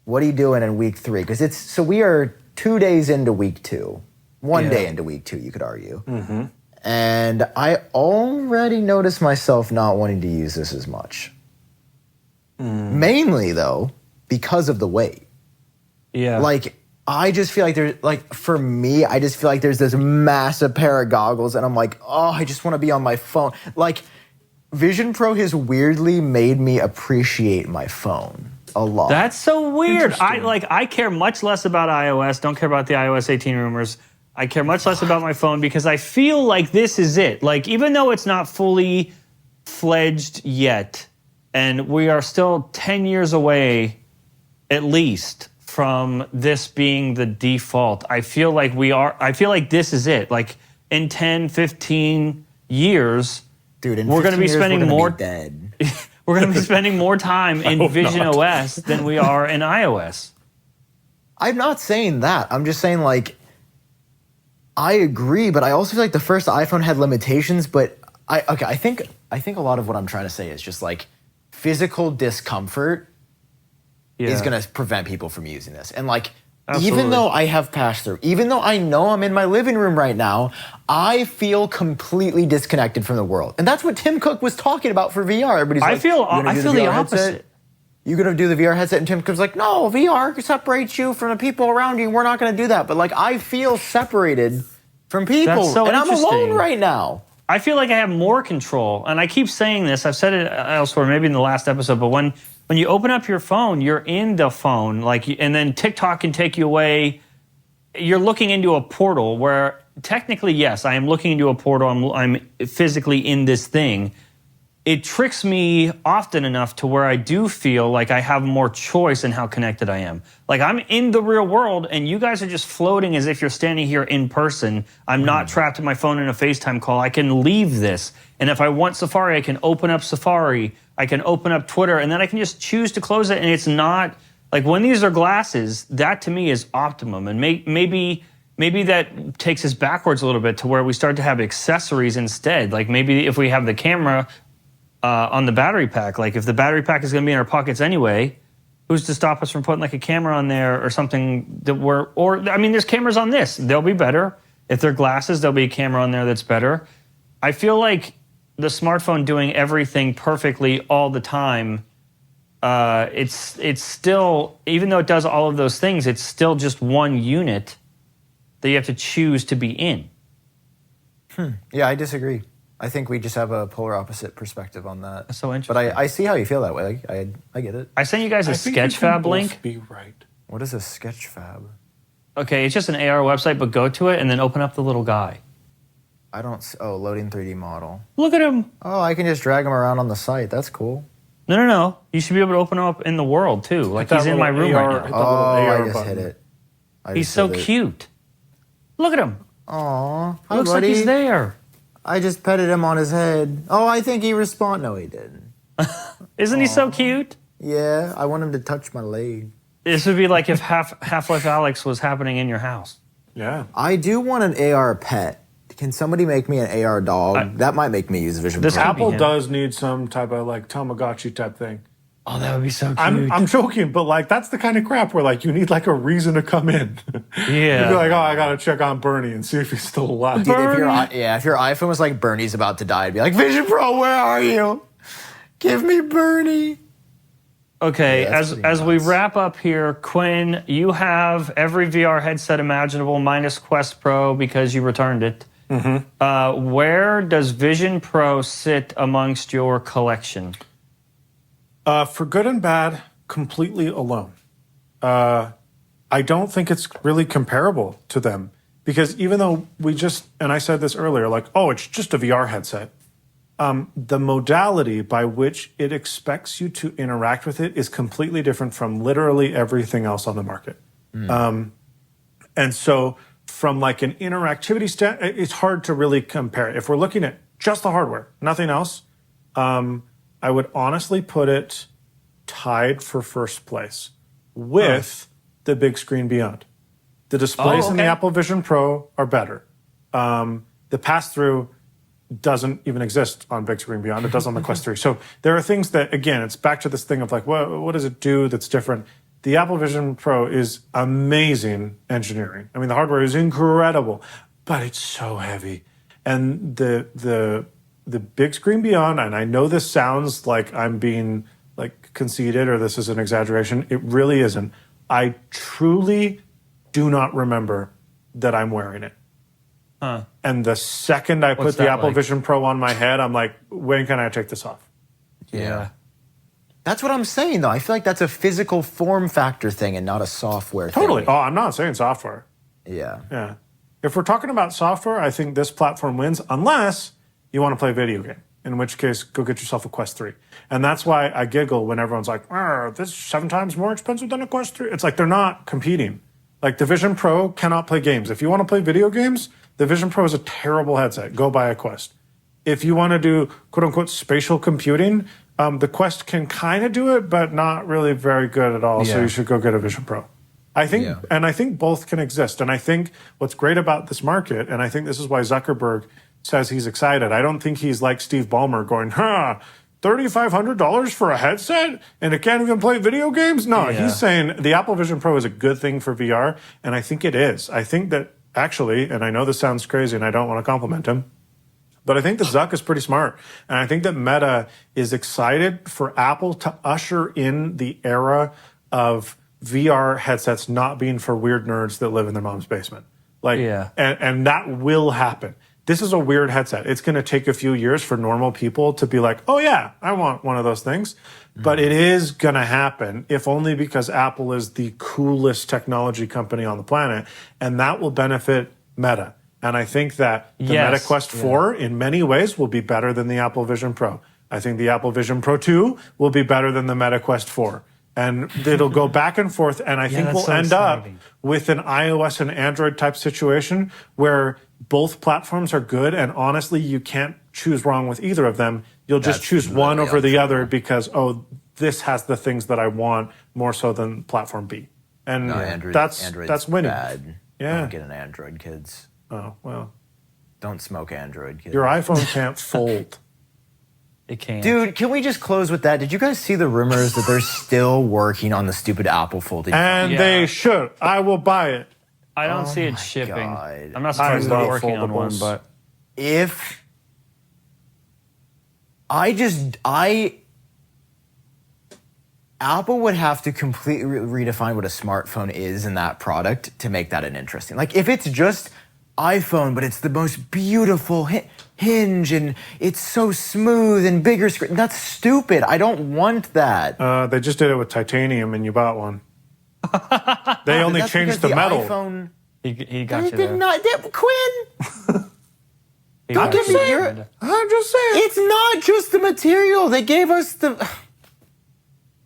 What are you doing in week 3? Because we are 2 days into week 2. 1 day into week 2, you could argue. Mm-hmm. And I already noticed myself not wanting to use this as much. Mainly, though, because of the wait. Yeah. Like, I just feel like there's, like, for me, I just feel like there's this massive pair of goggles, and I'm like, oh, I just want to be on my phone. Like, Vision Pro has weirdly made me appreciate my phone a lot. That's so weird. I care much less about iOS, don't care about the iOS 18 rumors. I care much less about my phone because I feel like this is it. Like, even though it's not fully fledged yet, and we are still 10 years away, at least, from this being the default. I feel like this is it. Like in 10, 15 years, dude, we're going to be spending more dead. We're going to be spending more time in VisionOS than we are in iOS. I'm not saying that. I'm just saying, like, I agree, but I also feel like the first iPhone had limitations. But I think a lot of what I'm trying to say is just like physical discomfort is going to prevent people from using this. And like, even though I have pass-through, even though I know I'm in my living room right now, I feel completely disconnected from the world. And that's what Tim Cook was talking about for VR. Everybody's I feel the opposite. You're going to do the VR headset? And Tim Cook's like, no, VR separates you from the people around you. We're not going to do that. But like, I feel separated from people. So and I'm alone right now. I feel like I have more control. And I keep saying this. I've said it elsewhere, maybe in the last episode. But when you open up your phone, you're in the phone. And then TikTok can take you away. You're looking into a portal where technically, yes, I am looking into a portal. I'm physically in this thing. It tricks me often enough to where I do feel like I have more choice in how connected I am. Like I'm in the real world and you guys are just floating as if you're standing here in person. I'm not trapped in my phone in a FaceTime call. I can leave this. And if I want Safari, I can open up Safari. I can open up Twitter and then I can just choose to close it. And it's not like when these are glasses, that to me is optimum. And maybe that takes us backwards a little bit to where we start to have accessories instead. Like maybe if we have the camera on the battery pack. Like if the battery pack is going to be in our pockets anyway, who's to stop us from putting like a camera on there or something that there's cameras on this. They'll be better. If they're glasses, there'll be a camera on there that's better. I feel like the smartphone doing everything perfectly all the time, it's still, even though it does all of those things, it's still just one unit that you have to choose to be in. Yeah, I disagree. I think we just have a polar opposite perspective on that. That's so interesting. But I see how you feel that way. I get it. I sent you guys a Sketchfab link. Be right. What is a Sketchfab? Okay, it's just an AR website, but go to it and then open up the little guy. Loading 3D model. Look at him. Oh, I can just drag him around on the site. That's cool. No. You should be able to open him up in the world too. Like he's in my room right now. I just hit it. He's so cute. Look at him. Aw, hi, looks buddy. like he's there. I just petted him on his head. Oh, I think he responded. No, he didn't. Isn't he so cute? Yeah, I want him to touch my leg. This would be like if Half-Life Alyx was happening in your house. Yeah. I do want an AR pet. Can somebody make me an AR dog? That might make me use Vision Pro. Apple does need some type of like Tamagotchi type thing. Oh, that would be so cute. I'm joking, but like that's the kind of crap where like you need like a reason to come in. Yeah. You'd be like, oh, I gotta check on Bernie and see if he's still alive. Dude, if your iPhone was like Bernie's about to die, I'd be like, Vision Pro, where are you? Give me Bernie. Okay, yeah, as we wrap up here, Quinn, you have every VR headset imaginable minus Quest Pro because you returned it. Mm-hmm. Where does Vision Pro sit amongst your collection? For good and bad, completely alone. I don't think it's really comparable to them because even though and I said this earlier, like, oh, it's just a VR headset. The modality by which it expects you to interact with it is completely different from literally everything else on the market. And so from like an interactivity standpoint, it's hard to really compare. If we're looking at just the hardware, nothing else, I would honestly put it tied for first place with the big screen beyond. The displays in the Apple Vision Pro are better. The pass-through doesn't even exist on big screen beyond. It does on the Quest 3. So there are things that, again, it's back to this thing of like, what does it do that's different? The Apple Vision Pro is amazing engineering. I mean, the hardware is incredible, but it's so heavy. And the big screen beyond, and I know this sounds like I'm being like conceited or this is an exaggeration. It really isn't. I truly do not remember that I'm wearing it. And the second I put the Apple Vision Pro on my head, I'm like, when can I take this off? Yeah. That's what I'm saying, though. I feel like that's a physical form factor thing and not a software thing. Totally. Oh, I'm not saying software. Yeah. If we're talking about software, I think this platform wins unless you want to play a video game. in which case go get yourself a Quest 3. And that's why I giggle when everyone's like, this is 7 times more expensive than a Quest 3. It's like they're not competing. Like the Vision Pro cannot play games. If you want to play video games, the Vision Pro is a terrible headset. Go buy a Quest. If you want to do quote unquote spatial computing, the Quest can kind of do it, but not really very good at all. So you should go get a Vision Pro. I think both can exist. And I think what's great about this market, and I think this is why Zuckerberg says he's excited. I don't think he's like Steve Ballmer going, $3,500 for a headset and it can't even play video games? No, he's saying the Apple Vision Pro is a good thing for VR. And I think it is. I think that actually, and I know this sounds crazy and I don't want to compliment him, but I think that Zuck is pretty smart. And I think that Meta is excited for Apple to usher in the era of VR headsets not being for weird nerds that live in their mom's basement. And that will happen. This is a weird headset. It's going to take a few years for normal people to be like, oh yeah, I want one of those things. But it is going to happen, if only because Apple is the coolest technology company on the planet. And that will benefit Meta. And I think that the Meta Quest 4 in many ways will be better than the Apple Vision Pro. I think the Apple Vision Pro 2 will be better than the Meta Quest 4. And it'll go back and forth. And I think we'll end up with an iOS and Android type situation where both platforms are good. And honestly, you can't choose wrong with either of them. You'll just choose one over the other because, this has the things that I want more so than platform B. And that's winning. Bad. Yeah. Don't get an Android, kids. Oh, well. Don't smoke Android, kids. Your iPhone can't fold. It can't. Dude, can we just close with that? Did you guys see the rumors that they're still working on the stupid Apple folding phone? And they should. I will buy it. I don't see it shipping. God. I'm not surprised they're working on one, but if Apple would have to completely redefine what a smartphone is in that product to make that an interesting. Like if it's just iPhone, but it's the most beautiful hinge and it's so smooth and bigger screen. That's stupid. I don't want that. They just did it with titanium and you bought one. They only changed the metal. IPhone, he got you did there. not. Quinn! I'm just saying. It's not just the material. They gave us the...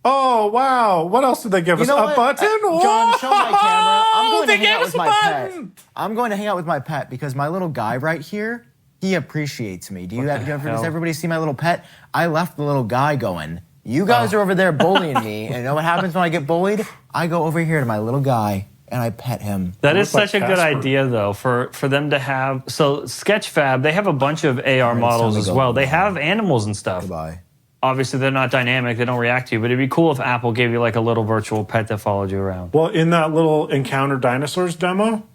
Oh, wow. What else did they give us? A button? John, show my camera. I'm going to hang out with my pet. button. I'm going to hang out with my pet because my little guy right here, he appreciates me. Does everybody see my little pet? I left the little guy going, you guys are over there bullying me. And you know what happens when I get bullied? I go over here to my little guy and I pet him. That is such a good idea, though, for them to have. So Sketchfab, they have a bunch of AR models as well. They have animals and stuff. Goodbye. Obviously, they're not dynamic. They don't react to you. But it'd be cool if Apple gave you like a little virtual pet that followed you around. Well, in that little Encounter Dinosaurs demo,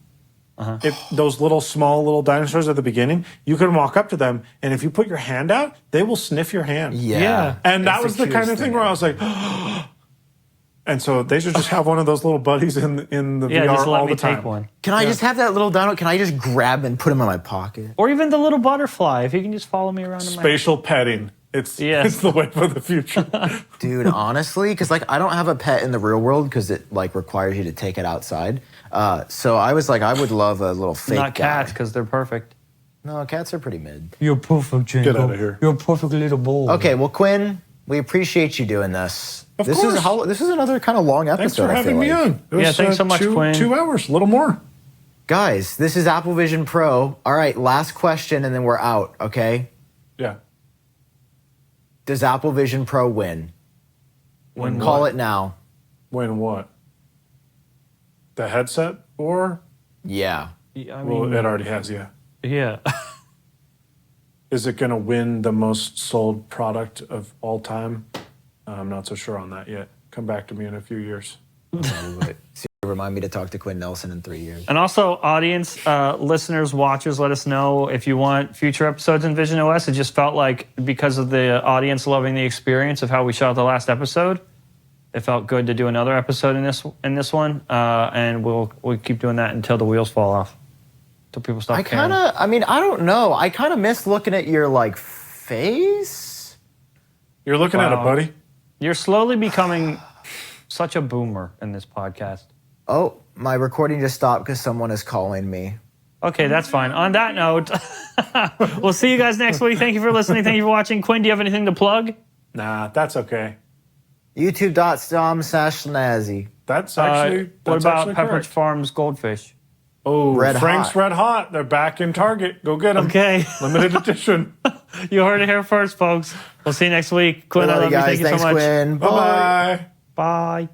those small little dinosaurs at the beginning, you can walk up to them, and if you put your hand out, they will sniff your hand. Yeah. And that was the kind of thing where I was like, and so they should just have one of those little buddies in the VR just let all me the time. take one. Can I just have that little dino? Can I just grab and put him in my pocket? Or even the little butterfly, if you can just follow me around. Spatial petting. It's the way for the future. Dude, honestly, because I don't have a pet in the real world because it requires you to take it outside. So I was like, I would love a little fake Not cats, because they're perfect. No, cats are pretty mid. You're perfect, Django. Get out of here. You're a perfect little boy. Okay, well, Quinn, we appreciate you doing this. Of course. This is another kind of long episode. Thanks for having me on. It was, thanks so much, Quinn. 2 hours, a little more. Guys, this is Apple Vision Pro. All right, last question, and then we're out, okay? Yeah. Does Apple Vision Pro win? Call it now. Win what? The headset or? Yeah. It already has, yeah. Yeah. Is it going to win the most sold product of all time? I'm not so sure on that yet. Come back to me in a few years. Remind me to talk to Quinn Nelson in 3 years. And also, audience, listeners, watchers, let us know if you want future episodes in VisionOS. It just felt like because of the audience loving the experience of how we shot the last episode, it felt good to do another episode in this one. And we'll keep doing that until the wheels fall off. Until people stop caring. I don't know. I kind of miss looking at your face. You're looking at it, buddy. You're slowly becoming such a boomer in this podcast. Oh, my recording just stopped because someone is calling me. Okay, that's fine. On that note, we'll see you guys next week. Thank you for listening. Thank you for watching. Quinn, do you have anything to plug? Nah, that's okay. YouTube.com/Nazi. That's actually what about actually Pepperidge Farms Goldfish? Oh, Frank's Red Hot. They're back in Target. Go get them. Okay. Limited edition. You heard it here first, folks. We'll see you next week. Quinn, I love you. Thank you so much. Quinn. Bye-bye. Bye.